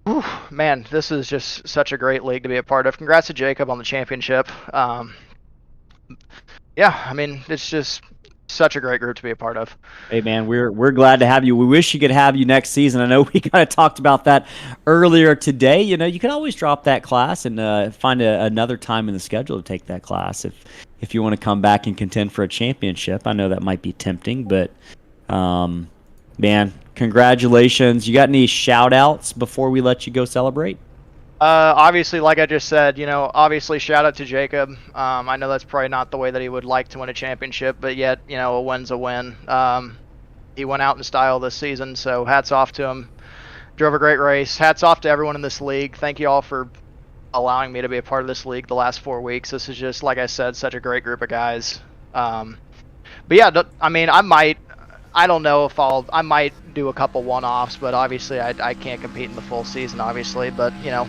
Whew, man, this is just such a great league to be a part of. Congrats to Jacob on the championship. Yeah, I mean, it's just such a great group to be a part of. Hey, man, we're glad to have you. We wish you could have you next season. I know we kind of talked about that earlier today. You know, you can always drop that class and find another time in the schedule to take that class if you want to come back and contend for a championship. I know that might be tempting, but man, congratulations. You got any shout-outs before we let you go celebrate? Obviously, like I just said, you know, obviously shout out to Jacob. I know that's probably not the way that he would like to win a championship, but yet, you know, a win's a win. He went out in style this season, so hats off to him. Drove a great race. Hats off to everyone in this league. Thank you all for allowing me to be a part of this league the last 4 weeks. This is just, like I said, such a great group of guys. But yeah, I mean, I don't know if I might do a couple one-offs, but obviously I can't compete in the full season, obviously. But you know,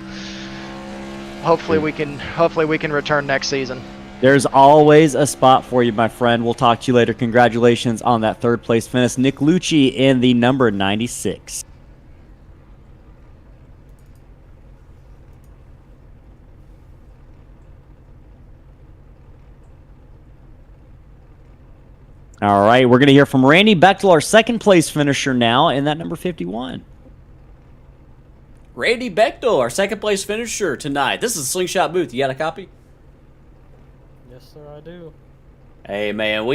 hopefully we can return next season. There's always a spot for you, my friend. We'll talk to you later. Congratulations on that 3rd place finish, Nick Lucci in the number 96. All right, we're going to hear from Randy Bechtel, our second place finisher now, in that number 51. Randy Bechtel, our second place finisher tonight. This is the Slingshot booth. You got a copy? Yes, sir, I do. Hey man,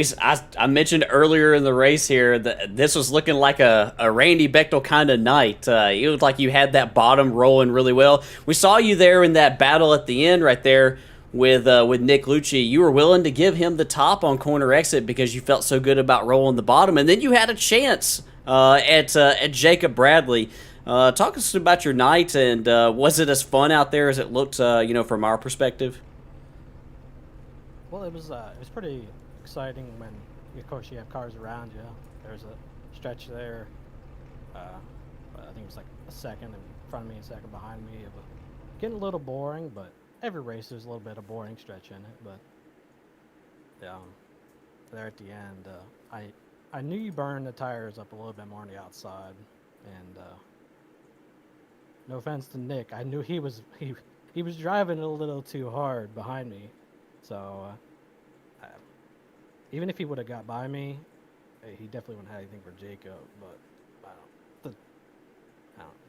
I mentioned earlier in the race here that this was looking like a Randy Bechtel kind of night. It looked like you had that bottom rolling really well. We saw you there in that battle at the end right there with Nick Lucci. You were willing to give him the top on corner exit because you felt so good about rolling the bottom, and then you had a chance at Jacob Bradley. Talk us about your night, and was it as fun out there as it looked, from our perspective? Well, it was pretty exciting when, of course, you have cars around you. There's a stretch there. I think it was like a second in front of me, a second behind me. It was getting a little boring, but every race there's a little bit of boring stretch in it. But there at the end, I knew you burned the tires up a little bit more on the outside, and no offense to Nick, I knew he was driving a little too hard behind me. So, even if he would have got by me, he definitely wouldn't have anything for Jacob. But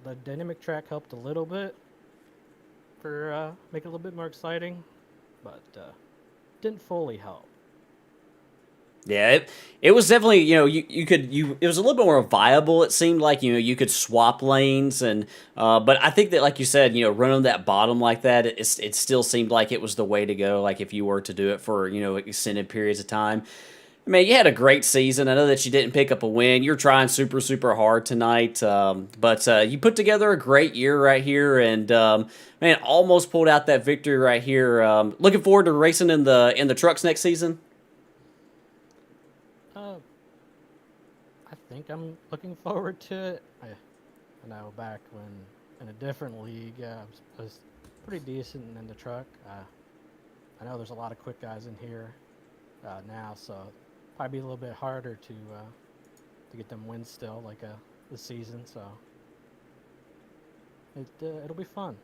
the dynamic track helped a little bit for make it a little bit more exciting, but didn't fully help. Yeah, it was definitely, it was a little bit more viable. It seemed like, you could swap lanes but I think that, like you said, running that bottom like that, it still seemed like it was the way to go. Like if you were to do it for, extended periods of time. I mean, you had a great season. I know that you didn't pick up a win. You're trying super, super hard tonight. But you put together a great year right here, and man, almost pulled out that victory right here. Looking forward to racing in the trucks next season. I think I'm looking forward to it. I know back when in a different league, I was pretty decent in the truck. I know there's a lot of quick guys in here now, so probably be a little bit harder to get them wins still, like this season. So it'll be fun.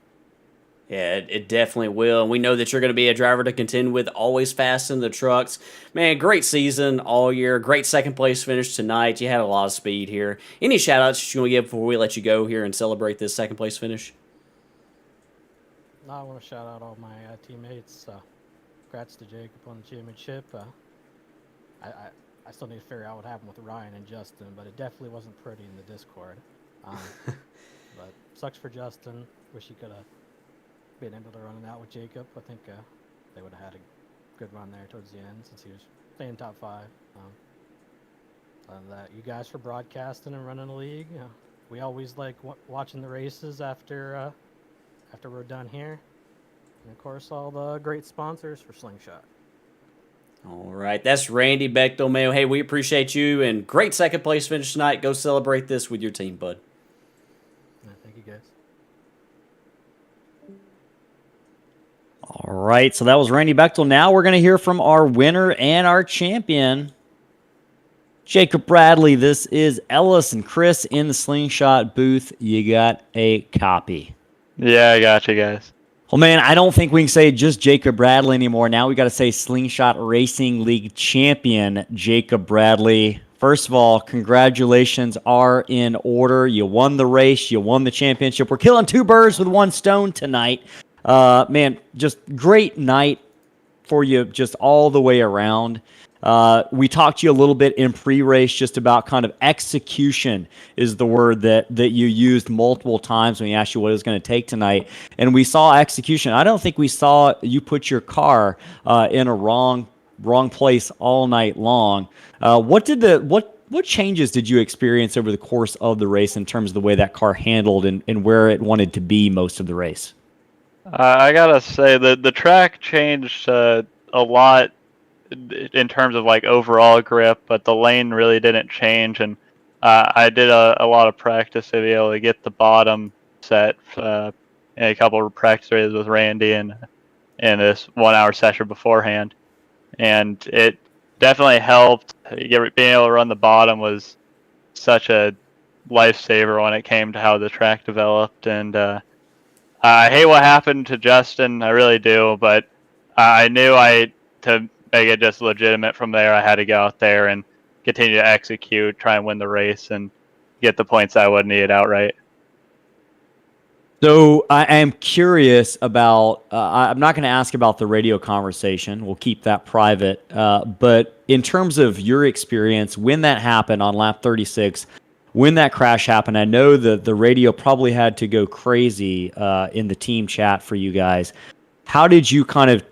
Yeah, it definitely will. And we know that you're going to be a driver to contend with, always fast in the trucks. Man, great season all year. Great second place finish tonight. You had a lot of speed here. Any shout outs you want to give before we let you go here and celebrate this second place finish? No, I want to shout out all my teammates. Congrats to Jacob on the championship. I still need to figure out what happened with Ryan and Justin, but it definitely wasn't pretty in the Discord. But sucks for Justin. Wish he could have been able to run it out with Jacob. I think they would have had a good run there towards the end since he was staying top 5. That you guys for broadcasting and running the league. We always like watching the races after we're done here, and of course all the great sponsors for Slingshot. All right, that's Randy Bechtel, man. Hey, we appreciate you, and great second place finish tonight. Go celebrate this with your team, bud. Thank you, guys. All right, so that was Randy Bechtel. Now we're going to hear from our winner and our champion, Jacob Bradley. This is Ellis and Chris in the Slingshot booth. You got a copy. Yeah, I got you guys. Well, man, I don't think we can say just Jacob Bradley anymore. Now we got to say Slingshot Racing League champion Jacob Bradley. First of all, congratulations are in order. You won the race. You won the championship. We're killing 2 birds with 1 stone tonight. Man, just great night for you just all the way around. We talked to you a little bit in pre-race just about kind of execution is the word that you used multiple times when we asked you what it was going to take tonight. And we saw execution. I don't think we saw you put your car in a wrong place all night long. What changes did you experience over the course of the race in terms of the way that car handled and where it wanted to be most of the race? I gotta say that the track changed a lot in terms of like overall grip, but the lane really didn't change, and I did a lot of practice to be able to get the bottom set in a couple of practice races with Randy and in this 1 hour session beforehand, and it definitely helped. Being able to run the bottom was such a lifesaver when it came to how the track developed, and I hate what happened to Justin, I really do, but I knew to make it just legitimate from there, I had to go out there and continue to execute, try and win the race, and get the points I would need outright. So I am curious about. I'm not going to ask about the radio conversation. We'll keep that private. But in terms of your experience, when that happened on lap 36, when that crash happened, I know that the radio probably had to go crazy in the team chat for you guys. How did you kind of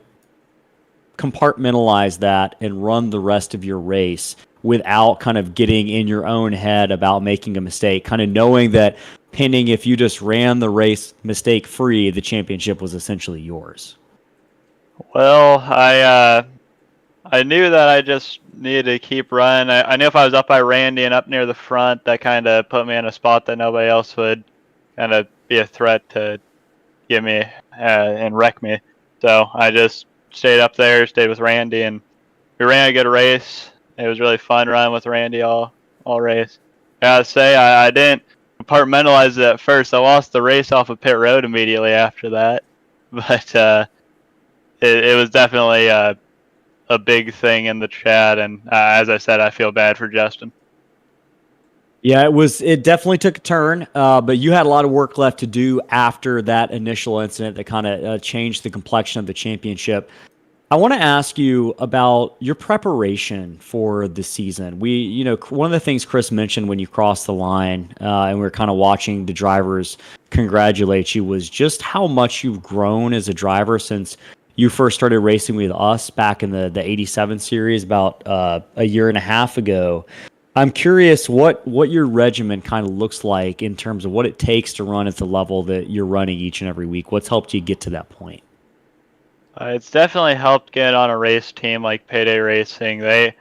compartmentalize that and run the rest of your race without kind of getting in your own head about making a mistake, kind of knowing that pending if you just ran the race mistake free, the championship was essentially yours? Well, I knew that I just needed to keep running. I knew if I was up by Randy and up near the front, that kind of put me in a spot that nobody else would kind of be a threat to get me and wreck me. So I just stayed up there, stayed with Randy, and we ran a good race. It was really fun running with Randy all race. I gotta say, I didn't compartmentalize it at first. I lost the race off of pit road immediately after that, but it was definitely a big thing in the chat, and as I said, I feel bad for Justin. Yeah, it definitely took a turn, but you had a lot of work left to do after that initial incident that kind of changed the complexion of the championship. I want to ask you about your preparation for the season. One of the things Chris mentioned when you crossed the line, and we were kind of watching the drivers congratulate you, was just how much you've grown as a driver since you first started racing with us back in the 87 series about a year and a half ago. I'm curious what your regimen kind of looks like in terms of what it takes to run at the level that you're running each and every week. What's helped you get to that point? It's definitely helped get on a race team like Payday Racing. They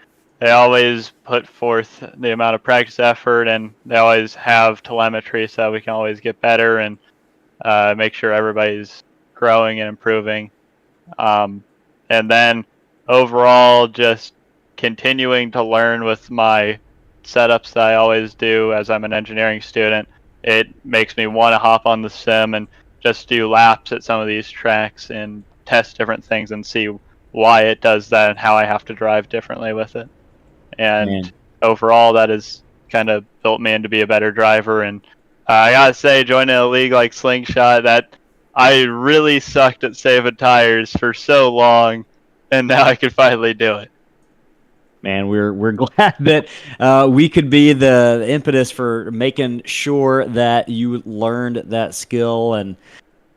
always put forth the amount of practice effort, and they always have telemetry so that we can always get better and make sure everybody's growing and improving. And then overall, just continuing to learn with my setups that I always do as I'm an engineering student. It makes me want to hop on the sim and just do laps at some of these tracks and test different things and see why it does that and how I have to drive differently with it. And overall, that has kind of built me into be a better driver. And I gotta say, joining a league like Slingshot, that I really sucked at saving tires for so long, and now I can finally do it. Man, we're glad that we could be the impetus for making sure that you learned that skill, and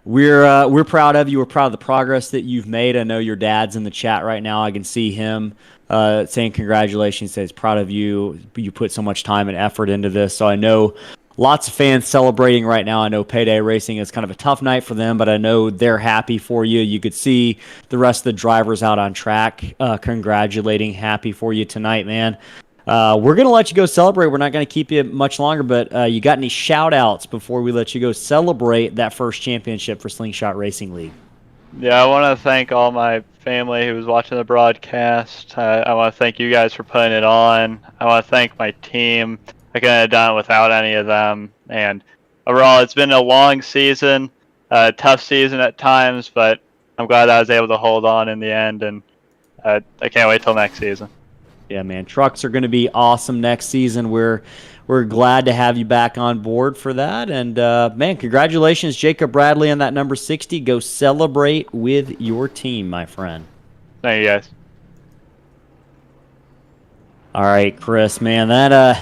we're proud of you. We're proud of the progress that you've made. I know your dad's in the chat right now. I can see him saying congratulations. He says proud of you. You put so much time and effort into this. So I know lots of fans celebrating right now. I know Payday Racing is kind of a tough night for them, but I know they're happy for you. You could see the rest of the drivers out on track congratulating, happy for you tonight, man. We're going to let you go celebrate. We're not going to keep you much longer, but you got any shout-outs before we let you go celebrate that first championship for Slingshot Racing League? Yeah, I want to thank all my family who was watching the broadcast. I want to thank you guys for putting it on. I want to thank my team. I couldn't have done it without any of them. And overall, it's been a long season, a tough season at times, but I'm glad I was able to hold on in the end, and I can't wait till next season. Yeah, man, trucks are going to be awesome next season. We're glad to have you back on board for that. And, man, congratulations, Jacob Bradley, on that number 60. Go celebrate with your team, my friend. Thank you, guys. All right, Chris, man,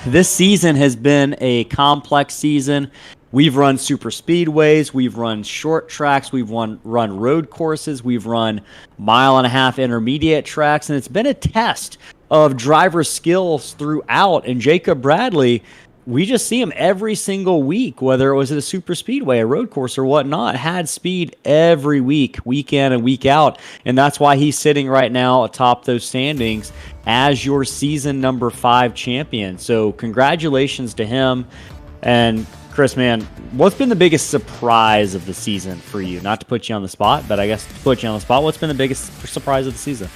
this season has been a complex season. We've run super speedways, we've run short tracks, we've run road courses, we've run mile-and-a-half intermediate tracks, and it's been a test of driver skills throughout. And Jacob Bradley, we just see him every single week, whether it was at a super speedway, a road course, or whatnot, had speed every week, week in and week out. And that's why he's sitting right now atop those standings as your season number 5 champion. So congratulations to him. And Chris, man, what's been the biggest surprise of the season for you? Not to put you on the spot, but I guess to put you on the spot, what's been the biggest surprise of the season?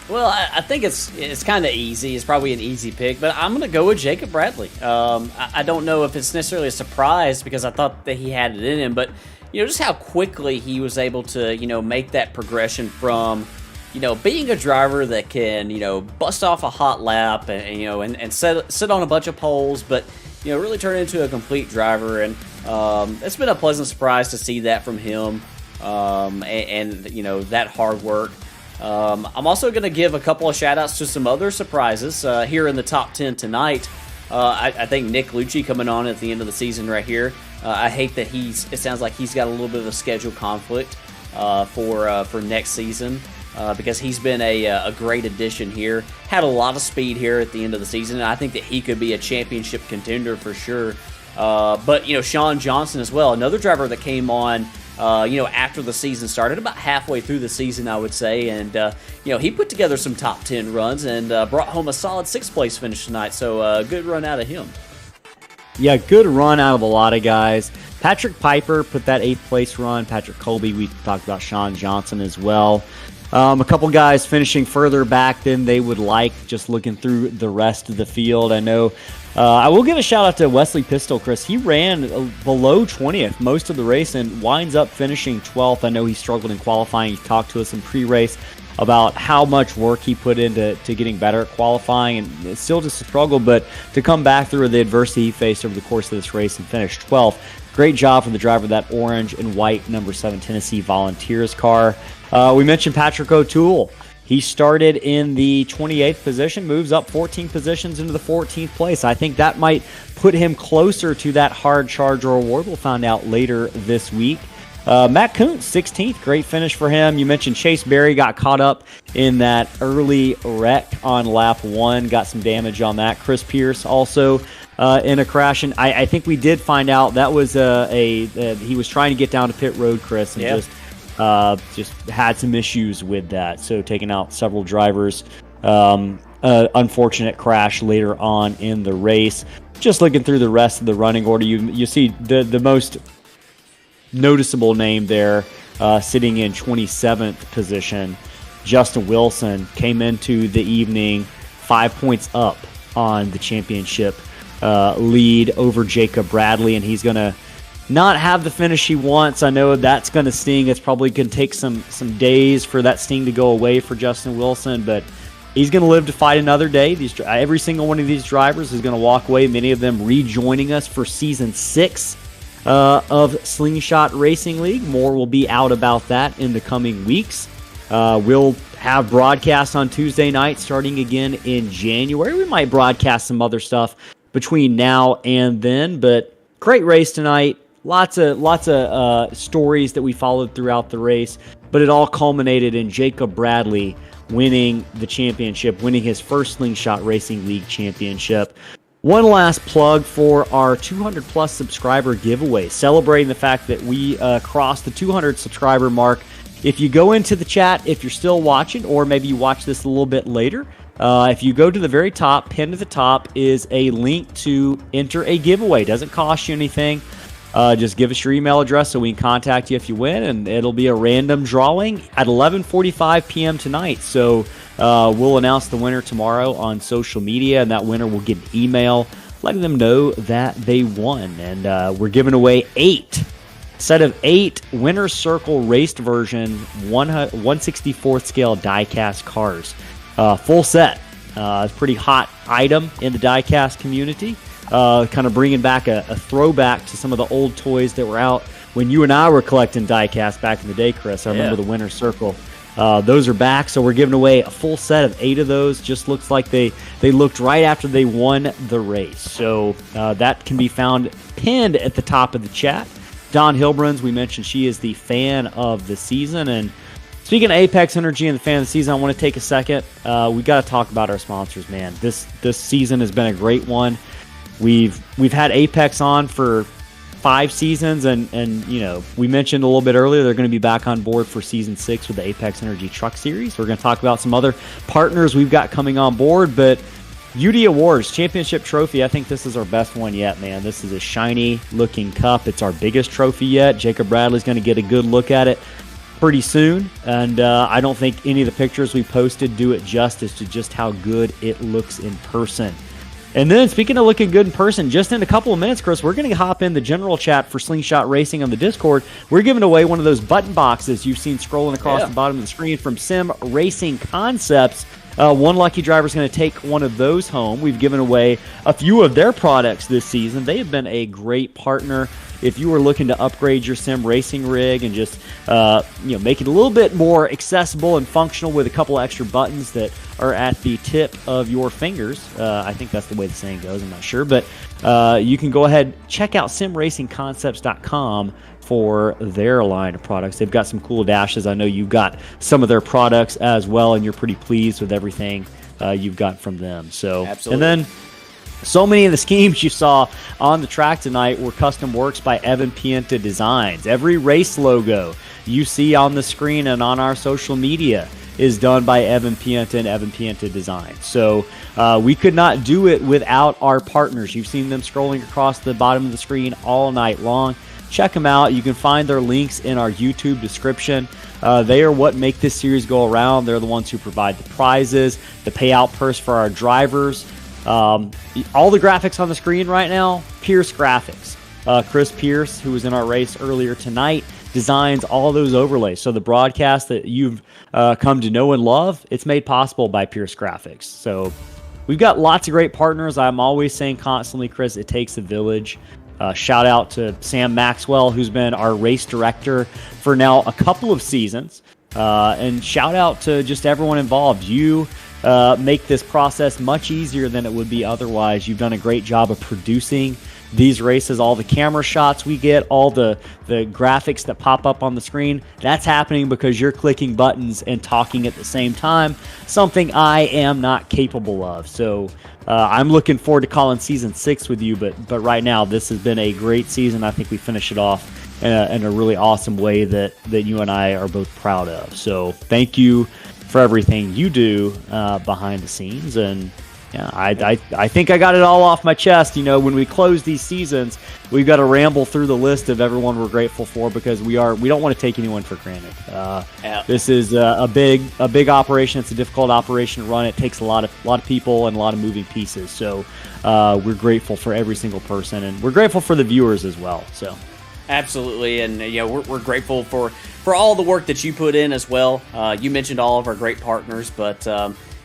Well, I think it's kind of easy. It's probably an easy pick, but I'm going to go with Jacob Bradley. I don't know if it's necessarily a surprise because I thought that he had it in him, but just how quickly he was able to make that progression from being a driver that can, bust off a hot lap and sit on a bunch of poles, but, really turn into a complete driver. And it's been a pleasant surprise to see that from him and that hard work. I'm also going to give a couple of shout outs to some other surprises here in the top 10 tonight. I think Nick Lucci coming on at the end of the season right here. I hate that it sounds like he's got a little bit of a schedule conflict for next season. Because he's been a great addition here. Had a lot of speed here at the end of the season, and I think that he could be a championship contender for sure. But, Sean Johnson as well, another driver that came on, after the season started, about halfway through the season, I would say. And, he put together some top 10 runs and brought home a solid 6th place finish tonight. So, good run out of him. Yeah, good run out of a lot of guys. Patrick Piper put that 8th place run. Patrick Colby, we talked about Sean Johnson as well. A couple guys finishing further back than they would like, just looking through the rest of the field. I know I will give a shout out to Wesley Pistol, Chris. He ran below 20th most of the race and winds up finishing 12th. I know he struggled in qualifying. He talked to us in pre-race about how much work he put into getting better at qualifying, and it's still just a struggle, but to come back through the adversity he faced over the course of this race and finish 12th. Great job for the driver of that orange and white number 7 Tennessee Volunteers car. We mentioned Patrick O'Toole. He started in the 28th position, moves up 14 positions into the 14th place. I think that might put him closer to that hard charger award. We'll find out later this week. Matt Kuntz, 16th, great finish for him. You mentioned Chase Berry got caught up in that early wreck on lap 1, got some damage on that. Chris Pierce also in a crash, and I think we did find out that was he was trying to get down to pit road, Chris, and just had some issues with that, so taking out several drivers. Unfortunate crash later on in the race. Just looking through the rest of the running order, you see the most noticeable name there, sitting in 27th position. Justin Wilson came into the evening 5 points up on the championship lead over Jacob Bradley, and he's going to not have the finish he wants. I know that's going to sting. It's probably going to take some days for that sting to go away for Justin Wilson, but he's going to live to fight another day. Every single one of these drivers is going to walk away, many of them rejoining us for Season 6 of Slingshot Racing League. More will be out about that in the coming weeks. We'll have broadcasts on Tuesday night starting again in January. We might broadcast some other stuff between now and then, but great race tonight. Lots of stories that we followed throughout the race, but it all culminated in Jacob Bradley winning the championship, winning his first Slingshot Racing League championship. One last plug for our 200-plus subscriber giveaway, celebrating the fact that we crossed the 200 subscriber mark. If you go into the chat, if you're still watching, or maybe you watch this a little bit later, if you go to the very top, pinned to the top is a link to enter a giveaway. Doesn't cost you anything. Just give us your email address so we can contact you if you win, and it'll be a random drawing at 11:45 p.m. tonight. So we'll announce the winner tomorrow on social media, and that winner will get an email letting them know that they won. And we're giving away 8 Winner's Circle raced version 1/64th scale die-cast cars. Full set. It's a pretty hot item in the die-cast community. Kind of bringing back a throwback to some of the old toys that were out when you and I were collecting die-cast back in the day, Chris. I remember the Winner's Circle. Those are back, so we're giving away a full set of 8 of those. Just looks like they looked right after they won the race. So that can be found pinned at the top of the chat. Dawn Hilbruns, we mentioned she is the fan of the season. And speaking of Apex Energy and the fan of the season, I want to take a second. We got to talk about our sponsors, man. This season has been a great one. We've had Apex on for 5 seasons, and we mentioned a little bit earlier they're going to be back on board for Season 6 with the Apex Energy Truck Series. We're going to talk about some other partners we've got coming on board, but UD Awards Championship Trophy, I think this is our best one yet, man. This is a shiny-looking cup. It's our biggest trophy yet. Jacob Bradley's going to get a good look at it pretty soon, and I don't think any of the pictures we posted do it justice to just how good it looks in person. And then, speaking of looking good in person, just in a couple of minutes, Chris, we're going to hop in the general chat for Slingshot Racing on the Discord. We're giving away one of those button boxes you've seen scrolling across the bottom of the screen from Sim Racing Concepts. One lucky driver is going to take one of those home. We've given away a few of their products this season. They have been a great partner. If you are looking to upgrade your sim racing rig and just make it a little bit more accessible and functional with a couple extra buttons that are at the tip of your fingers, I think that's the way the saying goes. I'm not sure, but you can go ahead, check out simracingconcepts.com for their line of products. They've got some cool dashes. I know you've got some of their products as well, and you're pretty pleased with everything you've got from them. So, absolutely. And then so many of the schemes you saw on the track tonight were custom works by Evan Pienta Designs. Every race logo you see on the screen and on our social media is done by Evan Pienta and Evan Pienta Designs. So we could not do it without our partners. You've seen them scrolling across the bottom of the screen all night long. Check them out. You can find their links in our YouTube description. They are what make this series go around. They're the ones who provide the prizes, the payout purse for our drivers. All the graphics on the screen right now, Pierce Graphics. Chris Pierce, who was in our race earlier tonight, designs all those overlays. So the broadcast that you've come to know and love, it's made possible by Pierce Graphics. So we've got lots of great partners. I'm always saying constantly, Chris, it takes a village. Shout out to Sam Maxwell, who's been our race director for now a couple of seasons. And shout out to just everyone involved. You make this process much easier than it would be otherwise. You've done a great job of producing these races, all the camera shots we get, all the graphics that pop up on the screen. That's happening because you're clicking buttons and talking at the same time, something I am not capable of. So I'm looking forward to calling season 6 with you, but right now this has been a great season. I think we finish it off in a really awesome way that you and I are both proud of. So thank you for everything you do behind the scenes. And yeah, I think I got it all off my chest. You know, when we close these seasons, we've got to ramble through the list of everyone we're grateful for, because we don't want to take anyone for granted. This is a big operation. It's a difficult operation to run. It takes a lot of people and a lot of moving pieces. So we're grateful for every single person, and we're grateful for the viewers as well. So absolutely, and we're grateful for all the work that you put in as well. You mentioned all of our great partners, but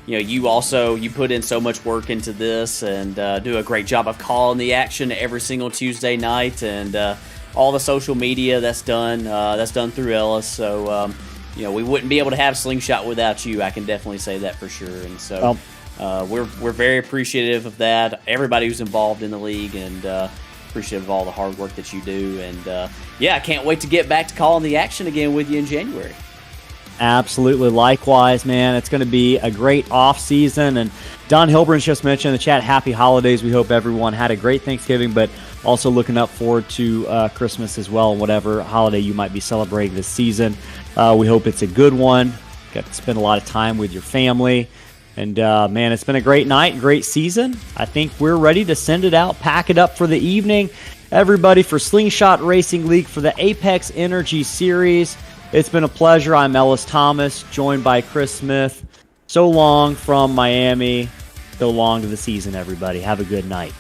you put in so much work into this and do a great job of calling the action every single Tuesday night, and all the social media that's done through Ellis. So we wouldn't be able to have Slingshot without you. I can definitely say that for sure. And so we're very appreciative of that. Everybody who's involved in the league, and appreciative of all the hard work that you do. And I can't wait to get back to calling the action again with you in January. Absolutely. Likewise, man. It's going to be a great off season. And Don Hilburn's just mentioned in the chat, happy holidays. We hope everyone had a great Thanksgiving, but also looking up forward to Christmas as well, whatever holiday you might be celebrating this season. We hope it's a good one. Got to spend a lot of time with your family. And man, it's been a great night, great season. I think we're ready to send it out, pack it up for the evening. Everybody, for Slingshot Racing League for the Apex Energy Series. It's been a pleasure. I'm Ellis Thomas, joined by Chris Smith. So long from Miami. So long to the season, everybody. Have a good night.